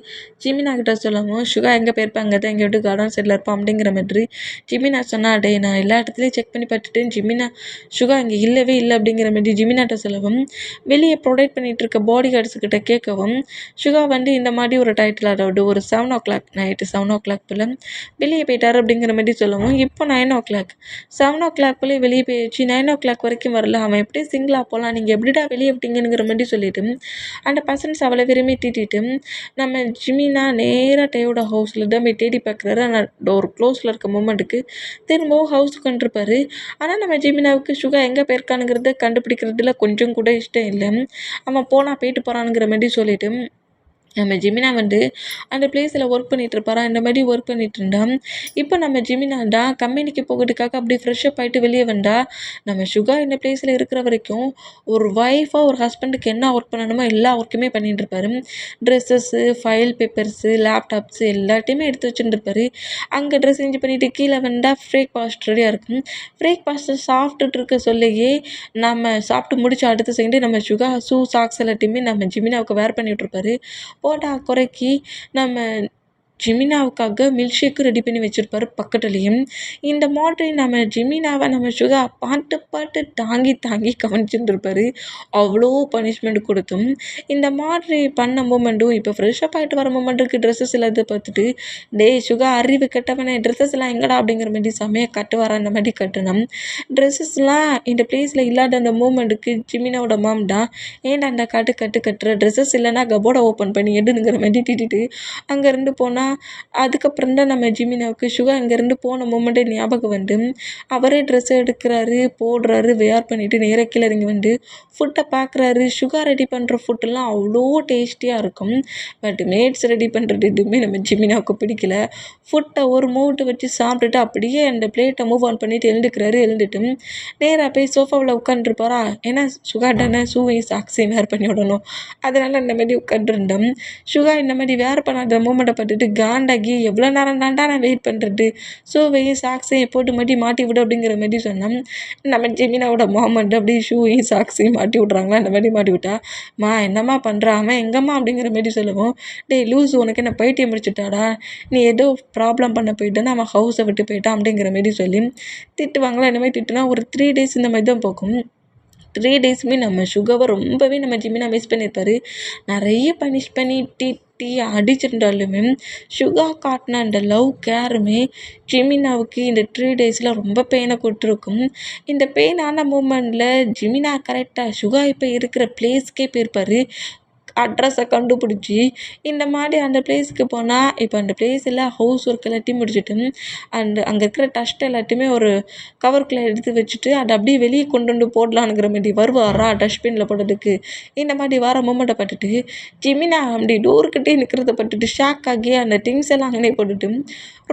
ஜிமினா கிட்ட சொல்லவும் சுகா எங்கே போயிருப்பாங்க தான் எங்கள் வீட்டு கார்டன் சைடில் இருப்பான் அப்படிங்கிற மாதிரி ஜிமினா சொன்னா நான் எல்லா இடத்துலையும் செக் பண்ணி பார்த்துட்டேன், சுகா இங்கே இல்லவே இல்லை அப்படிங்கிற மாதிரி ஜிமினாட்ட சொல்லவும் வெளியே ப்ரொடெக்ட் பண்ணிகிட்டு இருக்க பாடி கார்ட்ஸுக்கிட்ட கேட்கவும் சுகா இந்த மாதிரி ஒரு டைட்டில், அதாவது ஒரு 7 o'clock நைட்டு 7 o'clock போல் வெளியே போயிட்டார் அப்படிங்கிற மாதிரி சொல்லவும், இப்போ 9 o'clock 7 o'clock போலே வெளியே போயிடுச்சு, 9 o'clock வரைக்கும் வரல, அவன் எப்படி சிங்கிளாக போகலாம், நீங்கள் எப்படிடா வெளியே விட்டீங்கிற மாதிரி சொல்லிட்டு அந்த பர்சன்ஸ் அவளை விரும்பி திட்டிட்டு நம்ம ஜிமினா நேராக டேயோட ஹவுஸில் தான் போய் தேடி பார்க்குறாரு. ஆனால் டோர் க்ளோஸில் இருக்க மூமெண்ட்டுக்கு திரும்பவும் ஹவுஸுக்கு வந்துருப்பாரு. ஆனால் நம்ம ஜிமினாவுக்கு சுகா எங்கே போயிருக்கானுங்கிறத கண்டுபிடிக்கிறதுல கொஞ்சம் கூட இஷ்டம் இல்லை. அவன் போயிட்டு போகிறானுங்கிற மாதிரி சொல்லிட்டு நம்ம ஜிமினா அந்த பிளேஸில் ஒர்க் பண்ணிகிட்டு இருப்பாரா, இந்த மாதிரி ஒர்க் பண்ணிகிட்டு இருந்தான். இப்போ நம்ம ஜிமினாண்டா கம்பெனிக்கு போகிறதுக்காக அப்படியே ஃப்ரெஷ்ஷப் ஆகிட்டு வெளியே வந்தா, நம்ம சுகா இந்த பிளேஸில் இருக்கிற வரைக்கும் ஒரு ஒய்ஃபாக ஒரு ஹஸ்பண்டுக்கு என்ன ஒர்க் பண்ணணுமோ எல்லா ஒர்க்குமே பண்ணிட்டு இருப்பாரு. ட்ரெஸ்ஸஸ்ஸு, ஃபைல் பேப்பர்ஸு, லேப்டாப்ஸு எல்லாத்தையுமே எடுத்து வச்சுருப்பாரு. அங்கே ட்ரெஸ் சேஞ்ச் பண்ணிவிட்டு கீழே வந்தால் பிரேக்ஃபாஸ்ட் ரெடியாக இருக்கும். பிரேக்ஃபாஸ்ட்டு சாப்பிட்டுட்டு இருக்க சொல்லியே நம்ம சாப்பிட்டு முடிச்ச அடுத்த செகண்டு நம்ம சுகா சாக்ஸ் எல்லாத்தையுமே நம்ம ஜிமினாவுக்கு வேர் பண்ணி விட்ருப்பாரு. போட்டா குறைக்கி நம்ம ஜிமினாவுக்காக மில்க் ஷேக்கும் ரெடி பண்ணி வச்சுருப்பாரு பக்கத்துலேயும். இந்த மாதிரி நம்ம ஜிமினாவை நம்ம சுகா பாட்டு தாங்கி கவனிச்சுட்டு இருப்பாரு. அவ்வளோ பனிஷ்மெண்ட் கொடுத்தும் இந்த மாதிரி பண்ண மூமெண்ட்டும் இப்போ ஃப்ரெஷ்ஷப் ஆகிட்டு வர மூமெண்ட்டுக்கு ட்ரெஸ்ஸஸ் எல்லாத்தையும் பார்த்துட்டு, டேய் சுகா அறிவு கட்டவனே, ட்ரெஸ்ஸஸ் எல்லாம் எங்கடா அப்படிங்கிற மாதிரி செம்மையாக கட்டுவாரா, அந்த மாதிரி கட்டணும். ட்ரெஸ்ஸஸ்லாம் இந்த பிளேஸில் இல்லாத அந்த மூமெண்ட்டுக்கு ஜிமினாவோட மாம் தான், ஏன்டா அந்த கட்டுற ட்ரெஸ்ஸஸ் இல்லைன்னா கபோர்டை ஓப்பன் பண்ணி எடுனுங்கிற மாதிரி திட்டிட்டு அங்கேருந்து போனால், அதுக்கப்புறம் தான் நம்ம ஜிமினாவுக்கு சுகா இங்கேருந்து போன மூமெண்ட்டே ஞாபகம் அவரே ட்ரெஸ் எடுக்கிறாரு, போடுறாரு, வேர் பண்ணிவிட்டு நேராக கீழே இறங்கி ஃபுட்டை பார்க்குறாரு. சுகா ரெடி பண்ணுற ஃபுட்டெல்லாம் அவ்வளோ டேஸ்டியாக இருக்கும். பட் மேட்ஸ் ரெடி பண்ணுறது எதுவுமே நம்ம ஜிமினாவுக்கு பிடிக்கல. ஃபுட்டை ஒரு மூட்டு வச்சு சாப்பிட்டுட்டு அப்படியே அந்த பிளேட்டை மூவ் ஆன் பண்ணிவிட்டு எழுந்துட்டு நேராக போய் சோஃபாவில் உட்காந்துருப்பாரா, ஏன்னா சுகா தானே ஷூவையும் சாக்ஸையும் வேர் பண்ணி விடணும், அதனால் இந்த மாதிரி உட்காந்துருந்தோம். சுகா இந்த மாதிரி வேர் பண்ணாத மூமெண்ட்டை பார்த்துட்டு காண்டாகி, எவ்வளோ நேரம் தாண்டா நான் வெயிட் பண்ணுறது, ஷூவையும் சாக்ஸையும் போட்டு மாட்டி விடு அப்படிங்கிற மாதிரி சொன்னோம். நம்ம ஜிமினாவோட மாமெண்ட் அப்படியே ஷூவையும் சாக்ஸையும் மாட்டி விட்றாங்களா, அந்த மாதிரி மாட்டி விட்டா, என்னம்மா பண்ணுறா அவன் எங்கம்மா அப்படிங்கிற மாதிரி சொல்லுவோம். டேய் லூஸ், உனக்கு என்ன பைத்தியம் முடிச்சுட்டாடா, நீ ஏதோ ப்ராப்ளம் பண்ண போயிட்டான்னு அவன் ஹவுஸை விட்டு போயிட்டான் அப்படிங்கிற மாதிரி சொல்லி திட்டுவாங்களா. இந்த மாதிரி திட்டுனா ஒரு 3 days இந்த மாதிரி தான் போகும். 3 daysமே நம்ம சுகாவை ரொம்பவே நம்ம ஜிமினா மிஸ் பண்ணியிருப்பாரு. நிறைய பனிஷ் பண்ணி திட்டி அடிச்சிருந்தாலுமே சுகா காட்டின அந்த லவ் கேருமே ஜிமினாவுக்கு இந்த 3 daysல ரொம்ப பெயினை கொடுத்துருக்கும். இந்த பெயினான மூமெண்ட்டில் ஜிமினா கரெக்டாக சுகா இப்போ இருக்கிற பிளேஸ்க்கே போயிருப்பார். அட்ரஸை கண்டுபிடிச்சி இந்த மாதிரி அந்த பிளேஸுக்கு போனால், இப்போ அந்த பிளேஸில் ஹவுஸ் ஒர்க் எல்லாத்தையும் முடிச்சுட்டு அங்கே இருக்கிற டஸ்ட் எல்லாத்தையுமே ஒரு கவருக்குள்ளே எடுத்து வச்சுட்டு அதை அப்படியே வெளியே கொண்டு போடலான்னுங்கிற மாதிரி வருவாரா டஸ்ட்பினில் போடுறதுக்கு. இந்த மாதிரி வர மூமெண்ட்டை பார்த்துட்டு ஜிமினா அப்படி டோர்கிட்டே நிற்கிறத பார்த்துட்டு ஷாக் ஆகி அந்த திங்ஸ் எல்லாம் அங்கேயே போட்டுட்டு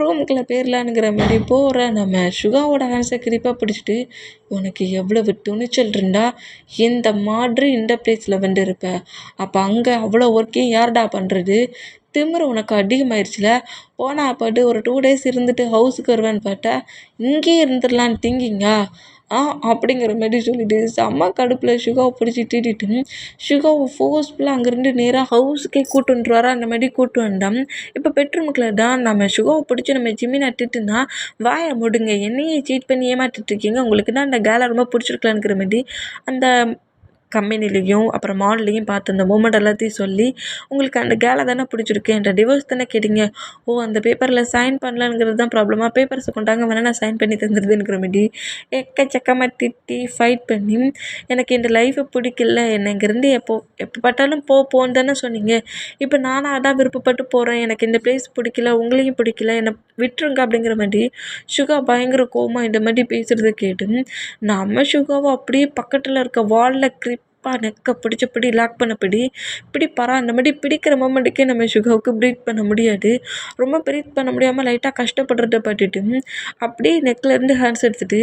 ரூமுக்குள்ளே போயிடலான்னுங்கிற மாதிரி போகிற நம்ம சுகாவோட ஹேண்ட்ஸை கிரிப்பாக பிடிச்சிட்டு, உனக்கு எவ்வளவு துணிச்சல் இருந்தா இந்த மாதிரி இந்த பிளேஸில் இருப்ப, அப்போ அங்கே அவ்வளோ ஒர்க்கையும் யார்டா பண்ணுறது, திமிரு உனக்கு அதிகமாயிருச்சுல, போனால் பாட்டு ஒரு 2 days இருந்துட்டு ஹவுஸுக்கு வருவேன்னு பார்த்தா இங்கேயே இருந்துடலான்னு திங்கிங்கா அப்படிங்கிற மாதிரி சொல்லிட்டு செம்ம கடுப்பில் சுகாவை பிடிச்சி திட்டிட்டு சுகாவை ஃபோர்ஸ்ஃபுல்லாக அங்கேருந்து நேராக ஹவுஸுக்கே கூட்டு வந்துருவாரா, அந்த மாதிரி கூட்டு வந்தான். இப்போ பெட்ரூமுக்குள்ள தான் நம்ம சுகாவை பிடிச்சி நம்ம ஜிமினா திட்டுனா, வாயை முடுங்க, என்னையே சீட் பண்ணி ஏமாற்றிட்டுருக்கீங்க, உங்களுக்கு தான் அந்த கேலை ரொம்ப பிடிச்சிருக்கலான்னுங்கிற மாதிரி அந்த கம்பெனிலையும் அப்புறம் மால்லையும் பார்த்து அந்த மூமெண்ட் எல்லாத்தையும் சொல்லி, உங்களுக்கு அந்த கேலை தானே பிடிச்சிருக்கு, என்ற டிவோர்ஸ் தானே கேட்டீங்க, அந்த பேப்பரில் சைன் பண்ணலங்கிறது தான் ப்ராப்ளமாக, பேப்பர்ஸை கொண்டாங்க வேணா நான் சைன் பண்ணி தந்துடுதுங்கிற மாதிரி எக்கச்சக்கமாக திட்டி ஃபைட் பண்ணி, எனக்கு இந்த லைஃப்பை பிடிக்கல, என்னை இங்கேருந்து எப்போ பார்த்தாலும் போன்னு தானே சொன்னீங்க, இப்போ நானாக தான் விருப்பப்பட்டு போகிறேன், எனக்கு இந்த பிளேஸ் பிடிக்கல, உங்களையும் பிடிக்கல, என்னை விட்டுருங்க அப்படிங்கிற மாதிரி சுகா பயங்கர கோவமாக இந்த மாதிரி பேசுகிறத கேட்டு நம்ம சுகாவை அப்படியே பக்கத்தில் இருக்க வாலில் நெக்கை பிடிச்சபடி லாக் பண்ணபடி பிடிப்பாரா. அந்த மாதிரி பிடிக்கிற மூமெண்ட்டுக்கே நம்ம சுகாவுக்கு ப்ரீத் பண்ண முடியாது. ரொம்ப ப்ரீத் பண்ண முடியாமல் லைட்டாக கஷ்டப்படுறத பார்த்துட்டு அப்படியே நெக்லேருந்து ஹேண்ட்ஸ் எடுத்துகிட்டு,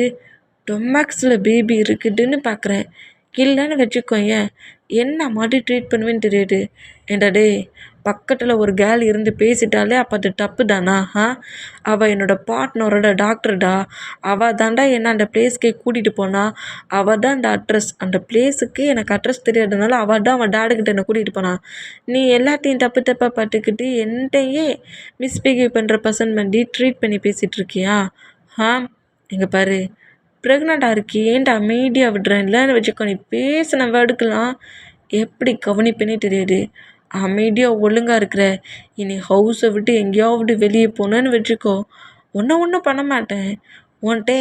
டொமேக்ஸில் பேபி இருக்குதுன்னு பார்க்குறேன், இல்லைன்னு வச்சுக்கோயேன் என்ன மாதிரி ட்ரீட் பண்ணுவேன்னு தெரியாது, ஏண்டா டே பக்கத்தில் ஒரு கேர்ள் இருந்து பேசிட்டாலே அப்போ அது தப்பு தானா, அவள் என்னோடய பார்ட்னரோட டாக்டர்டா, அவள் தாண்டா என்ன அந்த பிளேஸ்க்கே கூட்டிகிட்டு போனா, அவள் தான் அந்த அட்ரஸ், அந்த பிளேஸுக்கு எனக்கு அட்ரஸ் தெரியாதனால அவள் தான் அவன் டாடுக்கிட்ட என்னை கூட்டிகிட்டு போனான், நீ எல்லாத்தையும் தப்பாக பார்த்துக்கிட்டு என்னையே மிஸ்பிஹேவ் பண்ணுற பர்சன் பண்ணி ட்ரீட் பண்ணி பேசிகிட்டு இருக்கியா, இங்கே பாரு, ப்ரெக்னெண்ட்டாக இருக்கேன்ட்டு அமைதியாக விடுறேன், இல்லைன்னு வச்சுக்கோ நீ பேசின வேர்டுக்கெல்லாம் எப்படி கவனிப்பேனே தெரியாது. அமைதியாக ஒழுங்காக இருக்கிற, இனி ஹவுஸை விட்டு எங்கேயாவது வெளியே போனேன்னு வச்சுக்கோ, ஒன்றும் பண்ண மாட்டேன். உன்கிட்ட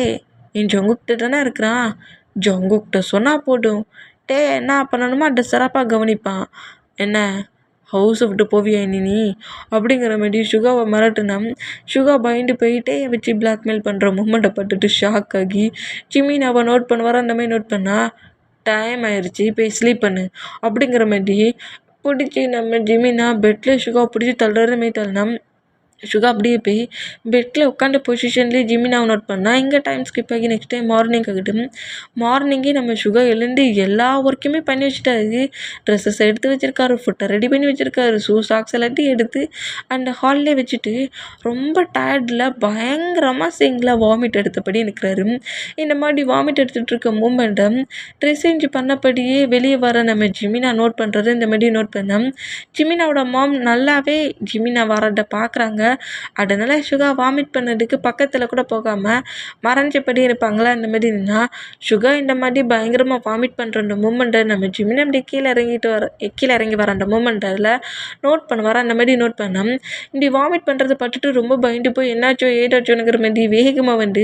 என் ஜங்குக்கிட்ட தானே இருக்கிறான், ஜங்குக்கிட்ட சொன்னால் போதும், என்ன பண்ணணுமோ அதை சிறப்பாக கவனிப்பான். என்ன ஹவுஸை விட்டு போவியா நீ அப்படிங்கிற மாதிரி சுகாவை மிரட்டுனா, சுகா பயந்து போயிட்டே வச்சு பிளாக்மெயில் பண்ணுற மூமெண்ட்டை பட்டுட்டு ஷாக் ஆகி ஜிமின் அவள் நோட் பண்ணுவார, அந்த மாதிரி நோட் பண்ணா டைம் ஆயிடுச்சு போய் ஸ்லீப் பண்ணு அப்படிங்கிற மாதிரி பிடிச்சி நம்ம ஜிமினா பெட்டில் சுகா பிடிச்சி தள்ளுற மாதிரி தள்ளினா சுகா அப்படியே போய் பெட்டில் உட்காந்த பொசிஷன்லேயே ஜிமினாவை நோட் பண்ணால் இங்கே டைம் ஸ்கிப் ஆகி நெக்ஸ்ட் டைம் மார்னிங் ஆகிட்டு மார்னிங்கே நம்ம சுகா எழுந்து எல்லா ஒர்க்குமே பண்ணி வச்சுட்டாரு. ட்ரெஸ்ஸஸ் எடுத்து வச்சுருக்காரு, ஃபுட்டை ரெடி பண்ணி வச்சுருக்காரு, ஷூ சாக்ஸ் எல்லாத்தையும் எடுத்து அந்த ஹால்லே வச்சுட்டு ரொம்ப டயர்டில் பயங்கரமாக சிங்கில் வாமிட் எடுத்தபடி நிற்கிறாரு. இந்த மாதிரி வாமிட் எடுத்துகிட்டு இருக்க மூமெண்ட்டை ட்ரெஸ் சேஞ்ச் பண்ணபடியே வெளியே வர நம்ம ஜிமினா நோட் பண்ணுறது. இந்த மாதிரி நோட் பண்ண ஜிமினாவோட மாம் நல்லாவே ஜிமினா வரதை பார்க்குறாங்க. அதனால சுகா வாமிட் பண்ணதுக்கு பக்கத்தில் கூட போகாமல் மறைஞ்சபடி இருப்பாங்களா. இந்த மாதிரி நின்னா சுகா இந்த மாதிரி பயங்கரமாக வாமிட் பண்ணுற அந்த மூமெண்ட்டை நம்ம ஜிமினா அப்படி கீழே இறங்கி வர அந்த மூமெண்ட்டில் நோட் பண்ணுவார். அந்த மாதிரி நோட் பண்ண இப்படி வாமிட் பண்ணுறதை பார்த்துட்டு ரொம்ப பயந்து போய் என்னாச்சோ ஏதாச்சோனுங்கிற மாதிரி வேகமாக வந்து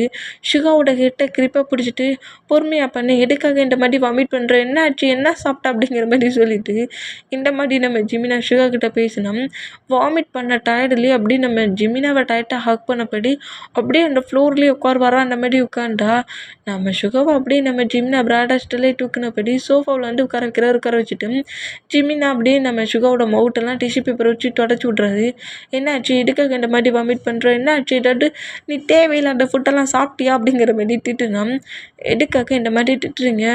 சுகாவோட ஹெட்டை கிரிப்பாக பிடிச்சிட்டு பொறுமையாக பண்ணி எதுக்காக இந்த மாதிரி வாமிட் பண்ணுற, என்ன ஆச்சு, என்ன சாப்பிட்டா அப்படிங்கிற மாதிரி சொல்லிட்டு இந்த மாதிரி நம்ம ஜிமினா சுகா கிட்ட பேசினோம். வாமிட் பண்ண டயர்டுலேயே அப்படி நம்ம ஜிமினாவை டைட்டாக ஹக் பண்ணபடி அப்படியே அந்த ஃப்ளோர்லேயே உட்காருவாரா. அந்த மாதிரி உட்காண்டா நம்ம சுகாவை அப்படியே நம்ம ஜிமினா பிராடஸ்டலே தூக்கினபடி சோஃபாவில் வந்து உட்கார வச்சுட்டு ஜிமினா அப்படியே நம்ம சுகாவோட மவுட்டெல்லாம் டிஷ்யூ பேப்பரை வச்சு தொடச்சி விட்றாரு. என்னாச்சு, எதுக்காக இந்த மாதிரி வாமிட் பண்ணுற, என்னாச்சு, ஏதாவது நீ தேவையில்லாத ஃபுட்டெல்லாம் சாப்பிட்டியா அப்படிங்கிற மாதிரி திட்டுனா, எதுக்காக இந்த மாதிரி திட்டுறீங்க,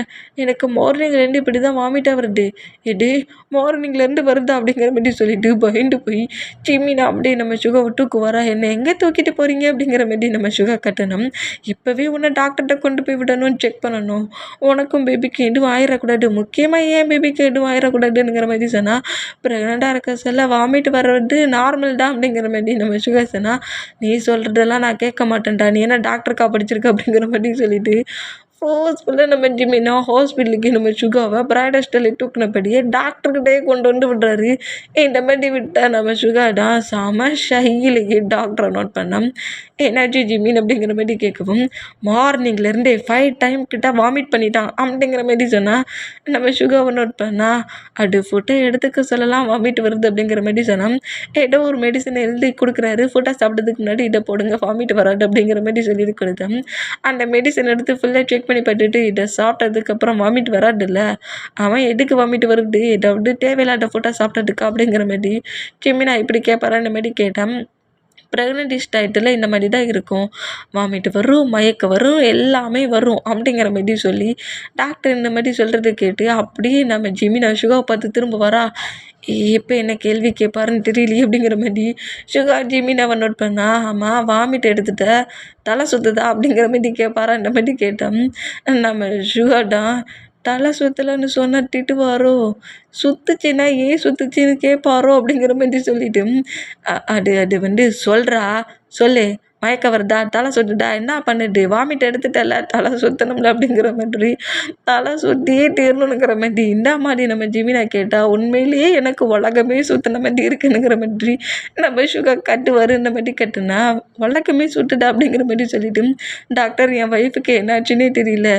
எனக்கு மார்னிங்லேருந்து இப்படி தான் வாமிட்டாக வருது, எது மார்னிங்லேருந்து வருதா அப்படிங்கிற மாதிரி சொல்லிட்டு பயந்து போய் ஜிமினா அப்படியே நம்ம சுகாவை தூக்குவாரா. என்னை எங்கே தூக்கிட்டு போகிறீங்க அப்படிங்கிற மாதிரி நம்ம சுகா கட்டணும். இப்போவே உன்னை டாக்டர்கிட்ட கொண்டு போய் விடணும், செக் பண்ணணும், உனக்கும் பேபிக்கு எதுவும் ஆயிடக்கூடாது, முக்கியமாக ஏன் பேபிக்கு எதுவும் ஆயிடக்கூடாதுங்கிற மாதிரி சொன்னால் ப்ரெக்னெண்ட்டாக இருக்க சொல்ல வாமிட் வர்றது நார்மல் தான் அப்படிங்கிற மாதிரி நம்ம சுகா சொன்னால் நீ சொல்கிறதெல்லாம் நான் கேட்க மாட்டேன்டா, நீ என்ன டாக்டருக்கா படிச்சிருக்க அப்படிங்கிற மாதிரி சொல்லிட்டு ஃபோர்ஸ்ஃபுல்லாக நம்ம ஜிமினா ஹாஸ்பிட்டலுக்கு நம்ம சுகாவை பிரைடஸ்டலை தூக்கினபடியே டாக்டர்கிட்டே கொண்டு வந்து விடுறாரு. இந்த மாதிரி விட்டால் நம்ம சுகா தான் செம ஷையிலேயே டாக்டரை நோட் பண்ணோம். என்னாச்சு ஜிமின் அப்படிங்கிற மாதிரி கேட்கவும் மார்னிங்லேருந்தே 5 டைம் கிட்ட வாமிட் பண்ணிட்டான் அப்படிங்கிற மாதிரி சொன்னால் நம்ம சுகாவை நோட் பண்ணால் அது ஃபுட்டை எடுத்துக்க சொல்லலாம் வாமிட் வருது அப்படிங்கிற மாதிரி சொன்னால் ஏதோ ஒரு மெடிசன் எழுதி கொடுக்குறாரு, ஃபுட்டை சாப்பிட்டதுக்கு முன்னாடி இதை போடுங்க வாமிட் வராது அப்படிங்கிற மாதிரி சொல்லி கொடுத்தேன். அந்த மெடிசன் எடுத்து ஃபுல்லாக செக் பண்ணி பார்த்துட்டு இதை சாப்பிட்டதுக்கப்புறம் வாமிட் வராதுல்ல, அவன் எதுக்கு வாமிட் வருது, ஏதாவது தேவையில்லாத ஃபுட்டை சாப்பிட்டதுக்கு அப்படிங்கிற மாதிரி ஜிமினா இப்படி கேட்பாரா. இந்த மாதிரி கேட்டேன். ப்ரெக்னென்டிஸ் டயத்தில் இந்த மாதிரி தான் இருக்கும், வாமிட் வரும், மயக்கம் வரும், எல்லாமே வரும் அப்படிங்கிற மாதிரி சொல்லி டாக்டர் இந்த மாதிரி சொல்கிறது கேட்டு அப்படியே நம்ம ஜிமினா சுகாவை பார்த்து திரும்ப வரா. எப்போ என்ன கேள்வி கேட்பாருன்னு தெரியலையே அப்படிங்கிற மாதிரி சுகா ஜிமினாவை நோட் பண்ணா. ஆமாம் வாமிட் எடுத்துட்ட, தலை சுற்றுதா அப்படிங்கிற மாதிரி கேட்பாரா. இந்த மாதிரி கேட்டோம். நம்ம சுகாடா தலை சுற்றலைன்னு சொன்னால் திட்டுவாரோ, சுற்றுச்சுன்னா ஏன் சுற்றுச்சின்னு கேட்பாரோ அப்படிங்கிற மாதிரி சொல்லிட்டு அது வந்து சொல்கிறா, சொல்லு, மயக்க வருதா, தலை சுற்றுதா, என்ன பண்ணுது, வாமிட் எடுத்துட்டல, தலை சுற்றணும்ல அப்படிங்கிற மாதிரி தலை சுற்றியே தீரணுங்கிற மாதிரி இந்த மாதிரி நம்ம ஜிமினா கேட்டால் உண்மையிலேயே எனக்கு உலகமே சுற்றின மாதிரி இருக்குனுங்கிற மாதிரி நம்ம சுகா கட்டுவார். இந்த மாதிரி கட்டுனா உலகமே சுற்றுதா அப்படிங்கிற மாதிரி சொல்லிட்டு டாக்டர் என் ஒய்ஃபுக்கு என்னாச்சுன்னே தெரியல,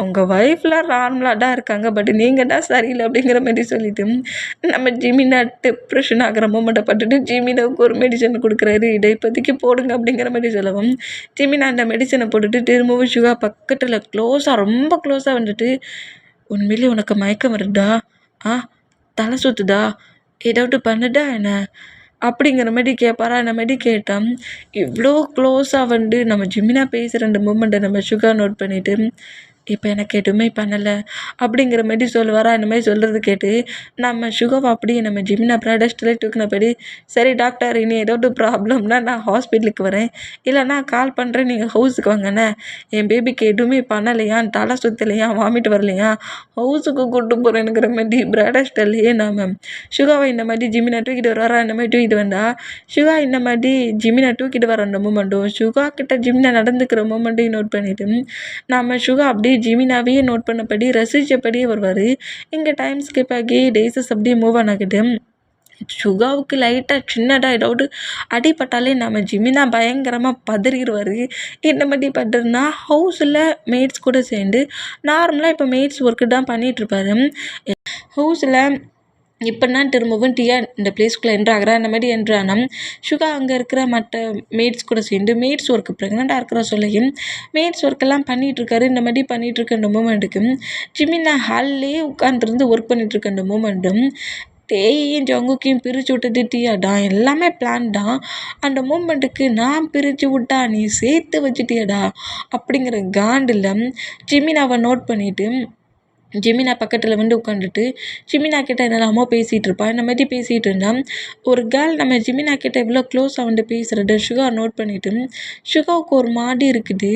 உங்கள் ஒய்ஃப்லாம் நார்மலாக தான் இருக்காங்க, பட் நீங்கள் தான் சரியில்லை அப்படிங்கிற மாதிரி சொல்லிவிட்டு நம்ம ஜிமினா டிப்ரெஷன் ஆகிற மூமெண்ட்டை பட்டுட்டு ஜிமினாவுக்கு ஒரு மெடிசன் கொடுக்குறாரு, இதை இப்போதைக்கு போடுங்க அப்படிங்கிற மாதிரி சொல்லவும் ஜிமினா அந்த மெடிசனை போட்டுட்டு திரும்பவும் சுகா பக்கத்தில் ரொம்ப க்ளோஸாக வந்துட்டு உண்மையிலே உனக்கு மயக்கம் வருதா, தலை சுற்றுதா, ஏதாவது பண்ணுதா என்ன அப்படிங்கிற மாதிரி கேட்பாரா. அந்த மாதிரி கேட்டால் இவ்வளோ க்ளோஸாக வந்து நம்ம ஜிமினா பேசுகிற அந்த மூமெண்ட்டை நம்ம சுகா நோட் பண்ணிவிட்டு இப்போ எனக்கு எதுவுமே பண்ணலை அப்படிங்கிற மாதிரி சொல்லுவாரா. இந்த மாதிரி சொல்கிறது கேட்டு நம்ம சுகாவை அப்படியே நம்ம ஜிமினா ப்ராடஸ்ட்டில் தூக்கினபடி, சரி டாக்டர், இனி ஏதோ ப்ராப்ளம்னா நான் ஹாஸ்பிட்டலுக்கு வரேன், இல்லைனா கால் பண்ணுறேன், நீங்கள் ஹவுஸுக்கு வாங்கண்ணே. என் பேபிக்கு எதுவுமே பண்ணலையா, தலை சுற்றலையா, வாமிட் வரலையா, ஹவுஸுக்கு கூப்பிட்டு போகிறேனுங்கிற மாதிரி ப்ராடஸ்டல்லையே நம்ம சுகாவை இந்த மாதிரி ஜிமினா தூக்கிட்டு வர்றாரா. இந்த மாதிரி தூக்கிட்டு வந்தால் சுகா இந்த மாதிரி ஜிமினா தூக்கிட்டு வர அந்த மூமெண்ட்டும், சுகா கிட்ட ஜிமினா நடந்துக்கிற மூமெண்ட்டையும் நோட் பண்ணிவிட்டு நம்ம சுகா அப்படியே ஜிமினாவையே நோட் பண்ணபடி ரசித்தபடியே வருவார். இங்கே டைம் ஸ்கிப் ஆகி டேஸஸ் அப்படியே மூவ் ஆன் ஆகுது. சுகாவுக்கு லைட்டாக சின்னதாக ஏதாவது அடிபட்டாலே நம்ம ஜிமினா பயங்கரமாக பதறிடுவார். இந்த மாதிரி பதறினா ஹவுஸில் மேட்ஸ் கூட சேர்ந்து நார்மலாக இப்போ மேட்ஸ் ஒர்க்கு தான் பண்ணிகிட்ருப்பாரு. ஹவுஸில் இப்போனா திரும்பவும் டியா இந்த பிளேஸ்க்குள்ளே என்ட்ராகிறா. அந்த மாதிரி என்ட்ரானா சுகா அங்கே இருக்கிற மற்ற மேட்ஸ் கூட சேர்ந்து மேட்ஸ் ஒர்க்கு ப்ரெக்னெண்ட்டாக இருக்கிற சொல்லியும் மேட்ஸ் ஒர்க்கெல்லாம் பண்ணிகிட்ருக்காரு. இந்த மாதிரி பண்ணிகிட்ருக்க அந்த மூமெண்ட்டுக்கு ஜிமினா ஹால்லே உட்காந்துருந்து ஒர்க் பண்ணிகிட்ருக்க அந்த மூமெண்ட்டும் தேயையும் ஜங்குக்கையும் பிரித்து விட்டது டியாடா. எல்லாமே பிளான் தான். அந்த மூமெண்ட்டுக்கு நான் பிரித்து விட்டா நீ சேர்த்து வச்சுட்டியாடா அப்படிங்கிற காண்டில் ஜிமினாவை நோட் பண்ணிவிட்டு ஜிமினா பக்கத்தில் வந்து உட்காந்துட்டு ஜிமினா கிட்ட என்னெல்லாமோ பேசிகிட்டு இருப்பாள். இந்த மாதிரி பேசிகிட்டு இருந்தால் ஒரு கேர்ள் நம்ம ஜிமினா கிட்ட எவ்வளோ க்ளோஸாக வந்து பேசுகிறத சுகா நோட் பண்ணிவிட்டு சுகாவுக்கு ஒரு மாதிரி இருக்குது,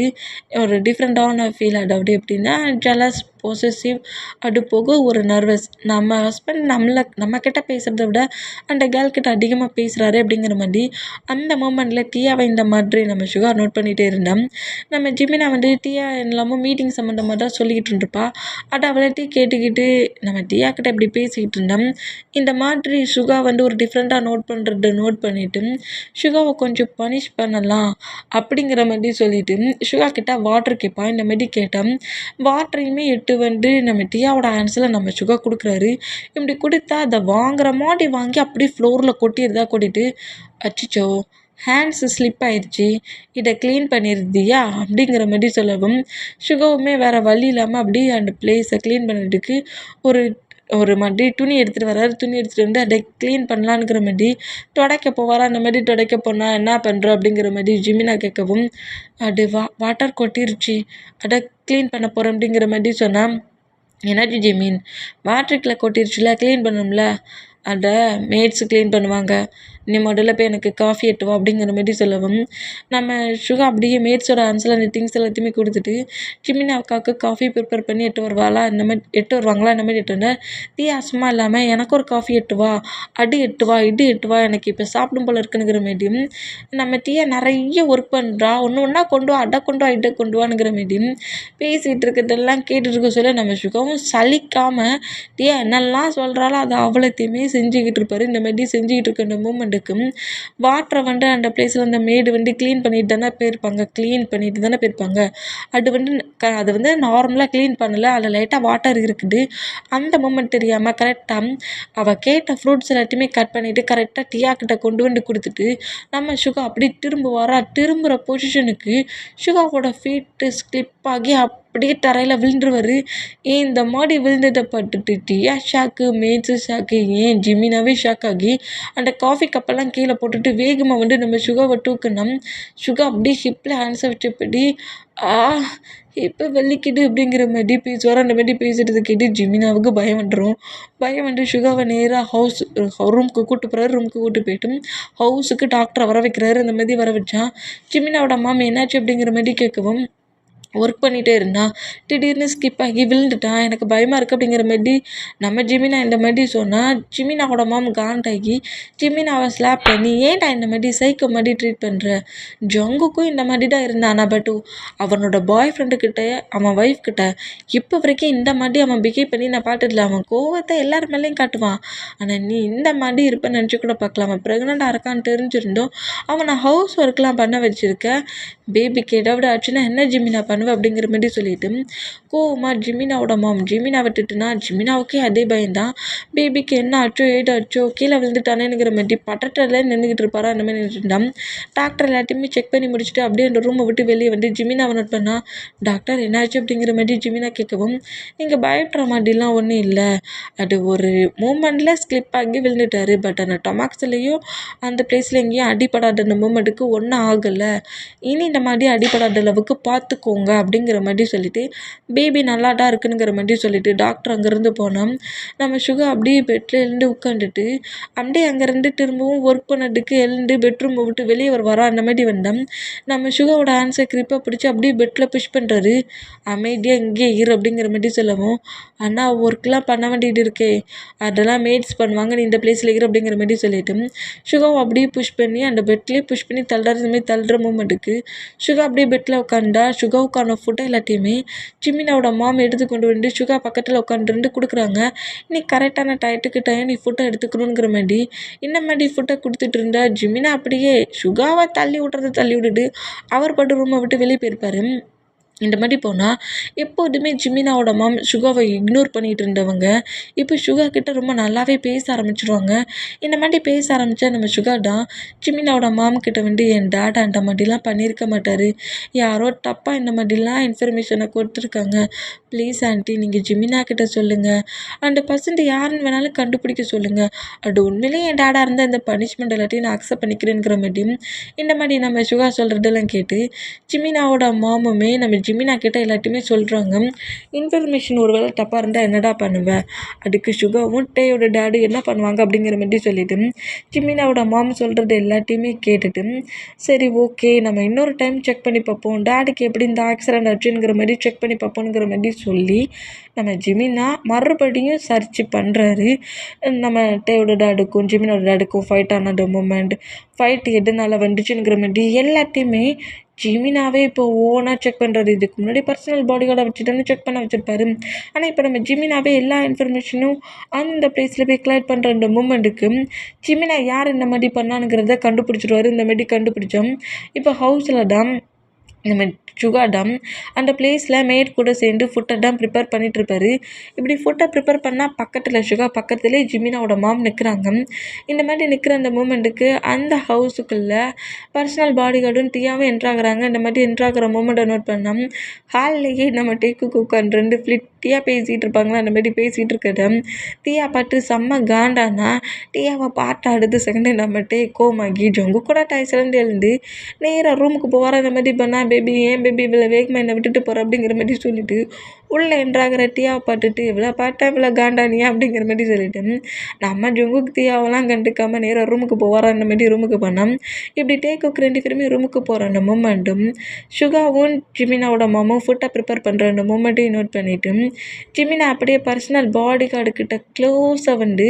ஒரு டிஃப்ரெண்ட்டான ஃபீல் ஆகுது. எப்படின்னா ஜெலஸ், பொசசிவ், அது போக ஒரு நர்வஸ். நம்ம ஹஸ்பண்ட் நம்மக்கிட்ட பேசுகிறத விட அந்த கேர்ள் கிட்ட அதிகமாக பேசுகிறாரு அப்படிங்கிற மாதிரி அந்த மூமெண்ட்டில் டியாவை இந்த மாதிரி நம்ம சுகா நோட் பண்ணிகிட்டே இருந்தோம். நம்ம ஜிமினா வந்து டியா எல்லாமோ மீட்டிங் சம்மந்தமாக தான் சொல்லிக்கிட்டு இருந்துருப்பா. அதை அவள்கிட்ட கேட்டுக்கிட்டு நம்ம டியா கிட்ட இப்படி பேசிக்கிட்டு இருந்தோம். இந்த மாதிரி சுகா வந்து ஒரு டிஃப்ரெண்ட்டாக நோட் பண்ணிவிட்டு சுகாவை கொஞ்சம் பனிஷ் பண்ணலாம் அப்படிங்கிற மாதிரி சொல்லிவிட்டு சுகா கிட்ட வாட்டர் கேட்பா. இந்த மாதிரி கேட்டோம். வாட்டரையுமே வந்து நம்ம டியாவோட ஹேண்ட்ஸில் நம்ம சுகா கொடுக்குறாரு. இப்படி கொடுத்தா அதை வாங்குற மாதிரி வாங்கி அப்படியே ஃப்ளோரில் கொட்டிட்டு அச்சிச்சோ ஹேண்ட்ஸு ஸ்லிப் ஆயிடுச்சு, இதை க்ளீன் பண்ணியிருந்தியா அப்படிங்கிற மாதிரி சொல்லவும் சுகாவுமே வேறு வழி இல்லாமல் அப்படியே அந்த பிளேஸை க்ளீன் பண்ணுறதுக்கு ஒரு மாதிரி துணி எடுத்துகிட்டு வர்றாரு. துணி எடுத்துகிட்டு வந்து அதை க்ளீன் பண்ணலான்ங்கிற மாதிரி துடைக்க போவாரா. அந்த மாதிரி துடைக்க போனால் என்ன பண்ணுறோம் அப்படிங்கிற மாதிரி ஜிமினா கேட்கவும் அது வாட்டர் கொட்டிருச்சு, அதை க்ளீன் பண்ண போகிறேன் அப்படிங்கிற மாதிரி சொன்னால், என்னாச்சு ஜிமின், வாட்டருக்குள்ளே கொட்டிருச்சுல, க்ளீன் பண்ணணும்ல, அதை மேட்ஸு க்ளீன் பண்ணுவாங்க, நீ முதல்ல போய் எனக்கு காஃபி எட்டுவா அப்படிங்கிற மாதிரி சொல்லவும் நம்ம சுகா அப்படியே மேட்ஸோட ஆன்சரில் அந்த திங்ஸ் எல்லாத்தையுமே கொடுத்துட்டு ஜிமினா அக்காவுக்கு காஃபி ப்ரிப்பேர் பண்ணி எட்டு வருவாங்களா. இந்த மாதிரி எட்டு வந்தால் டீ சும்மா இல்லாமல் எனக்கு ஒரு காஃபி எட்டுவா, அடி எட்டுவா, இடி எட்டுவா, எனக்கு இப்போ சாப்பிடும் போல் இருக்குங்கிற மாதிரியும் நம்ம டீயை நிறைய ஒர்க் பண்ணுறா, ஒன்று ஒன்றா கொண்டு வா, அடை கொண்டு வா, இட்டை கொண்டு வாங்கிற மாதிரியும் பேசிகிட்டு இருக்கிறதெல்லாம் கேட்டுட்டு இருக்க சொல்ல நம்ம சுகாவும் சலிக்காமல் டீயா என்னெல்லாம் சொல்கிறாளோ அதை அவ்வளோத்தையுமே செஞ்சுக்கிட்டு இருப்பார். இந்த மாதிரி செஞ்சுக்கிட்டு இருக்க அந்த மூமெண்ட்டுக்கு வாட்டரை வந்து அந்த பிளேஸில் அந்த மேடு வந்து க்ளீன் பண்ணிட்டு தானே போயிருப்பாங்க. அது வந்து நார்மலாக க்ளீன் பண்ணலை, அதில் லைட்டாக வாட்டர் இருக்குது. அந்த மூமெண்ட் தெரியாமல் கரெக்டாக அவள் கேட்ட ஃப்ரூட்ஸ் எல்லாத்தையுமே கட் பண்ணிவிட்டு கரெக்டாக டியா கிட்ட கொண்டு வந்து கொடுத்துட்டு நம்ம சுகா அப்படி திரும்புகிற பொசிஷனுக்கு சுகாவோட ஃபீட்டு ஸ்லிப் ஆகி அப்படியே தரையில் விழுந்துருவார். இந்த மாதிரி விழுந்ததை பட்டுட்டு டியா ஷாக்கு, மேட்ஸு ஷாக்கு, ஏன் ஜிமினாவே ஷாக் ஆகி அந்த காஃபி கப்பெல்லாம் கீழே போட்டுட்டு வேகமாக வந்து நம்ம சுகாவை தூக்கணும். சுகா அப்படியே ஹிப்பில் ஹேண்ட்ஸை வச்சபடி இப்போ வலிக்குது அப்படிங்கிற மாதிரி பேசுவார். அந்த மாதிரி பேசுகிறது கேட்டு ஜிமினாவுக்கு பயம் வந்து சுகாவை நேராக ரூமுக்கு கூப்பிட்டு போயிட்டு ஹவுஸுக்கு டாக்டரை வர வைக்கிறாரு. அந்த மாதிரி வர வச்சா ஜிமினாவோட அம்மா என்னாச்சு அப்படிங்கிற மாதிரி கேட்கவும் ஒர்க் பண்ணிகிட்டே இருந்தான். திடீர்னு ஸ்கிப் ஆகி விழுந்துட்டான், எனக்கு பயமாக இருக்குது அப்படிங்கிற மாதிரி நம்ம ஜிமினா இந்த மாதிரி சொன்னால் ஜிமினாவோட காண்டாகி ஜிமினாவை ஸ்லாப் பண்ணி ஏன்டா இந்த மாதிரி சைக்கோ மாதிரி ட்ரீட் பண்ணுற, ஜங்குக்கும் இந்த மாதிரி தான் இருந்தானா, பட் அவனோட பாய் ஃப்ரெண்டுக்கிட்ட அவன் ஒய்ஃப் கிட்ட இப்போ வரைக்கும் இந்த மாதிரி அவன் பிஹேவ் பண்ணி நான் பார்த்ததில்ல. அவன் கோவத்தை எல்லார் மேலேயும் காட்டுவான், ஆனால் நீ இந்த மாதிரி இருப்பேன்னு நினச்சி கூட பார்க்கலாம். அவன் ப்ரெக்னெண்ட்டாக இருக்கான்னு தெரிஞ்சிருந்தோம் அவனை ஹவுஸ் ஒர்க்லாம் பண்ண வச்சுருக்க, பேபிக்கு ஏதாவது ஆச்சுன்னா என்ன ஜிமினா பண்ணுவேன் அப்படிங்கிற மாதிரி சொல்லிட்டு கோவமாக ஜிமினாவோட ஜிமினா விட்டுட்டுனா ஜிமினாவுக்கே அதே பயந்தான். பேபிக்கு என்ன ஆச்சோ ஏதாச்சோ கீழே விழுந்துட்டானேங்கிற மாதிரி பட்டத்தில் நின்றுக்கிட்டு இருப்பாரா. அந்த மாதிரி நின்றுட்டான். டாக்டர் எல்லாத்தையுமே செக் பண்ணி முடிச்சுட்டு அப்படியே அந்த ரூமை விட்டு வெளியே வந்து ஜிமினாவை நோட் பண்ணா. டாக்டர் என்னாச்சு அப்படிங்கிற மாதிரி ஜிமினா கேட்கவும், நீங்கள் பயப்படுற மாதிரிலாம் ஒன்றும் இல்லை, அது ஒரு மூமெண்ட்டில் ஸ்லிப் ஆகி விழுந்துட்டாரு, பட் அந்த டொமாக்ஸ்லேயும் அந்த பிளேஸில் எங்கேயும் அடிப்படாத அந்த மூமெண்ட்டுக்கு ஒன்றும் ஆகலை, இனி இந்த மாதிரி அடிப்படாத அளவுக்கு பார்த்துக்கோங்க போங்க அப்படிங்கிற மாதிரி சொல்லிட்டு பேபி நல்லாட்டா இருக்குங்கிற மாதிரி சொல்லிட்டு டாக்டர் அங்கேருந்து போனோம். நம்ம சுகா அப்படியே பெட்டில் எழுந்து உட்காந்துட்டு அப்படியே அங்கேருந்து திரும்பவும் ஒர்க் பண்ணதுக்கு எழுந்து பெட்ரூமை விட்டு வெளியே வரா அந்த மாதிரி வந்தோம். நம்ம சுகாவோட ஆன்சர் கிரிப்பாக பிடிச்சி அப்படியே பெட்டில் புஷ் பண்ணுறாரு. அமைதியாக இங்கேயே இரு அப்படிங்கிற மாதிரி சொல்லவும், அண்ணா ஒர்க்லாம் பண்ண வேண்டியது இருக்கே, அதெல்லாம் மேட்ஸ் பண்ணுவாங்க, நீ இந்த பிளேஸில் இரு அப்படிங்கிற மாதிரி சொல்லிட்டு சுகாவை அப்படியே புஷ் பண்ணி அந்த பெட்லேயே புஷ் பண்ணி தள்ளுறது மாதிரி தள்ளுற மூமெண்ட்டுக்கு சுகா அப்படியே பெட்டில் உட்காந்தா சுகாவுக்கான ஃபுட்டை எல்லாத்தையுமே ஜிமினாவோட மாம் எடுத்து கொண்டு வந்து சுகா பக்கத்தில் உட்காந்துருந்து கொடுக்குறாங்க. நீ கரெக்டான டயத்துக்கு நீ ஃபுட்டை எடுத்துக்கணுங்கிற மாதிரி இந்த மாதிரி ஃபுட்டை கொடுத்துட்டு இருந்தா ஜிமினா அப்படியே சுகாவை தள்ளி விட்டுட்டு அவர் பட்டு ரூமை விட்டு வெளியே போயிருப்பாரு. இந்த மாதிரி போனால் எப்போதுமே ஜிமினாவோட மாம் சுகாவை இக்னோர் பண்ணிகிட்டு இருந்தவங்க இப்போ சுகா கிட்ட ரொம்ப நல்லாவே பேச ஆரம்பிச்சிடுவாங்க. இந்த மாதிரி பேச ஆரம்பித்தா நம்ம சுகா தான் ஜிமினாவோட மாம் கிட்ட வந்து என் டேடா அந்த மாதிரிலாம் பண்ணியிருக்க மாட்டார், யாரோ தப்பாக இந்த மாதிரிலாம் இன்ஃபர்மேஷனை கொடுத்துருக்காங்க, ப்ளீஸ் ஆண்டி நீங்கள் ஜிமினா கிட்ட சொல்லுங்கள், அந்த பர்சன்ட் யாருன்னு வேணாலும் கண்டுபிடிக்க சொல்லுங்கள், அது உண்மையிலே என் டேடாக இருந்தால் இந்த பனிஷ்மெண்ட் எல்லாத்தையும் நான் அக்செப்ட் பண்ணிக்கிறேங்கிற மாதிரியும் இந்த மாதிரி நம்ம சுகா சொல்கிறதெல்லாம் கேட்டு ஜிமினாவோட மாமுமே நம்ம ஜிமினா கிட்ட எல்லாத்தையுமே சொல்கிறாங்க. இன்ஃபர்மேஷன் ஒரு வேளை தப்பாக இருந்தால் என்னடா பண்ணுவேன், அதுக்கு சுகாவும் டேயோட டேடு என்ன பண்ணுவாங்க அப்படிங்கிற மாதிரி சொல்லிட்டு ஜிமினாவோட மாம் சொல்கிறது எல்லாத்தையுமே கேட்டுட்டு சரி ஓகே நம்ம இன்னொரு டைம் செக் பண்ணி பார்ப்போம், டேடுக்கு எப்படி இந்த ஆக்சிடென்ட் ஆச்சுங்கிற மாதிரி செக் பண்ணி பார்ப்போங்கிற மாதிரி சொல்லி நம்ம ஜிமினா மறுபடியும் சர்ச் பண்ணுறாரு. நம்ம டேயோட டேடுக்கும் ஜிமினோட டேடுக்கும் ஃபைட் ஆன அந்த மூமெண்ட், ஃபைட் எதனால வந்துச்சுங்கிற மாதிரி எல்லாத்தையுமே ஜிமினாவே இப்போ ஓனாக செக் பண்ணுறாரு. இதுக்கு முன்னாடி பர்சனல் பாடி கார்டை வச்சுட்டு செக் பண்ண வச்சுருப்பாரு. ஆனால் இப்போ நம்ம ஜிமினாவே எல்லா இன்ஃபர்மேஷனும் அந்த பிளேஸில் போய் கலெக்ட் பண்ணுற அந்த மூமெண்ட்டுக்கு ஜிமினா யார் இந்த மாதிரி பண்ணானுங்கிறத கண்டுபிடிச்சிடுவார். இந்த மாதிரி கண்டுபிடிச்சோம். இப்போ ஹவுஸில் தான் நம்ம சுகா டம் அந்த பிளேஸில் மேட் கூட சேர்ந்து ஃபுட்டை தான் ப்ரிப்பேர் பண்ணிகிட்ருப்பாரு. இப்படி ஃபுட்டை ப்ரிப்பேர் பண்ணால் பக்கத்தில் சுகா பக்கத்துலேயே ஜிமினாவோட மாம் நிற்கிறாங்க. இந்த மாதிரி நிற்கிற அந்த மூமெண்ட்டுக்கு அந்த ஹவுஸுக்குள்ளே பர்சனல் பாடி கார்டும் டீயாவும் என்ட்ராகிறாங்க. இந்த மாதிரி என்ட்ராகிற மூமெண்ட்டை நோட் பண்ணோம். ஹால்லேயே நம்ம டேக்கு உட்காந்து 2 ஃப்ளிட்டியாக பேசிகிட்டு இருப்பாங்களா, அந்த மாதிரி பேசிகிட்டு இருக்கிறத டீயா பார்த்து செம்ம காண்டானா டீயாவை பார்த்து அடுத்த செகண்டே நம்ம கோமாகி ஜொங்கு கூட டைஸ்லேருந்து எழுந்து நேராக ரூமுக்கு போவார். அந்த மாதிரி பண்ணால் பேபி ஏன் பேபி இவ்வளோ வேகமாக என்னை விட்டுட்டு போகிற அப்படிங்கிற மாதிரி சொல்லிட்டு உள்ளே என்ட்ராகிற டீயாவை பார்த்துட்டு இவ்வளோ பார்த்தா இவ்வளோ காண்டானியா அப்படிங்கிற மாதிரி சொல்லிட்டு நம்ம ஜொங்குக்கு டீயாவெல்லாம் கண்டுக்காமல் நேராக ரூமுக்கு போவார். அந்த மாதிரி ரூமுக்கு போனோம். இப்படி டேக்குக்கு 2 பேருமே ரூமுக்கு போகிற அந்த மூமெண்ட்டும் சுகாவும் ஜிமினாவோட மாமும் ஃபுட்டை ப்ரிப்பேர் பண்ணுற அந்த மூமெண்ட்டையும் நோட் பண்ணிவிட்டு ஜிமினா அப்படியே பர்சனல் பாடி கார்டு கிட்ட க்ளோஸாக வந்து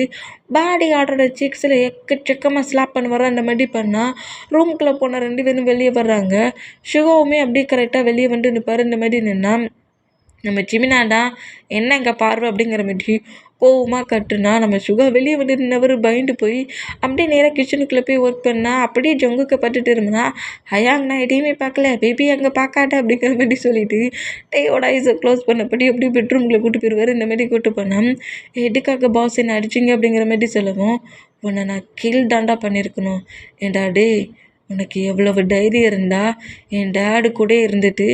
பாடி கார்டோட சிக்ஸில் எக்கச்சக்கமாக ஸ்லாப் பண்ணுவார். அந்த மாதிரி பண்ணால் ரூமுக்குள்ளே போன 2 பேரும் வெளியே வர்றாங்க. சுகாவுமே அப்படியே கரெக்டாக வெளியே வந்து நிற்பார். இந்த மாதிரி நின்னா நம்ம ஜிமினாடா என்ன இங்கே பார்வை அப்படிங்கிற மாதிரி கோவமாக கட்டுனா நம்ம சுகா வெளியே வந்து நின்னவர் பயந்து போய் அப்படியே நேராக கிச்சனுக்குள்ளே போய் ஒர்க் பண்ணால் அப்படியே ஜொங்குக்கு பட்டுட்டு இருந்தா ஹயாங் நான் எதையுமே பார்க்கல பேபி அங்கே பார்க்காட்ட அப்படிங்கிற மாதிரி சொல்லிட்டு டேயோட ஐஸை க்ளோஸ் பண்ணப்படி அப்படியே பெட்ரூம்குள்ளே கூட்டு போயிடுவார். இந்த மாதிரி கூட்டு போனால் எதுக்காக பாஸ் என்ன அடிச்சிங்க அப்படிங்கிற மாதிரி சொல்லவும் உன்னை நான் கில் தாண்டா பண்ணியிருக்கணும், ஏண்டா டே உனக்கு எவ்வளவு தைரியம் இருந்தால் என் டேடு கூட இருந்துட்டு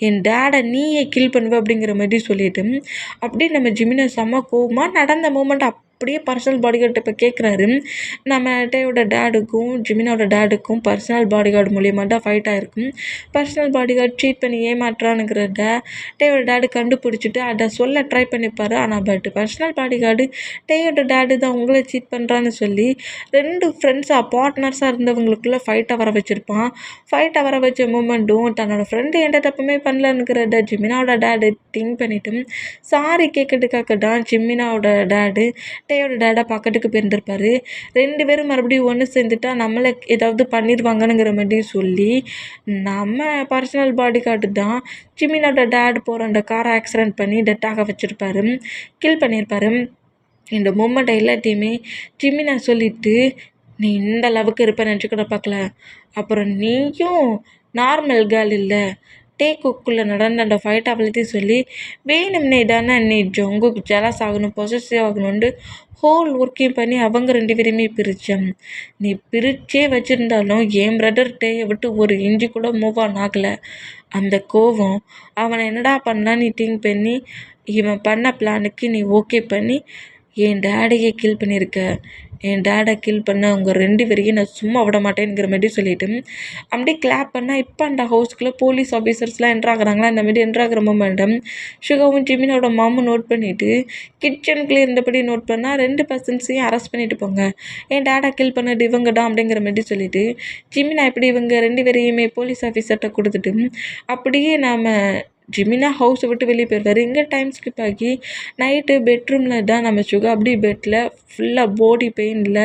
என் டேடை நீயே கில் பண்ணுவ அப்படிங்கிற மாதிரி சொல்லிட்டு அப்படியே நம்ம ஜிமினா செம்ம கோவமாக நடந்த மூமெண்ட் அப்படியே பர்சனல் பாடி கார்டு இப்போ கேட்குறாரு. நம்ம டேயோட டேடுக்கும் ஜிமினாவோட டேடுக்கும் பர்சனல் பாடி கார்டு மூலியமாக தான் ஃபைட் ஆகிருக்கும். பர்சனல் பாடி கார்டு சீட் பண்ணி ஏமாற்றானுங்கிறத டேயோட டேடு கண்டுபிடிச்சிட்டு அதை சொல்ல ட்ரை பண்ணிப்பார். ஆனால் பர்சனல் பாடி கார்டு டேயோட டேடு தான் உங்களை சீட் பண்ணுறான்னு சொல்லி 2 ஃப்ரெண்ட்ஸாக பார்ட்னர்ஸாக இருந்தவங்களுக்குள்ளே ஃபைட்டை வர வச்சுருப்பான். ஃபைட்டை வர வச்ச மூமெண்ட்டும் தன்னோட ஃப்ரெண்டு எந்த தப்புமே பண்ணலனுங்கிறத ஜிமினாவோட டேடு திங்க் பண்ணிவிட்டு சாரி கேட்கறதுக்காக தான் ஜிமினாவோட டேடு டேயோட டேடை பக்கத்துக்கு போயிருந்திருப்பாரு. 2 பேரும் மறுபடியும் ஒன்று சேர்ந்துட்டா நம்மளை ஏதாவது பண்ணிடுவாங்கனுங்கிற மாதிரி சொல்லி நம்ம பர்சனல் பாடி கார்டு தான் ஜிமினோட டேடு போகிற அந்த காரை ஆக்சிடென்ட் பண்ணி டெத்தாக வச்சுருப்பாரு, கில் பண்ணியிருப்பாரு. இந்த மூமெண்ட்டை எல்லாத்தையுமே ஜிமினா சொல்லிவிட்டு நீ இந்த அளவுக்கு இருப்பேன்னு நினச்சிக்கூட பார்க்கல, அப்புறம் நீயும் நார்மல் கேர்ள் இல்லை, டேக்குக்குள்ளே நடந்த அந்த ஃபைட் அவ்வளோத்தையும் சொல்லி வேணும்னே தானே நீ ஜொங்குக்கு ஜெலஸ் ஆகணும் பொசசிவ் ஆகணும்னு ஹோல் ஒர்க்கையும் பண்ணி அவங்க 2 பேரையுமே பிரித்தேன். நீ பிரித்தே வச்சுருந்தாலும் என் பிரதர் டேயை விட்டு ஒரு இன்ச்சு கூட மூவ் ஆன் ஆகலை. அந்த கோவம் அவனை என்னடா பண்ணா நீ திங்க் பண்ணி இவன் பண்ண பிளானுக்கு நீ ஓகே பண்ணி என் டேடியை கில் பண்ணியிருக்க, என் டேடை கில் பண்ண உங்கள் 2 பேரையும் நான் சும்மா விட மாட்டேங்கிற மாதிரி சொல்லிவிட்டு அப்படியே கிளாப் பண்ணால் இப்போ அந்த ஹவுஸ்க்குள்ளே போலீஸ் ஆஃபீஸர்ஸ்லாம் என்ட்ராகிறாங்களா. இந்த மாதிரி என்ட்ராகிற மொமெண்டம் சுகாவும் ஜிமினோட மாமும் நோட் பண்ணிவிட்டு கிச்சனுக்குள்ளே இருந்தபடி நோட் பண்ணால் 2 பர்சன்ஸையும் அரெஸ்ட் பண்ணிட்டு போங்க, என் டேடை கில் பண்ணது இவங்கடா அப்படிங்கிற மாதிரி சொல்லிவிட்டு ஜிமினா இப்படி இவங்க 2 பேரையுமே போலீஸ் ஆஃபீஸர்கிட்ட கொடுத்துட்டு அப்படியே நாம் ஜிமினா ஹவுஸை விட்டு வெளியே போயிடுவார். இங்கே டைம் ஸ்கிப் ஆகி நைட்டு பெட்ரூமில் தான் நம்ம சுகா அப்படி பெட்டில் ஃபுல்லாக பாடி பெயினில்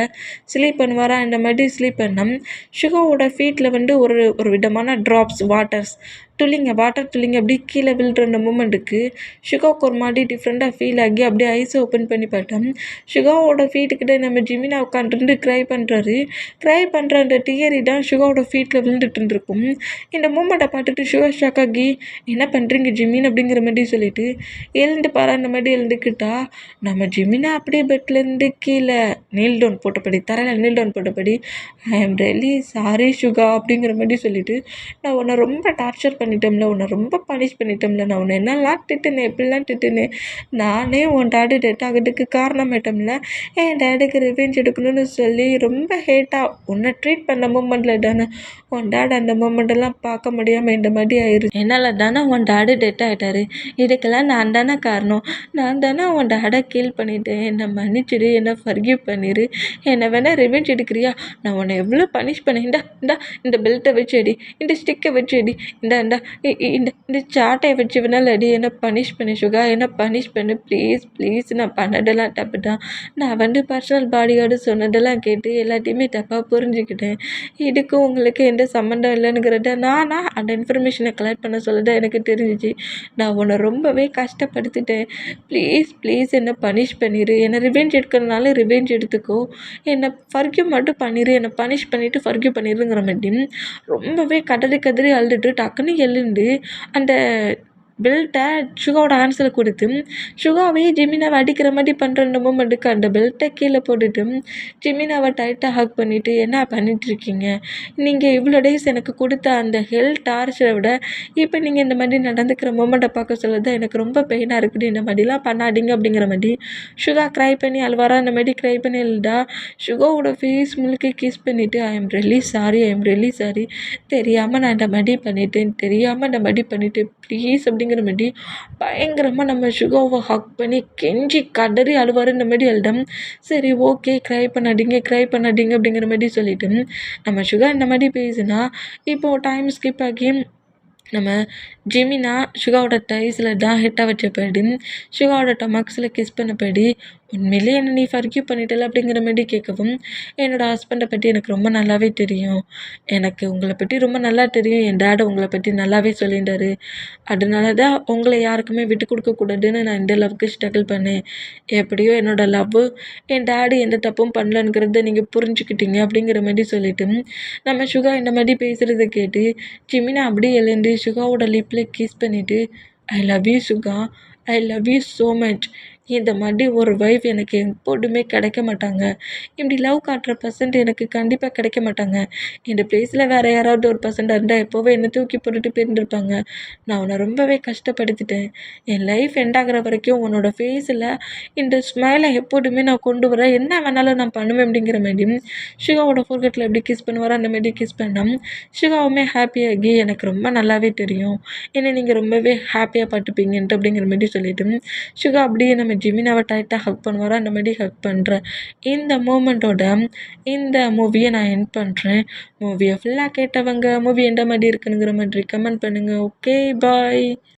ஸ்லீப் பண்ணுவாரா. இந்த மாதிரி ஸ்லீப் பண்ணோம். சுகாவோட ஃபீட்டில் ஒரு விதமான ட்ராப்ஸ் வாட்டர் துளிங்க அப்படியே கீழே விழுற அந்த மூமெண்ட்டுக்கு சுகாவுக்கு ஒரு மாதிரி டிஃப்ரெண்ட்டாக ஃபீல் ஆகி அப்படியே ஐஸை ஓப்பன் பண்ணி பார்த்தோம். சுகாவோட ஃபீட்டுக்கிட்ட நம்ம ஜிமினா உட்காந்துருந்து க்ரை பண்ணுற அந்த டியரி தான் சுகாவோட ஃபீட்டில் விழுந்துட்டு இருந்திருக்கும். இந்த மூமெண்ட்டை பார்த்துட்டு சுகா ஷாக் ஆகி என்ன பண்ணுறீங்க ஜிமின் அப்படிங்கிற மாதிரி சொல்லிட்டு எழுந்து பாரு அந்த மாதிரி எழுந்துக்கிட்டா நம்ம ஜிமினா அப்படியே பெட்லேருந்து கீழே தரையில் kneel down போட்டபடி I am really sorry சுகா அப்படிங்கிற மாதிரி சொல்லிட்டு நான் உன்னை ரொம்ப டார்ச்சர் பண்ணிட்டோம்ல, உன்னை ரொம்ப பனிஷ் பண்ணிட்டோம்ல, நான் உன்னை என்னெல்லாம் திட்டுனேன் எப்படிலாம் திட்டுனேன், நானே உன் டேடி டெட் ஆகிறதுக்கு காரணமாயிட்டோம்ல, என் டேடிக்கு ரிவெஞ்ச் எடுக்கணும்னு சொல்லி ரொம்ப ஹேட்டாக உன்னை ட்ரீட் பண்ண மூமெண்ட்டில் தானே உன் டேட் அந்த மூமெண்ட்டெல்லாம் பார்க்க முடியாமல் இந்த மாதிரி ஆயிடுச்சு. என்னால் தானே உன் டேடி டெட் ஆகிட்டாரு, இதுக்கெல்லாம் நான் தானே காரணம், நான் தானே உன் டேடை கீல் பண்ணிட்டேன், என்னை மன்னிச்சிடு, என்னை ஃபர்கிவ் பண்ணிடு, என்னை வேணால் ரிவெஞ்ச் எடுக்கிறியா, நான் உன்னை எவ்வளோ பனிஷ் பண்ணேன், இந்த பெல்ட்டை வச்சு அடி, இந்த ஸ்டிக்கை வச்சு அடி, இந்த சாட்டையை வச்சு வேணாலும் அடி, என்னை பனிஷ் பண்ணு சுகா, என்னை பனிஷ் பண்ணு ப்ளீஸ் நான் பண்ணதெல்லாம் தப்பு தான், நான் பர்சனல் பாடி கார்டு சொன்னதெல்லாம் கேட்டு எல்லாத்தையுமே தப்பாக புரிஞ்சுக்கிட்டேன், இதுக்கும் உங்களுக்கு எந்த சம்மந்தம் இல்லைங்கிறத நானா அந்த இன்ஃபர்மேஷனை கலெக்ட் பண்ண சொல்ல தான் எனக்கு தெரிஞ்சிச்சு, நான் உன்னை ரொம்பவே கஷ்டப்படுத்திட்டேன், ப்ளீஸ் என்னை பனிஷ் பண்ணிடு, என்னை ரிவெஞ்ச் எடுக்கிறதுனால ரிவெஞ்ச் எடுத்துக்கோ, என்னை ஃபர்கிவ் மட்டும் பண்ணிடு, என்னை பனிஷ் பண்ணிவிட்டு ஃபர்கிவ் பண்ணிடுங்கிற மாதிரி ரொம்பவே கதறி அழுதுட்டு டக்குன்னு எழுந்து அந்த பெல்ட்டை சுகாவோட ஹேண்ட்ஸில் கொடுத்து சுகாவே ஜிமினாவை அடிக்கிற மாதிரி பண்ணுற அந்த மூமெண்ட்டுக்கு அந்த பெல்ட்டை கீழே போட்டுட்டு ஜிமினாவை டைட்டாக ஹக் பண்ணிவிட்டு என்ன பண்ணிகிட்ருக்கீங்க, நீங்கள் இவ்வளோ டேஸ் எனக்கு கொடுத்த அந்த ஹெல்த் டார்ச்சரை விட இப்போ நீங்கள் இந்த மாதிரி நடந்துக்கிற மூமெண்ட்டை பார்க்க சொல்லுறது எனக்கு ரொம்ப பெயினாக இருக்குது, இந்த மாதிரிலாம் பண்ணாதீங்க அப்படிங்கிற மாதிரி சுகா க்ரை பண்ணி அழுவாரா. அந்த மாதிரி க்ரை பண்ணி எழுதா சுகாவோட ஃபேஸ் முழுக்க கிஸ் பண்ணிவிட்டு ஐ எம் ரியலி சாரி தெரியாமல் நான் இந்த மாதிரி பண்ணிட்டேன் ப்ளீஸ் அப்படிங்கிற மாதிரி பயங்கரமாக நம்ம சுகாவை ஹக் பண்ணி கெஞ்சி கதறி அழுவார். இந்த மாதிரி எழுதம் சரி ஓகே க்ரை பண்ணாதீங்க அப்படிங்கிற மாதிரி சொல்லிட்டு நம்ம சுகா இந்த மாதிரி பேசுனா இப்போது டைம் ஸ்கிப் ஆகி நம்ம ஜிமினா சுகாவோட டைஸில் தான் ஹிட்டாக வச்சபடி சுகாவோட டமக்ஸில் கிஸ் பண்ணபடி உண்மையிலே என்னை நீ ஃபர்கிவ் பண்ணிட்டல அப்படிங்கிற மாதிரி கேட்கவும் என்னோடய ஹஸ்பண்டை பற்றி எனக்கு ரொம்ப நல்லாவே தெரியும், எனக்கு உங்களை பற்றி ரொம்ப நல்லா தெரியும், என் டேடை உங்களை பற்றி நல்லாவே சொல்லிட்டாரு, அதனால தான் உங்களை யாருக்குமே விட்டு கொடுக்கக்கூடாதுன்னு நான் இந்த லவ்வுக்கு ஸ்ட்ரகிள் பண்ணேன், எப்படியோ என்னோடய லவ் என் டேடி எந்த தப்பும் பண்ணலங்கிறத நீங்கள் புரிஞ்சுக்கிட்டீங்க அப்படிங்கிற மாதிரி சொல்லிவிட்டு நம்ம சுகா இந்த மாதிரி பேசுகிறத கேட்டு ஜிமினா அப்படியே எழுந்து சுகாவோட லிப்பில் கிஸ் பண்ணிவிட்டு I love you Suga, I love you so much, இந்த மாதிரி ஒரு வைஃப் எனக்கு எப்போதுமே கிடைக்க மாட்டாங்க, இப்படி லவ் காட்டுற பர்சன்ட் எனக்கு கண்டிப்பாக கிடைக்க மாட்டாங்க, இந்த ப்ளேஸில் வேறு யாராவது ஒரு பர்சன்டாக இருந்தால் எப்போவே என்னை தூக்கி போட்டுட்டு போயிருந்துருப்பாங்க, நான் உன்னை ரொம்பவே கஷ்டப்படுத்திட்டேன், என் லைஃப் எண்ட் ஆகிற வரைக்கும் உன்னோட ஃபேஸில் இந்த ஸ்மைலை எப்போதுமே நான் கொண்டு வரேன், என்ன வேணாலும் நான் பண்ணுவேன் அப்படிங்கிற மாதிரி சுகாவோட ஃபோர்கெட்டில் எப்படி கிஸ் பண்ணுவாரோ அந்த மாதிரி கிஸ் பண்ணோம். சுகாவுமே ஹாப்பியாகி எனக்கு ரொம்ப நல்லாவே தெரியும், என்னை நீங்கள் ரொம்பவே ஹாப்பியாக பார்த்துப்பீங்கன்ட்டு அப்படிங்கிற மாதிரி சொல்லிவிட்டு சுகா அப்படியே நம்ம ஜிமினாவை டைட்டாக ஹக் பண்ணுவாரோ அந்த மாதிரி ஹக் பண்ணுறேன். இந்த மூமெண்ட்டோட இந்த மூவியை நான் எண்ட் பண்ணுறேன். மூவியை ஃபுல்லாக கேட்டவங்க மூவி எந்த மாதிரி இருக்குங்கிற மாதிரி கமெண்ட் பண்ணுங்கள். Okay bye.